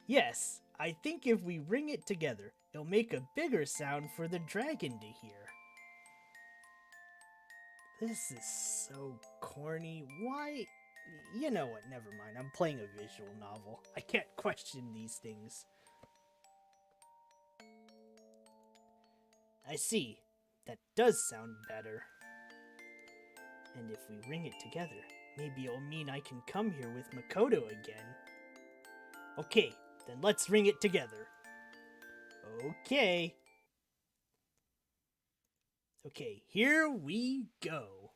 Yes, I think if we ring it together, it'll make a bigger sound for the dragon to hear. This is so corny. Why? You know what, never mind. I'm playing a visual novel. I can't question these things. I see. That does sound better. And if we ring it together, maybe it'll mean I can come here with Makoto again. Okay, then let's ring it together. Okay. Okay, here we go.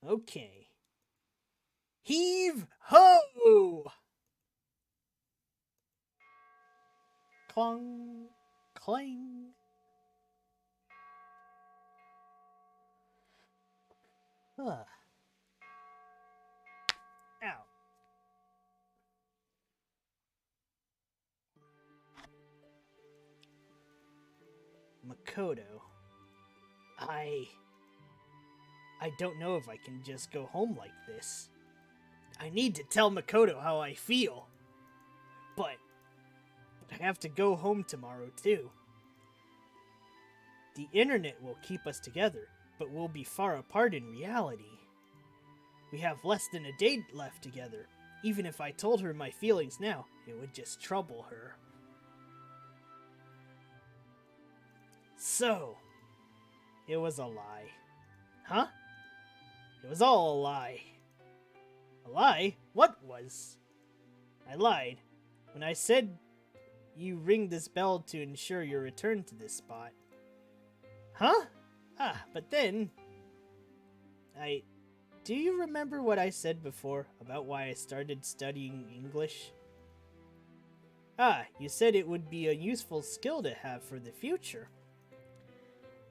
Okay. Heave ho! Clong, clang. Ow. Makoto. I don't know if I can just go home like this. I need to tell Makoto how I feel. But I have to go home tomorrow too. The internet will keep us together, but we'll be far apart in reality. We have less than a day left together. Even if I told her my feelings now, it would just trouble her. So, it was a lie. Huh? It was all a lie. A lie? What was? I lied. When I said you ring this bell to ensure your return to this spot. Huh? But then... Do you remember what I said before about why I started studying English? You said it would be a useful skill to have for the future.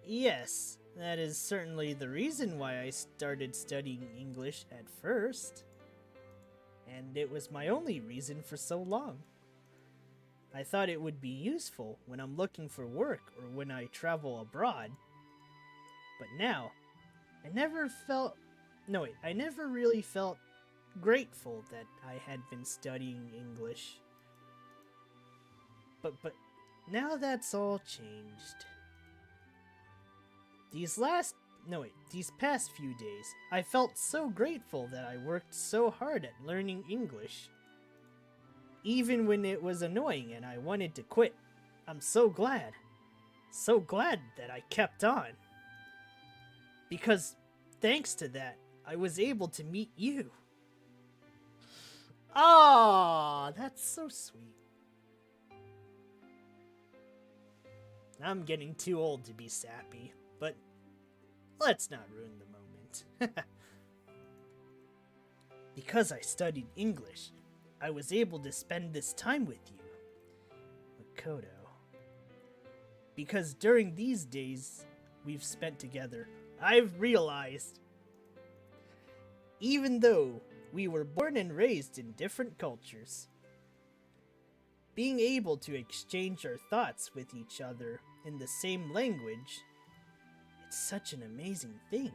Yes, that is certainly the reason why I started studying English at first. And it was my only reason for so long. I thought it would be useful when I'm looking for work or when I travel abroad. But now, I never really felt grateful that I had been studying English. But now that's all changed. These past few days, I felt so grateful that I worked so hard at learning English. Even when it was annoying and I wanted to quit, I'm so glad. So glad that I kept on. Because thanks to that, I was able to meet you. Ah, that's so sweet. I'm getting too old to be sappy, but let's not ruin the moment. Because I studied English, I was able to spend this time with you, Makoto. Because during these days we've spent together, I've realized, even though we were born and raised in different cultures, being able to exchange our thoughts with each other in the same language, it's such an amazing thing.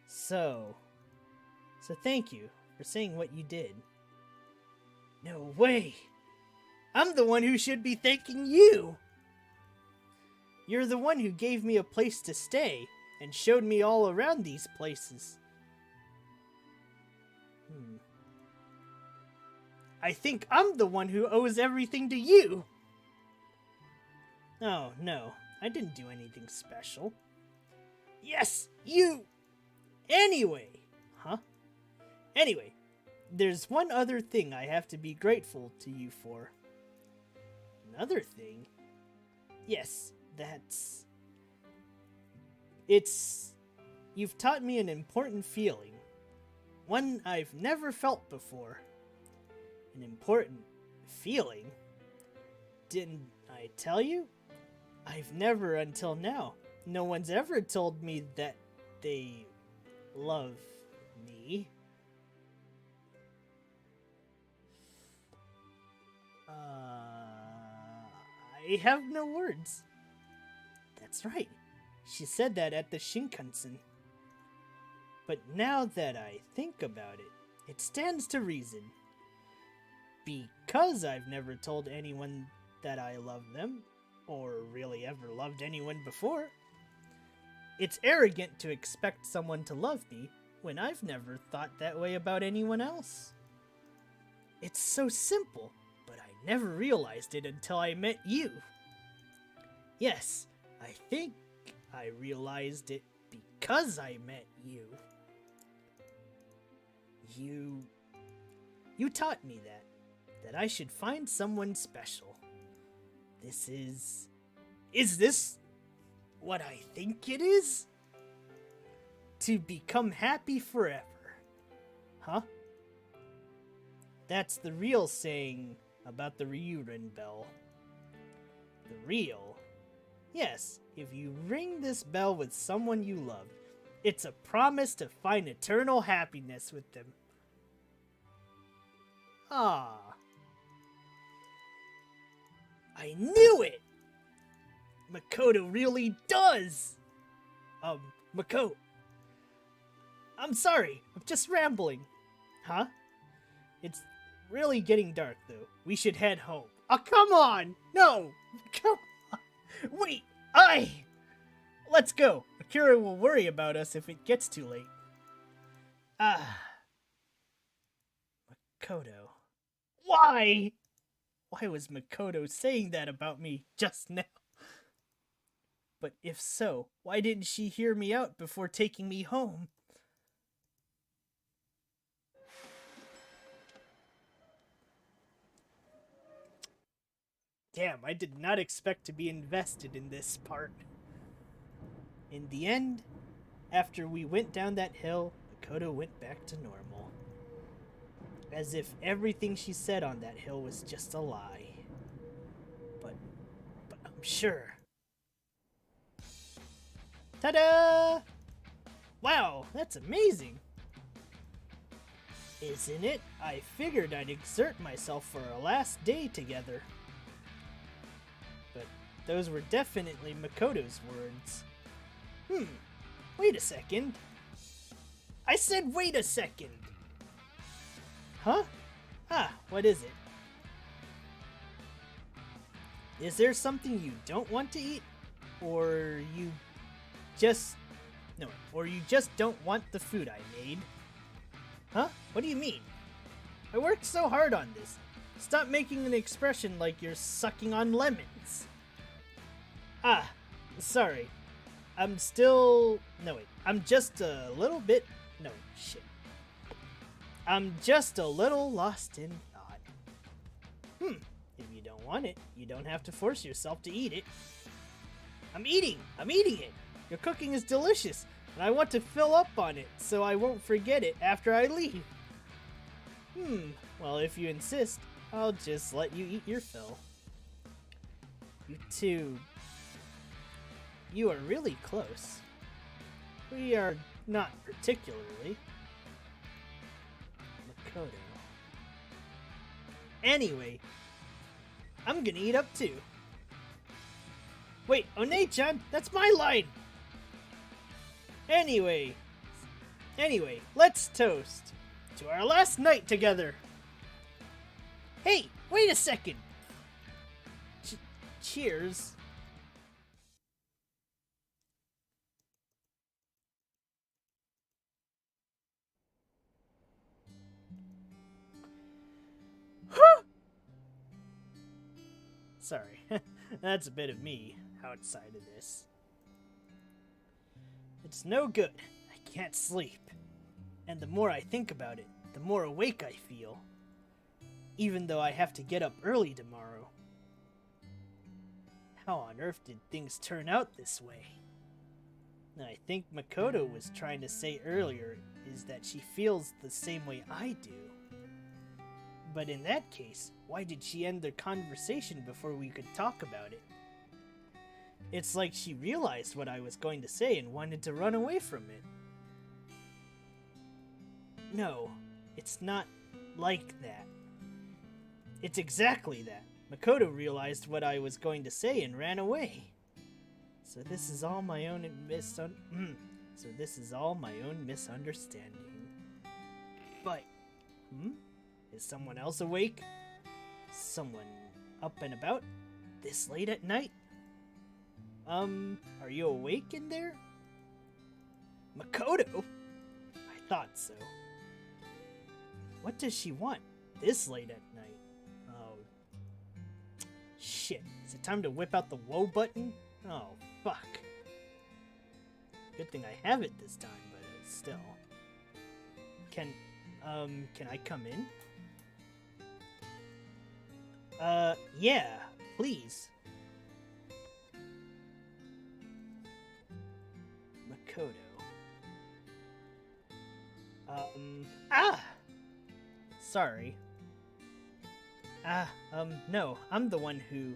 So thank you for saying what you did. No way! I'm the one who should be thanking you! You're the one who gave me a place to stay and showed me all around these places. I think I'm the one who owes everything to you! Oh, no. I didn't do anything special. Yes, you! Anyway! Huh? Anyway, there's one other thing I have to be grateful to you for. Another thing? Yes, that's... You've taught me an important feeling. One I've never felt before. An important feeling? Didn't I tell you? I've never until now. No one's ever told me that they love me. I have no words. That's right. She said that at the Shinkansen. But now that I think about it, it stands to reason. Because I've never told anyone that I love them, or really ever loved anyone before, it's arrogant to expect someone to love me when I've never thought that way about anyone else. It's so simple, but I never realized it until I met you. Yes, I think I realized it because I met you. You taught me that I should find someone special. Is this what I think it is? To become happy forever. Huh? That's the real saying about the Ryurin bell. The real? Yes, if you ring this bell with someone you love, it's a promise to find eternal happiness with them. Ah. I knew it! Makoto really does! Mako. I'm sorry, I'm just rambling. Huh? It's really getting dark, though. We should head home. Oh, come on! No! Come on! Wait! Let's go! Akira will worry about us if it gets too late. Makoto. Why? Why was Makoto saying that about me just now? But if so, why didn't she hear me out before taking me home? Damn, I did not expect to be invested in this part. In the end, after we went down that hill, Makoto went back to normal. As if everything she said on that hill was just a lie. But I'm sure. Ta-da! Wow, that's amazing! Isn't it? I figured I'd exert myself for our last day together. But those were definitely Makoto's words. Wait a second. I said wait a second! Huh? What is it? Is there something you don't want to eat? Or you just don't want the food I made? Huh? What do you mean? I worked so hard on this. Stop making an expression like you're sucking on lemons. Sorry. I'm still... No, wait. I'm just a little bit... No, shit. I'm just a little lost in thought. If you don't want it, you don't have to force yourself to eat it. I'm eating it! Your cooking is delicious, and I want to fill up on it so I won't forget it after I leave. Well, if you insist, I'll just let you eat your fill. You two... You are really close. We are not particularly. Makoto. Anyway, I'm gonna eat up too. Wait, One-chan, that's my line! Anyway, let's toast to our last night together. Hey, wait a second. Cheers. Sorry, that's a bit of me outside of this. It's no good. I can't sleep. And the more I think about it, the more awake I feel. Even though I have to get up early tomorrow. How on earth did things turn out this way? I think Makoto was trying to say earlier is that she feels the same way I do. But in that case, why did she end the conversation before we could talk about it? It's like she realized what I was going to say and wanted to run away from it. No, it's not like that. It's exactly that. Makoto realized what I was going to say and ran away. So this is all my own misunderstanding. But, is someone else awake? Someone up and about? This late at night? Are you awake in there? Makoto? I thought so. What does she want this late at night? Oh, shit. Is it time to whip out the whoa button? Oh, fuck. Good thing I have it this time, but still. Can I come in? Yeah, please. Makoto. Sorry. No, I'm the one who...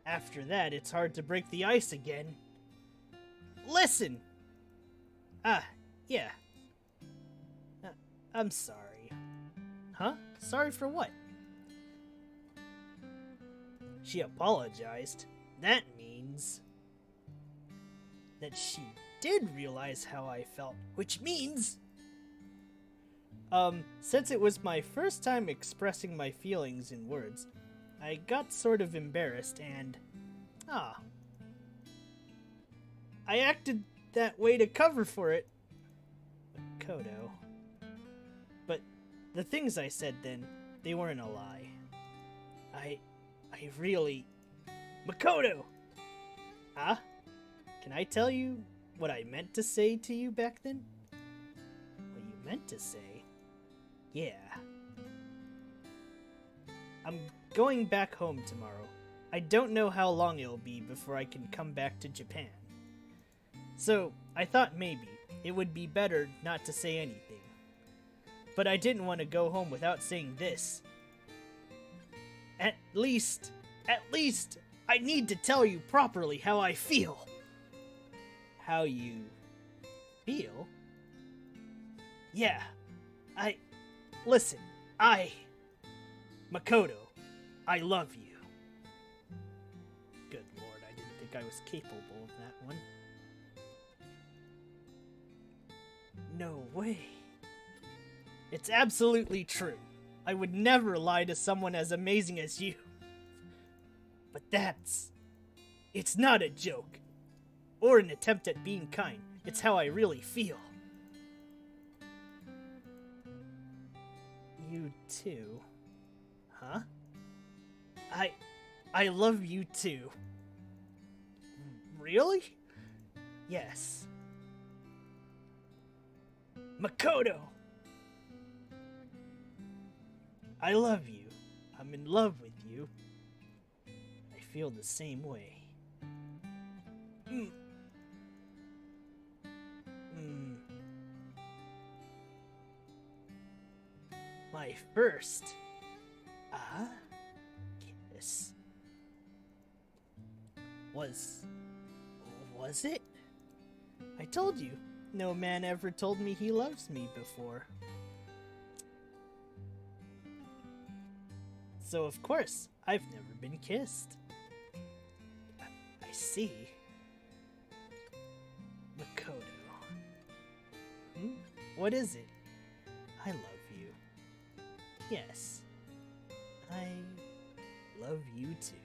After that, it's hard to break the ice again. Listen! Yeah. I'm sorry. Huh? Sorry for what? She apologized. That means that she did realize how I felt, which means... since it was my first time expressing my feelings in words, I got sort of embarrassed and... I acted that way to cover for it. Makoto. But the things I said then, they weren't a lie. I really... Makoto! Huh? Can I tell you what I meant to say to you back then? What you meant to say? Yeah. I'm going back home tomorrow. I don't know how long it'll be before I can come back to Japan. So, I thought maybe it would be better not to say anything. But I didn't want to go home without saying this. At least, I need to tell you properly how I feel. How you feel? Yeah, listen, Makoto, I love you. Good lord, I didn't think I was capable of that one. No way. It's absolutely true. I would never lie to someone as amazing as you. But it's not a joke. Or an attempt at being kind. It's how I really feel. You too. Huh? I love you too. Really? Yes. Makoto! I love you. I'm in love with you. I feel the same way. My first kiss was it? I told you, no man ever told me he loves me before. So of course, I've never been kissed. I see. Makoto. What is it? I love you. Yes. I love you too.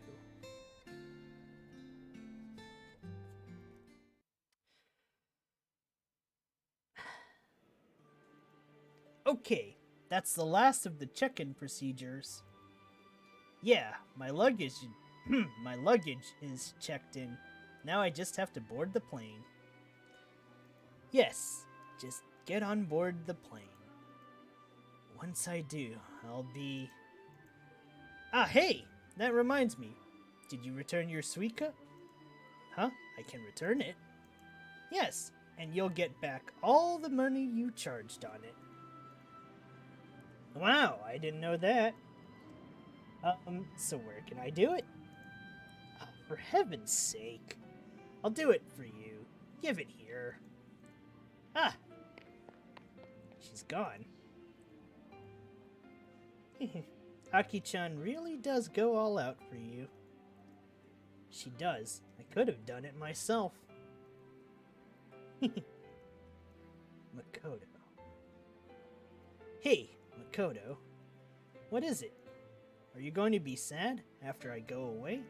Okay, that's the last of the check-in procedures. Yeah, my luggage is checked in. Now I just have to board the plane. Yes, just get on board the plane. Once I do, I'll be... Ah, hey! That reminds me. Did you return your Suica? Huh? I can return it. Yes, and you'll get back all the money you charged on it. Wow, I didn't know that. So where can I do it? Oh, for heaven's sake. I'll do it for you. Give it here. Ah! She's gone. Aki-chan really does go all out for you. She does. I could have done it myself. Makoto. Hey, Makoto. What is it? Are you going to be sad after I go away?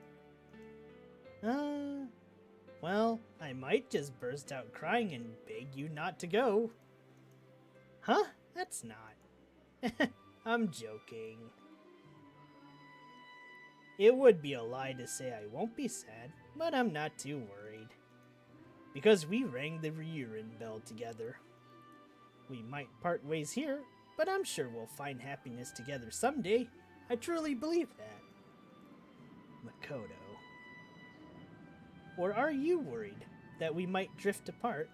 Well, I might just burst out crying and beg you not to go. Huh? That's not. I'm joking. It would be a lie to say I won't be sad, but I'm not too worried. Because we rang the Riyurin bell together. We might part ways here, but I'm sure we'll find happiness together someday. I truly believe that. Makoto. Or are you worried that we might drift apart?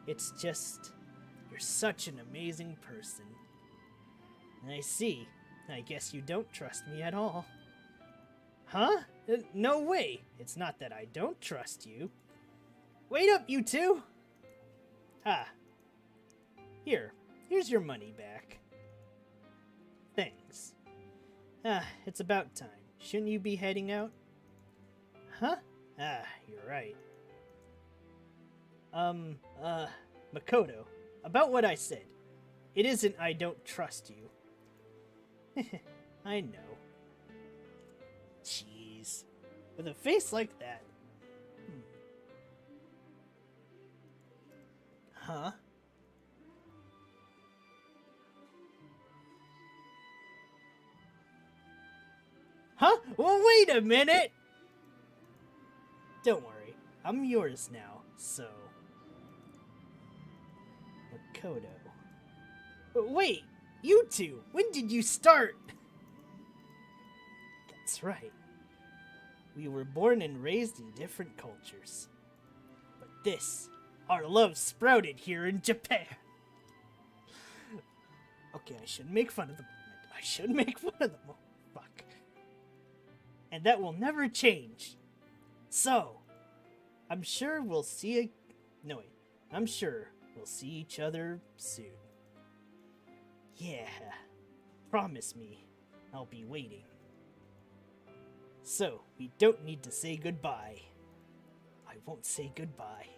It's just, you're such an amazing person. I see. I guess you don't trust me at all. Huh? No way. It's not that I don't trust you. Wait up, you two! Ah. Here's your money back. Thanks. Ah, it's about time. Shouldn't you be heading out? Huh? Ah, you're right. Makoto, about what I said. It isn't I don't trust you. I know. Jeez. With a face like that. Huh? Huh? Well, wait a minute! Don't worry. I'm yours now, so... Makoto. Wait! You two! When did you start? That's right. We were born and raised in different cultures. But our love sprouted here in Japan. Okay, I shouldn't make fun of the moment. I should make fun of the moment. Fuck. And that will never change. So, I'm sure we'll see I'm sure we'll see each other soon. Yeah. Promise me. I'll be waiting. So, we don't need to say goodbye. I won't say goodbye.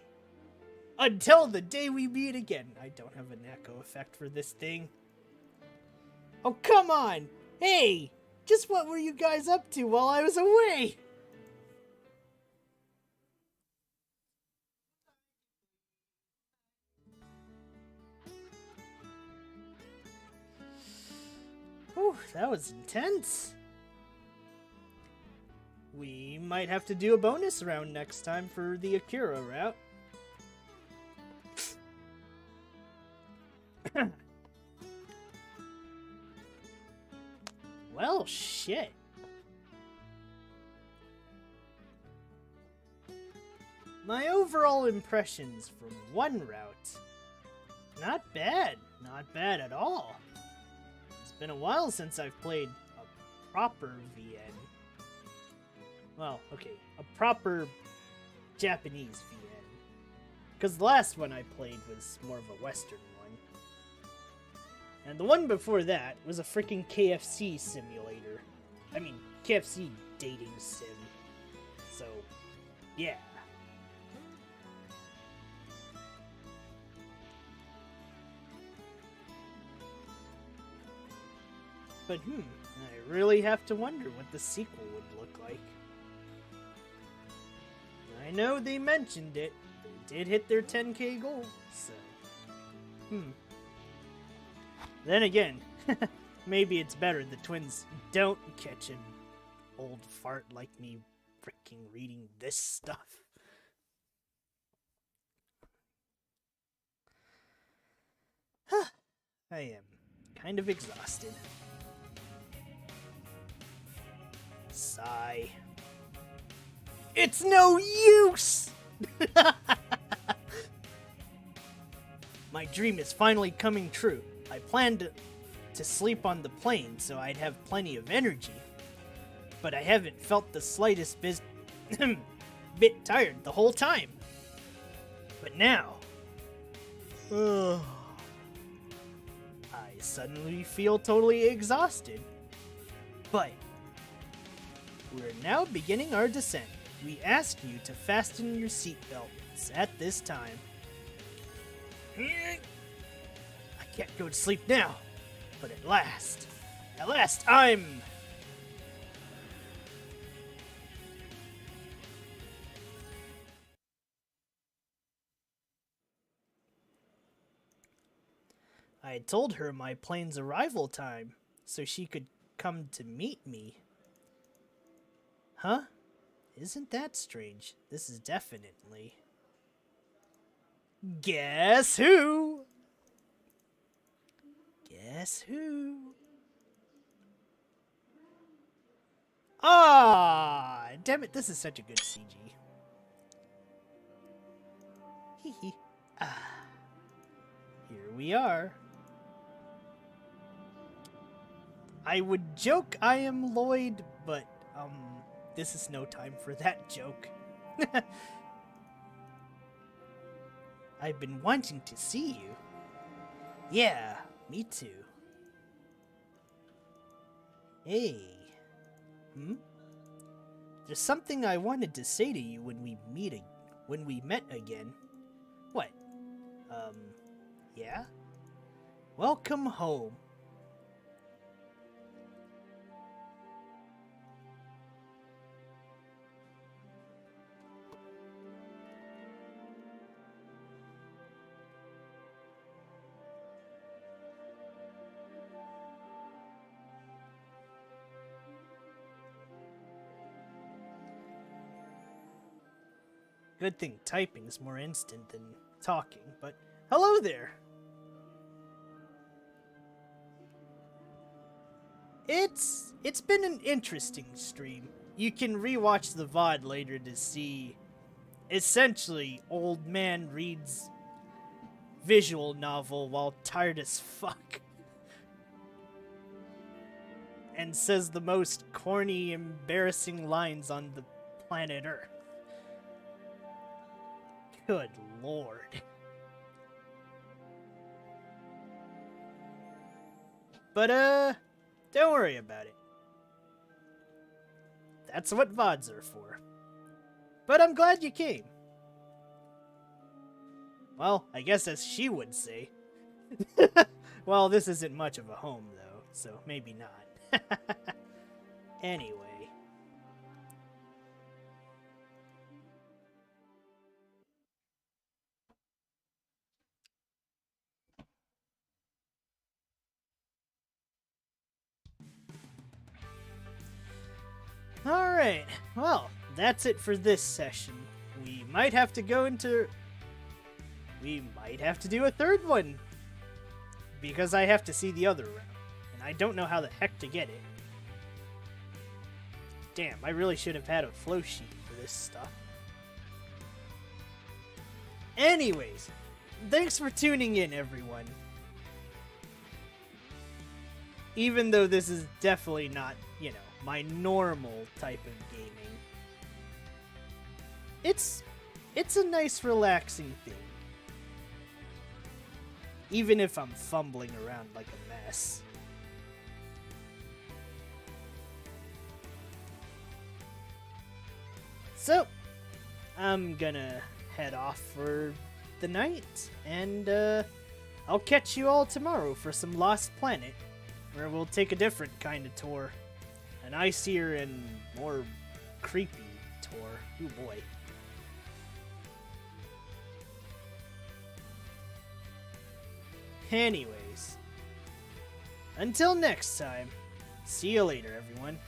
Until the day we meet again. I don't have an echo effect for this thing. Oh, come on! Hey! Just what were you guys up to while I was away? Whew, that was intense. we might have to do a bonus round next time for the Akira route. Well, shit. My overall impressions from one route. Not bad. Not bad at all. It's been a while since I've played a proper VN. Well, okay, a proper Japanese VN. Because the last one I played was more of a Western one. And the one before that was a freaking KFC simulator. I mean, KFC dating sim. So, yeah. But I really have to wonder what the sequel would look like. I know they mentioned it. They did hit their 10k goal, so... Then again, maybe it's better the twins don't catch an old fart like me freaking reading this stuff. I am kind of exhausted. Sigh. It's no use! My dream is finally coming true. I planned to sleep on the plane so I'd have plenty of energy. But I haven't felt the slightest bit tired the whole time. But now... I suddenly feel totally exhausted. But... we're now beginning our descent. We ask you to fasten your seatbelts at this time. I can't go to sleep now, but at last I'm... I had told her my plane's arrival time, so she could come to meet me. Huh? Isn't that strange? This is definitely... Guess who? Guess who? Ah, damn it, this is such a good CG. Hee. Here we are. I would joke I am Lloyd, but, this is no time for that joke. I've been wanting to see you. Yeah, me too. Hey. There's something I wanted to say to you when we met again. What? Yeah? Welcome home. Good thing typing is more instant than talking, but hello there! It's been an interesting stream. You can rewatch the VOD later to see essentially old man reads visual novel while tired as fuck. And says the most corny, embarrassing lines on the planet Earth. Good lord. But, don't worry about it. That's what VODs are for. But I'm glad you came. Well, I guess as she would say. Well, this isn't much of a home, though, so maybe not. Anyway. Alright, well, that's it for this session. We might have to do a third one. Because I have to see the other route. And I don't know how the heck to get it. Damn, I really should have had a flow sheet for this stuff. Anyways, thanks for tuning in, everyone. Even though this is definitely not, my normal type of gaming. It's a nice, relaxing thing. Even if I'm fumbling around like a mess. So, I'm gonna head off for the night, and I'll catch you all tomorrow for some Lost Planet, where we'll take a different kind of tour. An icier and more creepy tour. Oh boy. Anyways, until next time, see you later, everyone.